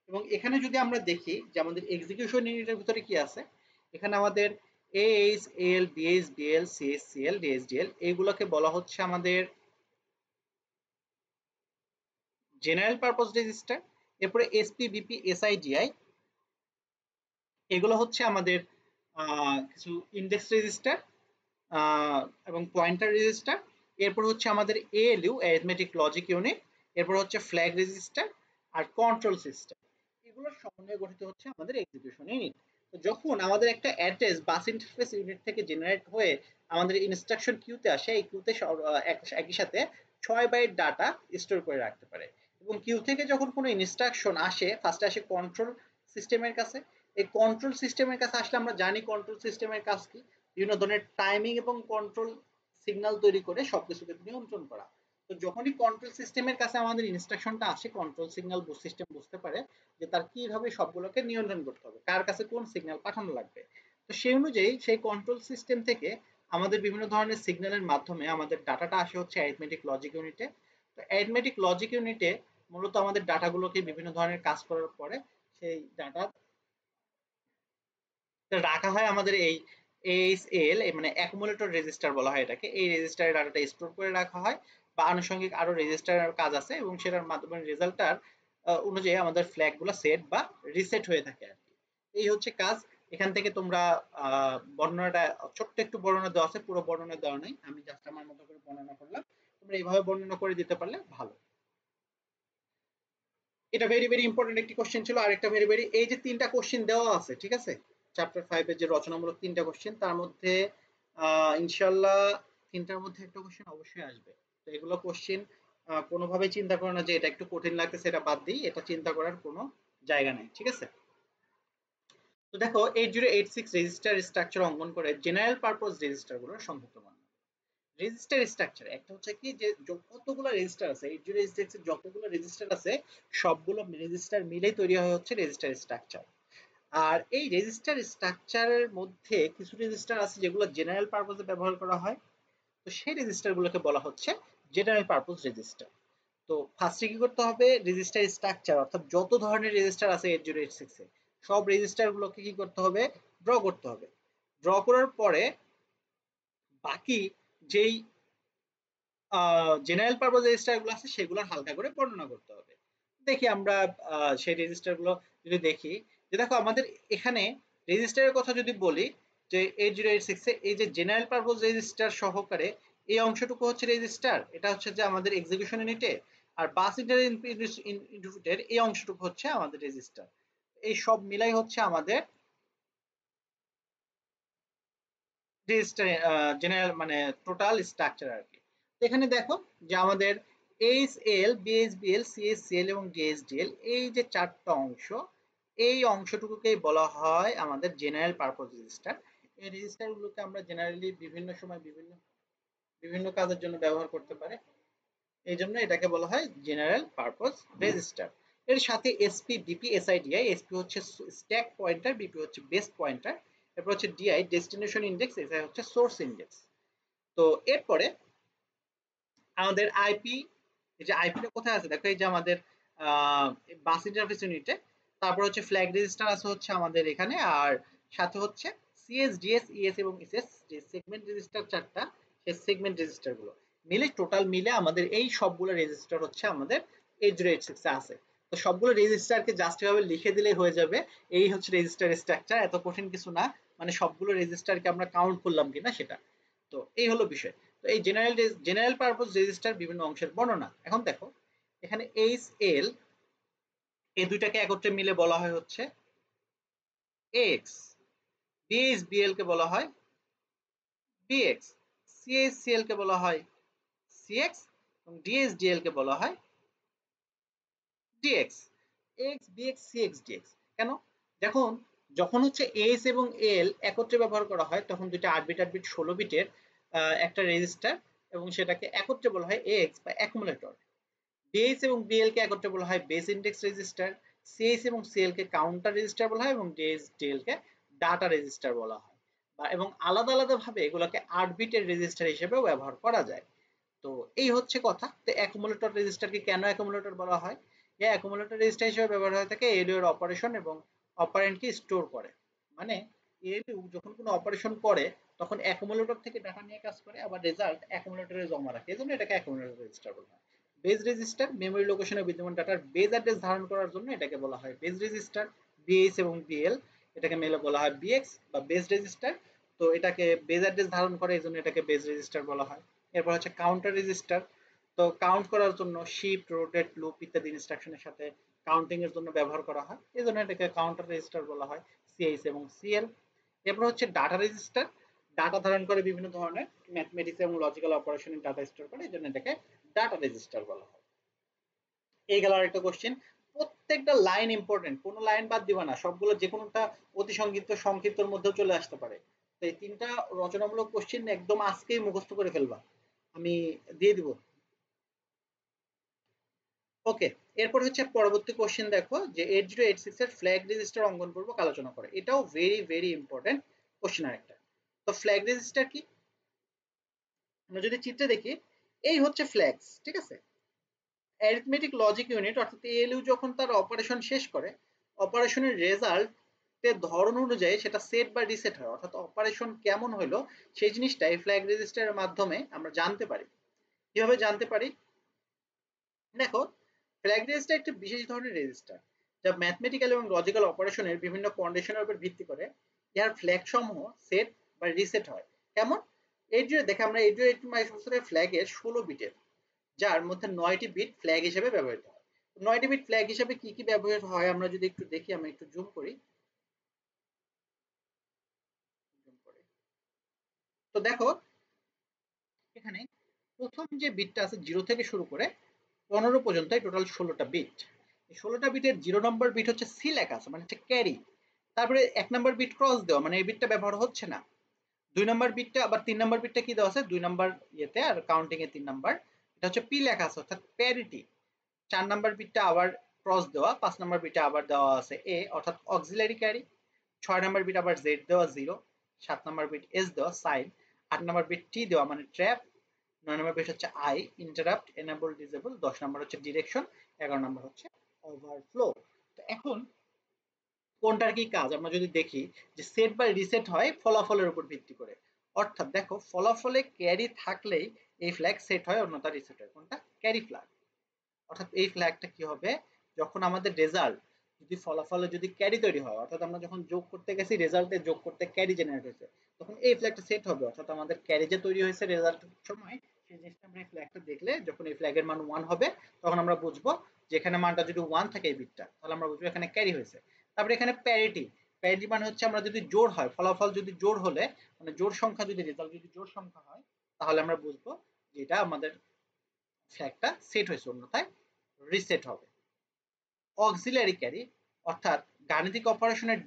এবং এখানে যদি আমরা দেখি যে আমাদের এক্সিকিউশন ইউনিটের ভিতরে কি আছে, এখানে আমাদের H L, BS, BL, CS, CL, DSDL, এইগুলোকে বলা হচ্ছে আমাদের জেনারেল পারপোজ রেজিস্টার। এরপরে এসপি, বিপি, এসআইডিআই, এগুলো হচ্ছে আমাদের কিছু ইন্ডেক্স রেজিস্টার এবং পয়েন্টার রেজিস্টার। এরপর হচ্ছে আমাদের এএলইউ, অ্যারিথমেটিক লজিক ইউনিট। এরপর হচ্ছে ফ্ল্যাগ রেজিস্টার আর কন্ট্রোল সিস্টেম। এগুলোর সমন্বয়ে গঠিত হচ্ছে আমাদের এক্সিকিউশন ইউনিট। তো যখন আমাদের একটা অ্যাড্রেস বাস ইন্টারফেস ইউনিট থেকে জেনারেট হয়ে আমাদের ইনস্ট্রাকশন কিউতে আসে, এই কিউতে একই সাথে 6 বাইট ডাটা স্টোর করে রাখতে পারে। এবং কিউ থেকে যখন কোনো ইনস্ট্রাকশন আসে, ফার্স্টে আসে কন্ট্রোল সিস্টেমের কাছে। এই কন্ট্রোল সিস্টেমের কাছে আসলে আমরা জানি কন্ট্রোল সিস্টেমের কাজ কি, বিভিন্ন ধরনের টাইমিং এবং কন্ট্রোল সিগন্যাল তৈরি করে সবকিছুকে নিয়ন্ত্রণ করা। তো যখনই কন্ট্রোল সিস্টেমের কাছে আমাদের ইনস্ট্রাকশনটা আসে, কন্ট্রোল সিগন্যাল সিস্টেম বুঝতে পারে যে তার কিভাবে সবগুলোকে নিয়ন্ত্রণ করতে হবে, কার কাছে কোন সিগন্যাল পাঠানো লাগবে। তো সেই অনুযায়ী সেই কন্ট্রোল সিস্টেম থেকে আমাদের বিভিন্ন ধরনের সিগন্যালের মাধ্যমে আমাদের ডাটাটা আসে হচ্ছে অ্যারিথমেটিক লজিক ইউনিটে। তো অ্যারিথমেটিক লজিক ইউনিটে মূলত আমাদের ডাটাগুলোকে বিভিন্ন ধরনের কাজ করার পরে সেই ডাটা রাখা হয় আমাদের এই এইচএল, মানে অ্যাকুমুলেটর রেজিস্টার বলা হয় এটাকে। এই রেজিস্টারে ডাটাটা স্টোর করে রাখা হয়, বা আনুষঙ্গিক আরো রেজিস্টারের কাজ আছে, এবং সেটার মাধ্যমে রেজাল্টটার অনুযায়ী আমাদের ফ্ল্যাগগুলো সেট বা রিসেট হয়ে থাকে আর কি। এই হচ্ছে কাজ। এখান থেকে তোমরা বর্ণনাটা ছোট্ট একটু বর্ণনা দেওয়া আছে, পুরো বর্ণনা দেওয়া নেই, আমি জাস্ট আমার মতো করে বর্ণনা করলাম। তোমরা এইভাবে বর্ণনা করে দিতে পারলে ভালো। এটা ভেরি ভেরি ইম্পর্টেন্ট একটি কোশ্চেন ছিল। আরেকটা ভেরি ভেরি, এই যে 3টা কোশ্চেন দেওয়া আছে, ঠিক আছে, চ্যাপ্টার 5 এর যে রচনামূলক 3টা কোশ্চেন, তার মধ্যে ইনশাআল্লাহ 3টার মধ্যে একটা কোশ্চেন অবশ্যই আসবে। তো এগুলো কোশ্চেন কোনোভাবেই চিন্তা করো না যে এটা একটু কঠিন লাগতেছে, এটা বাদ দিই, এটা চিন্তা করার কোনো জায়গা নাই, ঠিক আছে। তো দেখো 8086 রেজিস্টার স্ট্রাকচার অঙ্কন করে জেনারেল পারপোজ রেজিস্টারগুলোর সংক্ষিপ্ত বর্ণনা। রেজিস্টার স্ট্রাকচার একটা হচ্ছে কি, যে কতগুলো রেজিস্টার আছে, 8086 এর যতগুলো রেজিস্টার আছে, সবগুলো রেজিস্টার মিলেই তৈরি হয় হচ্ছে রেজিস্টার স্ট্রাকচার। আর এই রেজিস্টার স্ট্রাকচারের মধ্যে কিছু রেজিস্টার আছে যেগুলো জেনারেল পারপোজে ব্যবহার করা হয়। তো সেই রেজিস্টারগুলোকে বলা হচ্ছে জেনারেল পারপোজ রেজিস্টার। তো ফার্স্টে কি করতে হবে, রেজিস্টার স্ট্রাকচার অর্থাৎ যত ধরনের রেজিস্টার আছে 8086 এ, সব রেজিস্টারগুলোকে কি করতে হবে, ড্র করতে হবে। ড্র করার পরে বাকি যেই জেনারেল পারপোজ রেজিস্টারগুলো আছে সেগুলোর হালকা করে বর্ণনা করতে হবে। দেখি আমরা সেই রেজিস্টার গুলো যদি দেখি, যে দেখো আমাদের এখানে রেজিস্টারের কথা যদি বলি, যে 8086 এ এই যে জেনারেল পারপোজ রেজিস্টার সহকারে এই অংশটুকু হচ্ছে রেজিস্টার, এটা হচ্ছে যে আমাদের এক্সিকিউশন ইউনিটে, আর বাস ইন্টারপ্রিটের এই অংশটুকু হচ্ছে আমাদের রেজিস্টার। এই সব মিলাই হচ্ছে আমাদের রেজিস্টার, জেনারেল মানে টোটাল স্ট্রাকচার আর কি। তো এখানে দেখো যে আমাদের এইচএল, বিএসবিএল, সিএসসিএল এবং ডিএসডিএল, এই যে চারটা অংশ, এই অংশটুকুকেই বলা হয় আমাদের জেনারেল পারপোজ রেজিস্টার। এই রেজিস্টারগুলোকে আমরা জেনারেলি বিভিন্ন সময় বিভিন্ন বিভিন্ন কাজের জন্য ব্যবহার করতে পারি, এই জন্য এটাকে বলা হয় জেনারেল পারপোজ রেজিস্টার। এর সাথে এসপি, বিপি, এসআইডিআই, এসপি হচ্ছে স্ট্যাক পয়েন্টার, বিপি হচ্ছে বেস পয়েন্টার, এরপর হচ্ছে ডিআই ডেস্টিনেশন ইন্ডেক্স, এসআই হচ্ছে সোর্স ইন্ডেক্স। তো এরপরে আমাদের আইপি, এই যে আইপিটা কোথায় আছে দেখো, এই যে আমাদের বাস ইন্টারফেস ইউনিটে, তারপর হচ্ছে ফ্ল্যাগ রেজিস্টার আছে হচ্ছে আমাদের এখানে, আর সাথে হচ্ছে সিএস, ডিএস, ইএস এবং ইসএস, যে সেগমেন্ট রেজিস্টার চারটা, সেই সেগমেন্ট রেজিস্টার গুলো মিলে, টোটাল মিলে আমাদের এই সবগুলো রেজিস্টার হচ্ছে আমাদের 8086 এ আছে। তো সবগুলো রেজিস্টারকে জাস্ট এভাবে লিখে দিলেই হয়ে যাবে, এই হচ্ছে রেজিস্টার স্ট্রাকচার, এত কঠিন কিছু না, মানে সবগুলো রেজিস্টারকে আমরা কাউন্ট করলাম কিনা সেটা। তো এই হলো বিষয়। তো এই জেনারেল পারপোজ রেজিস্টার বিভিন্ন অংশের বর্ণনা। এখন দেখো এখানে এইচ এল, এই দুইটাকে একত্রে মিলে বলা হয় হচ্ছে এক্স, বিএসবিএল কে বলা হয় বিএক্স, সিএসসিএল কে বলা হয় সিএক্স এবং ডিএসডিএল কে বলা হয় DX. X, BX, CX, DX কেন? দেখুন, যখন হচ্ছে এস এবং এল একত্রে ব্যবহার করা হয় তখন দুইটা 8 বিট 8 বিট 16 বিটের একটা রেজিস্টার, এবং সেটাকে একত্রে বলা হয় এক্স বা অ্যাকুমুলেটর। বিএস এবং বিএল কে একত্রে বলা হয় বেস ইন্ডেক্স রেজিস্টার, সিএস এবং সিএল কে কাউন্টার রেজিস্টার বলা হয় এবং ডিএসডিএল কে ডাটা রেজিস্টার বলা হয়। বা এবং আলাদা আলাদা ভাবে এগুলোকে 8 বিটের রেজিস্টার হিসেবেও ব্যবহার করা যায়। তো এই হচ্ছে কথা। তো অ্যাকুমুলেটর রেজিস্টারকে কেন অ্যাকুমুলেটর বলা হয়? এই অ্যাকুমুলেটর রেজিস্টার হিসেবে ব্যবহার হয়ে থাকে এলইউ এর অপারেশন এবং অপারেন্ডকে স্টোর করে। মানে এলইউ যখন কোনো অপারেশন করে তখন অ্যাকুমুলেটর থেকে ডাটা নিয়ে কাজ করে, আবার রেজাল্ট অ্যাকুমুলেটরে জমা রাখে, এজন্য এটাকে অ্যাকুমুলেটর রেজিস্টার বলা হয়। বেজ রেজিস্টার মেমোরি লোকেশনে বিদ্যমান ডাটার বেজ অ্যাড্রেস ধারণ করার জন্য এটাকে বলা হয় বেজ রেজিস্টার। বিএস এবং বিএল, এটাকে মেলে বলা হয় বিএক্স বা বেজ রেজিস্টার। তো এটাকে বেজ অ্যাড্রেস ধারণ করে, এই জন্য এটাকে বেজ রেজিস্টার বলা হয়। এরপর হচ্ছে কাউন্টার রেজিস্টার। তো কাউন্ট করার জন্য শিফট, রোটেট, লুপ ইত্যাদি ইনস্ট্রাকশনের সাথে কাউন্টিং এর জন্য ব্যবহার করা হয়, এই জন্য এটাকে কাউন্টার রেজিস্টার বলা হয়, সিএইচ এবং সিএল। এরপর হচ্ছে ডাটা রেজিস্টার, ডাটা ধারণ করে বিভিন্ন ধরনের ম্যাথমেটিক্স এবং লজিক্যাল অপারেশনের ডাটা স্টোর করে, এই জন্য এটাকে ডাটা রেজিস্টার বলা হয়। এই গেল আরেকটা কোশ্চেন। প্রত্যেকটা লাইন ইম্পর্টেন্ট, কোনো লাইন বাদ দিবা না, সবগুলো যে কোনোটা অতি সংক্ষিপ্ত সংক্ষিপ্তর মধ্যেও চলে আসতে পারে। তো এই তিনটা রচনামূলক কোশ্চেন একদম আজকেই মুখস্থ করে ফেলবা, আমি দিয়ে দিব। ওকে, এরপর হচ্ছে পরবর্তী কোশ্চেন দেখো, যে 8086 এর ফ্ল্যাগ রেজিস্টার অঙ্কন পূর্বক আলোচনা করে, এটাও ভেরি ভেরি ইম্পর্টেন্ট কোশ্চেন আরেকটা। তো ফ্ল্যাগ রেজিস্টার কি? আমরা যদি চিত্রে দেখি, এই হচ্ছে ফ্ল্যাগস, ঠিক আছে? অ্যারিথমেটিক লজিক ইউনিট অর্থাৎ এএলইউ যখন তার অপারেশন শেষ করে, অপারেশনের রেজাল্ট এর ধরন অনুযায়ী সেটা সেট বা রিসেট হয়, অর্থাৎ অপারেশন কেমন হলো সেই জিনিসটা এই ফ্ল্যাগ রেজিস্টারের মাধ্যমে আমরা জানতে পারি। কিভাবে জানতে পারি? দেখো, ফ্ল্যাগ রেজিস্টার একটি বিশেষ ধরনের রেজিস্টার যা ম্যাথমেটিক্যাল এবং লজিক্যাল অপারেশনের বিভিন্ন কন্ডিশনের উপর ভিত্তি করে ইহার ফ্ল্যাগ সমূহ সেট বা রিসেট হয়। কেমন? এই যে দেখে আমরা 8085 মাইক্রোসফটের ফ্ল্যাগের 16 বিটের, যার মধ্যে 9টি বিট ফ্ল্যাগ হিসেবে ব্যবহৃত হয়। 9টি বিট ফ্ল্যাগ হিসেবে কি কি ব্যবহৃত হয় আমরা যদি একটু দেখি, আমি একটু জুম করি। তো দেখো এখানে প্রথম যে বিটটা আছে 0 থেকে শুরু করে 15 পর্যন্ত, টোটাল 16টা বিট। এই 16টা বিটের 0 নম্বর বিট হচ্ছে সি লেখা আছে, মানে হচ্ছে ক্যারি। তারপরে 1 নম্বর বিট ক্রস দেওয়া, মানে এই বিটটা ব্যবহার হচ্ছে না। 2 নম্বর বিটটা, আবার 3 নম্বর বিটটা কি দেওয়া আছে 2 নম্বর ইয়েতে, আর কাউন্টিং এ 3 নম্বর, এটা হচ্ছে পি লেখা আছে অর্থাৎ প্যারিটি। 4 নম্বর বিটটা আবার ক্রস দেওয়া, 5 নম্বর বিটে আবার দেওয়া আছে এ অর্থাৎ অক্সিলারি ক্যারি, 6 নম্বর বিট আবার জেড দেওয়া 0, 7 নম্বর বিট এস দেওয়া সাইড, 8 নম্বর বিট টি দেওয়া মানে ট্র্যাপ, 9 নম্বর বিট হচ্ছে আই ইন্টারাপ্ট এনেবল ডিসেবল, 10 নম্বর হচ্ছে ডিরেকশন, 11 নম্বর হচ্ছে ওভারফ্লো। তো এখন কোনটার কি কাজ আমরা যদি দেখি, যে সেট বা রিসেট হয় ফলাফলের উপর ভিত্তি করে। অর্থাৎ দেখো, ফলাফলে ক্যারি থাকলেই এই ফ্ল্যাগ সেট হয়, অন্যটা রিসেট হয়। কোনটা? Carry flag. অর্থাৎ এই ফ্ল্যাগটা কি হবে, যখন আমাদের রেজাল্ট যদি ফলাফলে যদি ক্যারি তৈরি হয়, অর্থাৎ আমরা যখন যোগ করতে গেছি রেজাল্টে যোগ করতে ক্যারি জেনারেট হয়েছে, তখন এই ফ্ল্যাগটা সেট হবে। অর্থাৎ আমাদের ক্যারি যে তৈরি হয়েছে রেজাল্টের সময়, সেই জিনিসটা আমরা এই ফ্ল্যাগটা দেখলে যখন এই ফ্ল্যাগের মান 1 হবে, তখন আমরা বুঝবো যে এখানে মানটা যদি 1 থাকে এই বিটটা, তাহলে আমরা বুঝবো এখানে ক্যারি হয়েছে। তারপরে এখানে প্যারিটি, প্যারিটি মানে হচ্ছে আমরা যদি জোড় হয়, ফলাফল যদি জোড় হলে, মানে জোড় সংখ্যা যদি রেজাল্ট যদি জোড় সংখ্যা হয়, তাহলে আমরা বুঝবো যে এটা আমাদের ফ্ল্যাগটা সেট হয়েছে, অন্যথায় রিসেট হবে। অক্সিলারি ক্যারি অর্থাৎ গাণিতিক অপারেশনের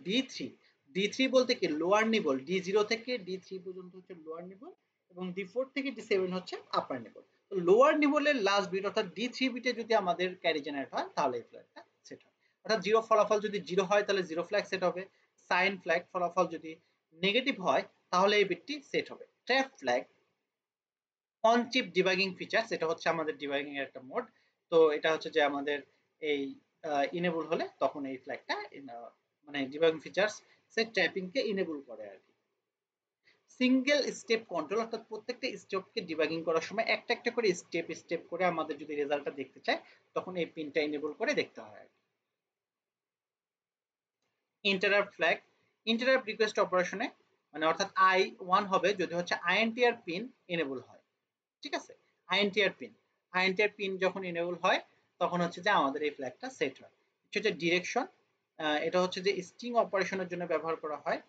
ডি থ্রি বলতে কি লোয়ার নিবল, ডি0 থেকে ডি3 পর্যন্ত হচ্ছে লোয়ার নিবল এবং ডি4 থেকে ডি7 হচ্ছে আপার নিবল। তো লোয়ার নিবলের লাস্ট বিট অর্থাৎ ডি3 বিটে যদি আমাদের ক্যারি জেনারেট হয়, তাহলে এই ফ্ল্যাগটা সেট হয়। অর্থাৎ জিরো ফলাফল যদি জিরো হয়, তাহলে জিরো ফ্ল্যাগ সেট হবে। সাইন ফ্ল্যাগ ফলাফল যদি নেগেটিভ হয়, তাহলে এই বিটটি সেট হবে। Trap flag on chip debugging features, এটা হচ্ছে আমাদের ডিবাগিং এর একটা মোড। তো এটা হচ্ছে যে আমাদের এই ইনেবল হলে তখন এই ফ্ল্যাগটা মানে ডিবাগিং ফিচার্স সে ট্র্যাপিং কে ইনেবল করে আর কি। সিঙ্গেল স্টেপ কন্ট্রোল অর্থাৎ প্রত্যেকটা স্টেপকে ডিবাগিং করার সময় একটা একটা করে স্টেপ স্টেপ করে আমাদের যদি রেজাল্টটা দেখতে চায়, তখন এই পিনটা ইনেবল করে দেখতে হয় আর কি। ইন্টারাপ্ট ফ্ল্যাগ ইন্টারাপ্ট রিকোয়েস্ট অপারেশনে, মানে অর্থাৎ I1 হবে যদি হচ্ছে আইএনটিআর পিন এনেবল হয়। ঠিক আছে, আইএনটিআর পিন আইএনটিআর পিন যখন এনেবল হয়, তখন হচ্ছে যে আমাদের এই ফ্ল্যাগটা সেট হয়। এটা হচ্ছে ডিরেকশন, এটা হচ্ছে যে স্ট্রিং অপারেশনের জন্য ব্যবহার করা হয়।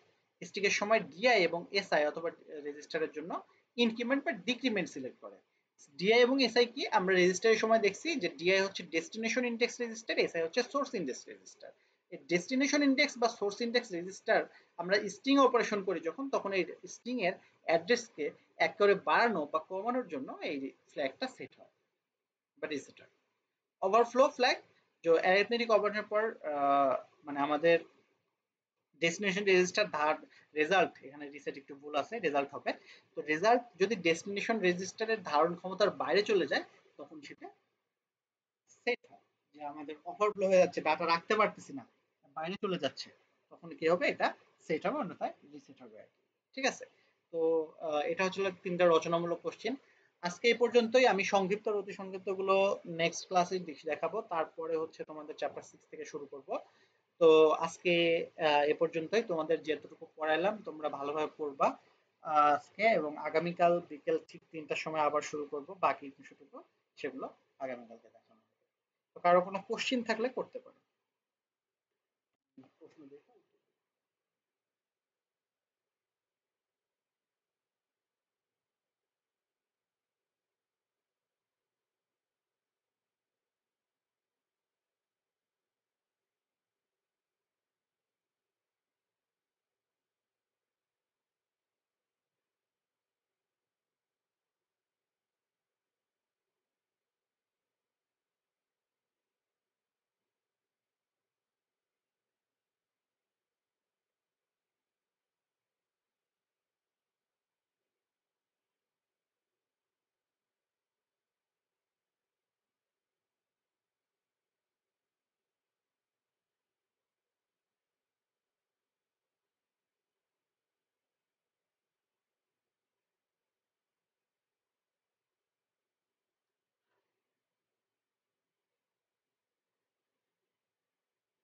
স্ট্রিং এর সময় ডিআই এবং এসআই অথবা রেজিস্টারের জন্য ইনক্রিমেন্ট বা ডিক্রিমেন্ট সিলেক্ট করে। ডিআই এবং এসআই কি আমরা রেজিস্টারের সময় দেখছি যে ডিআই হচ্ছে ডেস্টিনেশন ইন্ডেক্স রেজিস্টার, এসআই হচ্ছে সোর্স ইন্ডেক্স রেজিস্টার। এই ডেস্টিনেশন ইন্ডেক্স বা সোর্স ইন্ডেক্স রেজিস্টার আমরা স্ট্রিং অপারেশন করি যখন, তখন এই স্ট্রিং এর অ্যাড্রেসকে এক করে বাড়ানো বা কমানোর জন্য এই ফ্ল্যাগটা সেট হয় বা রিসেট হয়। ওভারফ্লো ফ্ল্যাগ যে অ্যারিথমেটিক অপারেশনের পর মানে আমাদের ডেস্টিনেশন রেজিস্টার ধার রেজাল্ট, এখানে রিসেট একটু ভুল আছে, রেজাল্ট হবে। তো রেজাল্ট যদি ডেস্টিনেশন রেজিস্টারের ধারণ ক্ষমতার বাইরে চলে যায়, তখন সেটা সেট হয় যে আমাদের ওভারফ্লো হয়ে যাচ্ছে, ডাটা রাখতে পারতেছি না, বাইরে চলে যাচ্ছে, তখন কি হবে, এটা সেট হবে, অন্যথায় রিসেট হবে আর কি। ঠিক আছে। তো এটা হচ্ছে তিনটা রচনামূলক কোশ্চেন। আজকে এই পর্যন্তই। আমি সংক্ষিপ্ত আর অতি সংক্ষিপ্ত গুলো নেক্সট ক্লাসে দেখাবো, তারপরে হচ্ছে তোমাদের চ্যাপ্টার 6 থেকে শুরু করব। তো আজকে এ পর্যন্তই। তোমাদের যতটুকু পড়াইলাম তোমরা ভালোভাবে পড়বা আজকে, এবং আগামীকাল বিকেল ঠিক 3টার সময় আবার শুরু করব বাকি বিষয়টুকু, সেগুলো আগামীকালকে দেখানো হবে। তো কারো কোনো কোশ্চিন থাকলে করতে পারো। প্রশ্ন দেখো।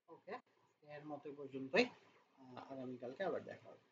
ওকে, এর মতো পর্যন্তই। আগামীকালকে আবার দেখা হবে।